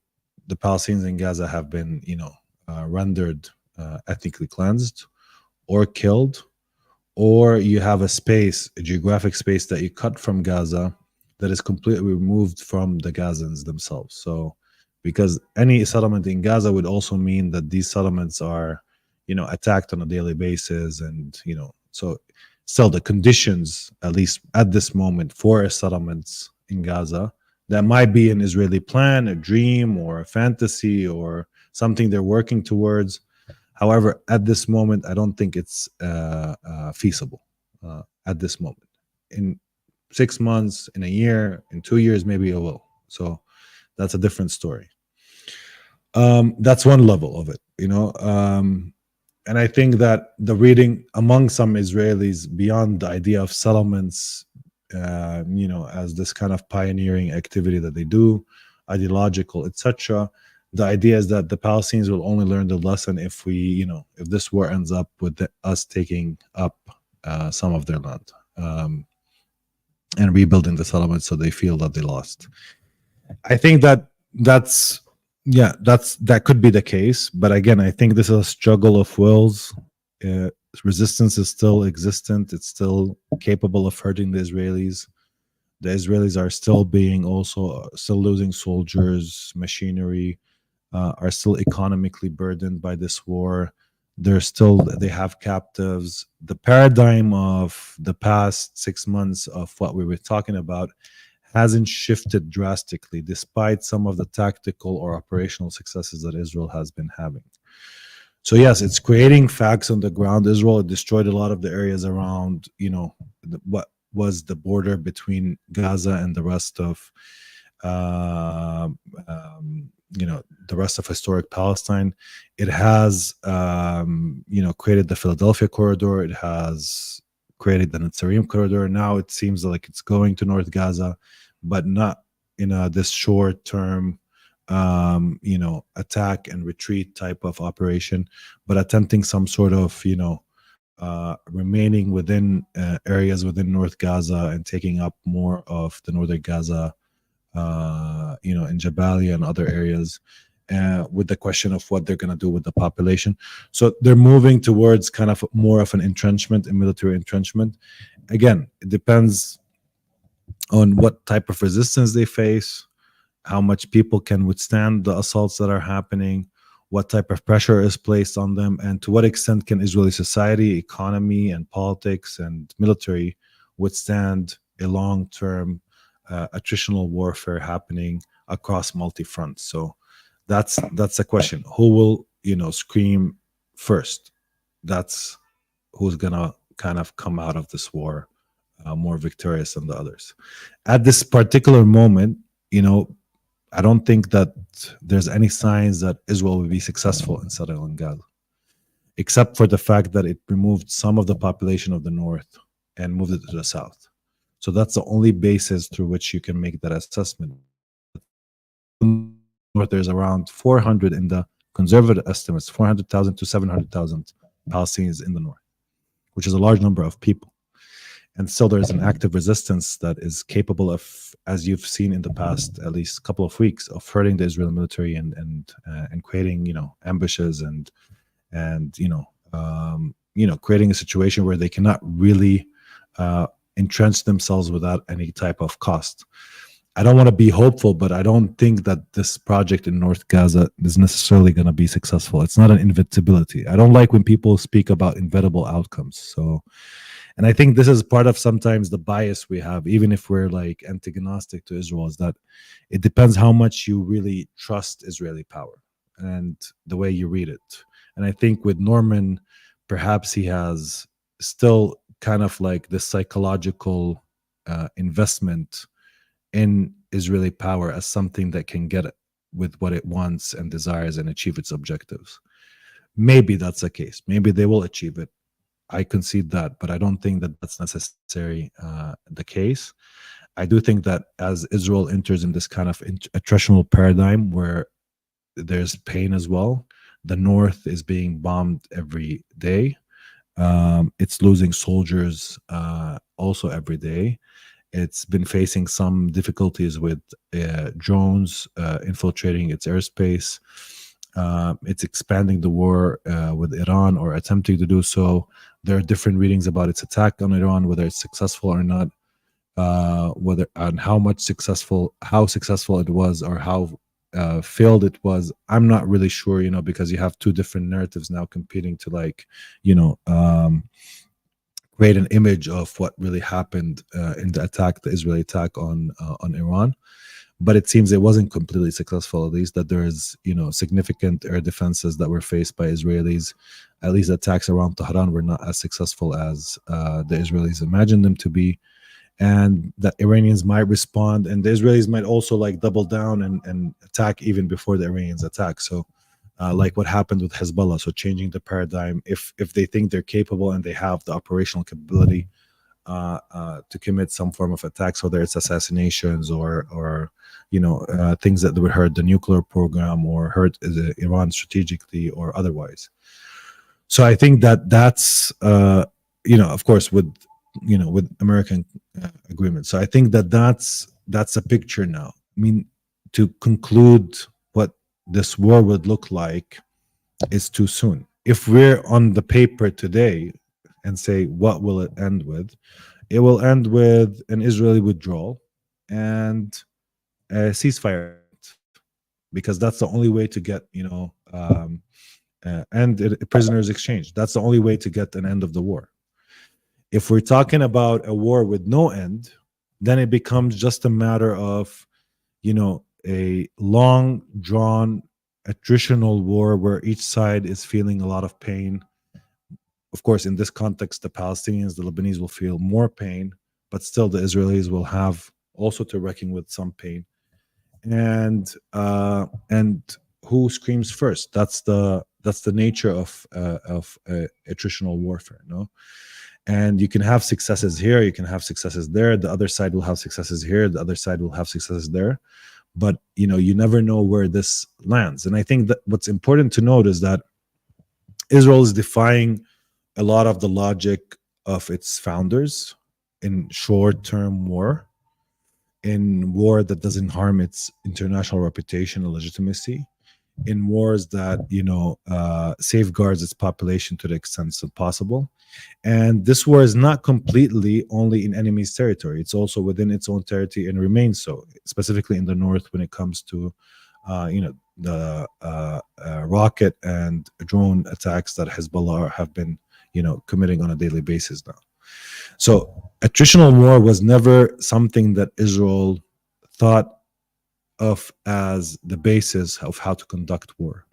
the Palestinians in Gaza have been, rendered ethnically cleansed or killed, or you have a space, a geographic space that you cut from Gaza that is completely removed from the Gazans themselves. So, because any settlement in Gaza would also mean that these settlements are, attacked on a daily basis, and so still the conditions, at least at this moment, for settlements in Gaza, that might be an Israeli plan, a dream, or a fantasy, or something they're working towards. However, at this moment, I don't think it's feasible at this moment. In 6 months, in a year, in 2 years, maybe it will. So that's a different story. That's one level of it, and I think that the reading among some Israelis beyond the idea of settlements, as this kind of pioneering activity that they do, ideological, etc. The idea is that the Palestinians will only learn the lesson if if this war ends up with us taking up some of their land and rebuilding the settlements, so they feel that they lost. I think that could be the case, but again, I think this is a struggle of wills. Resistance is still existent. It's still capable of hurting the Israelis. The Israelis are still still losing soldiers, machinery, are still economically burdened by this war. They have captives. The paradigm of the past 6 months of what we were talking about hasn't shifted drastically, despite some of the tactical or operational successes that Israel has been having. So yes, it's creating facts on the ground. Israel destroyed a lot of the areas around, what was the border between Gaza and the rest of, the rest of historic Palestine. It has, created the Philadelphia corridor. It has created the Netzarim corridor. Now it seems like it's going to North Gaza, but not in this short-term, attack and retreat type of operation, but attempting some sort of, remaining within areas within North Gaza and taking up more of the northern Gaza, in Jabalia and other areas, with the question of what they're going to do with the population. So they're moving towards kind of more of an entrenchment, a military entrenchment. Again, it depends on what type of resistance they face, how much people can withstand the assaults that are happening, what type of pressure is placed on them, and to what extent can Israeli society, economy, and politics and military withstand a long-term attritional warfare happening across multi-fronts. So that's the question. Who will scream first? That's who's gonna kind of come out of this war more victorious than the others. At this particular moment, I don't think that there's any signs that Israel will be successful in settling Gaza, except for the fact that it removed some of the population of the north and moved it to the south. So that's the only basis through which you can make that assessment. There's around 400 in the conservative estimates, 400,000 to 700,000 Palestinians in the north, which is a large number of people. And still there's an active resistance that is capable of, as you've seen in the past, at least couple of weeks, of hurting the Israeli military and creating, ambushes and creating a situation where they cannot really entrench themselves without any type of cost. I don't want to be hopeful, but I don't think that this project in North Gaza is necessarily going to be successful. It's not an inevitability. I don't like when people speak about inevitable outcomes. So, And I think this is part of sometimes the bias we have, even if we're like antagonistic to Israel, is that it depends how much you really trust Israeli power and the way you read it. And I think with Norman, perhaps he has still kind of like this psychological investment in Israeli power as something that can get it with what it wants and desires and achieve its objectives. Maybe that's the case. Maybe they will achieve it. I concede that, but I don't think that that's necessarily the case. I do think that as Israel enters in this kind of attritional paradigm where there's pain as well, the north is being bombed every day. It's losing soldiers also every day. It's been facing some difficulties with drones infiltrating its airspace. It's expanding the war with Iran or attempting to do so. There are different readings about its attack on Iran, whether it's successful or not, whether and how successful it was, or how failed it was. I'm not really sure, because you have two different narratives now competing to create an image of what really happened in the Israeli attack on Iran. But it seems it wasn't completely successful, at least that there is, significant air defenses that were faced by Israelis. At least attacks around Tehran were not as successful as the Israelis imagined them to be. And that Iranians might respond, and the Israelis might also like double down and attack even before the Iranians attack. So like what happened with Hezbollah, so changing the paradigm. If they think they're capable and they have the operational capability to commit some form of attacks, whether it's assassinations or things that would hurt the nuclear program or hurt Iran strategically or otherwise. So I think that's of course with American agreement. So I think that's a picture now. I mean, to conclude what this war would look like is too soon. If we're on the paper today and say what will it end with, it will end with an Israeli withdrawal and a ceasefire, because that's the only way to get and a prisoners exchange. That's the only way to get an end of the war. If we're talking about a war with no end, then it becomes just a matter of a long drawn attritional war where each side is feeling a lot of pain. Of course, in this context, the Palestinians, the Lebanese will feel more pain, but still the Israelis will have also to reckon with some pain. And who screams first? That's the nature of attritional warfare, no? And you can have successes here, you can have successes there. The other side will have successes here, the other side will have successes there. But you never know where this lands. And I think that what's important to note is that Israel is defying a lot of the logic of its founders in short-term war, in war that doesn't harm its international reputation and legitimacy, in wars that safeguards its population to the extent possible. And this war is not completely only in enemy's territory, it's also within its own territory and remains so, specifically in the north when it comes to the rocket and drone attacks that Hezbollah have been committing on a daily basis now. So attritional war was never something that Israel thought of as the basis of how to conduct war,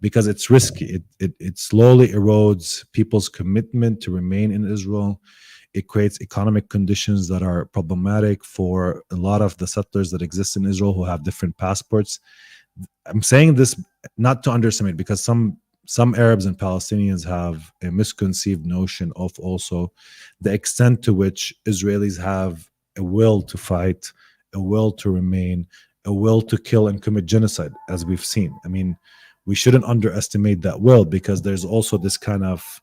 because it's risky. It slowly erodes people's commitment to remain in Israel. It creates economic conditions that are problematic for a lot of the settlers that exist in Israel who have different passports. I'm saying this not to underestimate, because some Arabs and Palestinians have a misconceived notion of also the extent to which Israelis have a will to fight, a will to remain, a will to kill and commit genocide, as we've seen. I mean, we shouldn't underestimate that will, because there's also this kind of,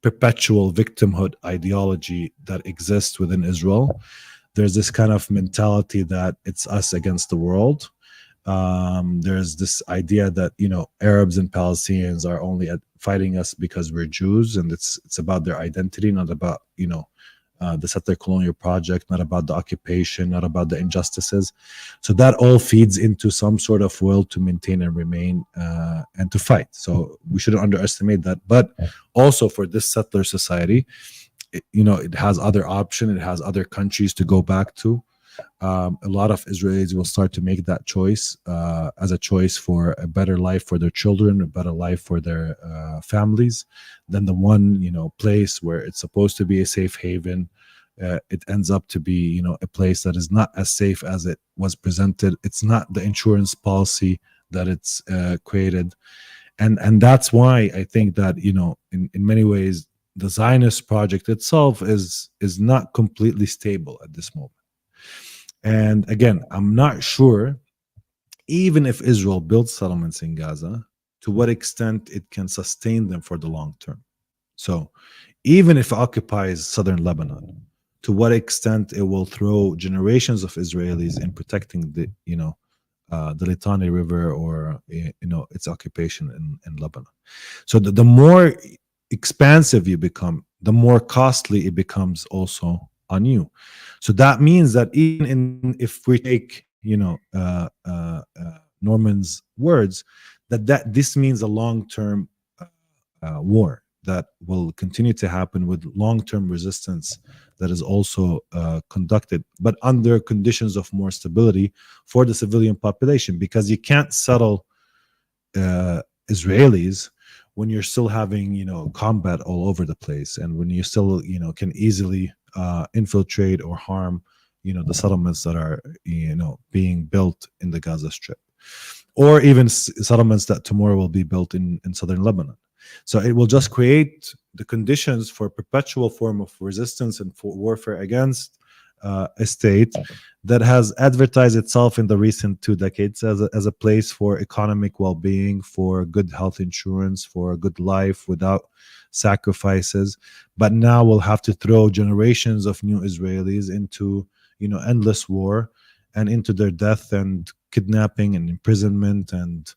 perpetual victimhood ideology that exists within Israel. There's this kind of mentality that it's us against the world. There's this idea that Arabs and Palestinians are only fighting us because we're Jews, and it's about their identity, not about the settler colonial project, not about the occupation, not about the injustices. So that all feeds into some sort of will to maintain and remain and to fight. So we shouldn't underestimate that. But also for this settler society, it has other option. It has other countries to go back to. A lot of Israelis will start to make that choice as a choice for a better life for their children, a better life for their families, than the one place where it's supposed to be a safe haven. It ends up to be a place that is not as safe as it was presented. It's not the insurance policy that it's created, and that's why I think that in many ways the Zionist project itself is not completely stable at this moment. And again, I'm not sure, even if Israel builds settlements in Gaza, to what extent it can sustain them for the long term. So, even if it occupies southern Lebanon, to what extent it will throw generations of Israelis in protecting the Litani River or its occupation in Lebanon. So the more expansive you become, the more costly it becomes also on you. So that means that if we take Norman's words, that this means a long-term war that will continue to happen with long-term resistance that is also conducted, but under conditions of more stability for the civilian population, because you can't settle Israelis when you're still having combat all over the place, and when you still can easily infiltrate or harm the settlements that are being built in the Gaza Strip, or even settlements that tomorrow will be built in southern Lebanon. So it will just create the conditions for a perpetual form of resistance and for warfare against a state that has advertised itself in the recent 2 decades as a place for economic well-being, for good health insurance, for a good life without sacrifices. But now we'll have to throw generations of new Israelis into endless war, and into their death and kidnapping and imprisonment and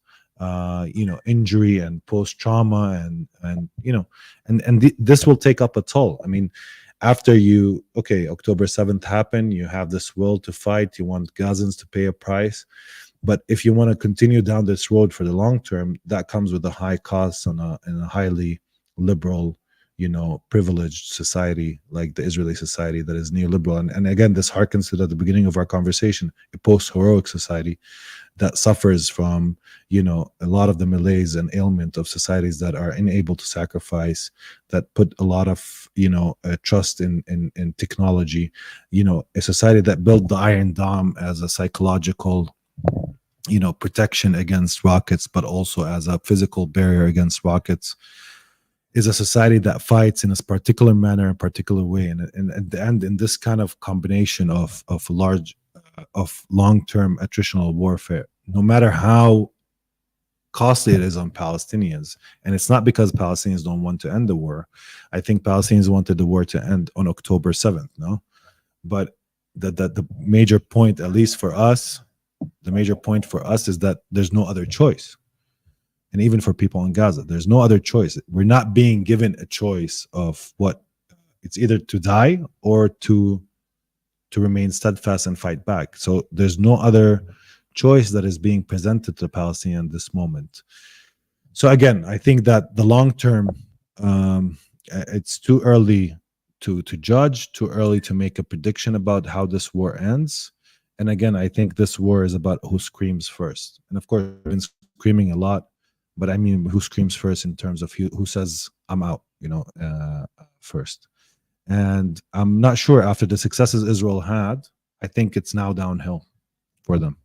injury and post-trauma and this will take up a toll. I mean, after October 7th happened, you have this will to fight, you want Gazans to pay a price, but if you want to continue down this road for the long term, that comes with a high cost in a highly liberal privileged society like the Israeli society that is neoliberal. And again, this harkens to the beginning of our conversation, a post-heroic society that suffers from a lot of the malaise and ailment of societies that are unable to sacrifice, that put a lot of trust in technology, a society that built the Iron Dome as a psychological protection against rockets, but also as a physical barrier against rockets, is a society that fights in a particular manner, a particular way, and at the end, in this kind of combination of long-term attritional warfare, no matter how costly it is on Palestinians, and it's not because Palestinians don't want to end the war. I think Palestinians wanted the war to end on October 7th, no? But the major point, at least for us, is that there's no other choice. And even for people in Gaza, there's no other choice. We're not being given a choice of what. It's either to die or to remain steadfast and fight back. So there's no other choice that is being presented to the Palestinians at this moment. So again, I think that the long term, it's too early to judge, too early to make a prediction about how this war ends. And again, I think this war is about who screams first. And of course, we've been screaming a lot, but I mean, who screams first in terms of who says I'm out, first. And I'm not sure, after the successes Israel had, I think it's now downhill for them.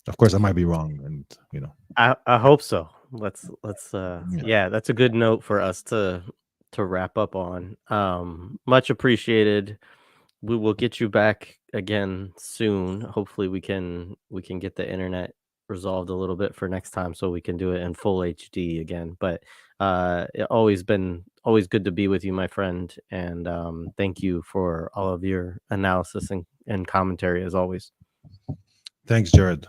Of course, I might be wrong, and I hope so. Let's yeah, that's a good note for us to wrap up on. Much appreciated. We will get you back again soon. Hopefully we can get the internet resolved a little bit for next time so we can do it in full HD again. But it always good to be with you, my friend, and thank you for all of your analysis and commentary as always. Thanks, Jared.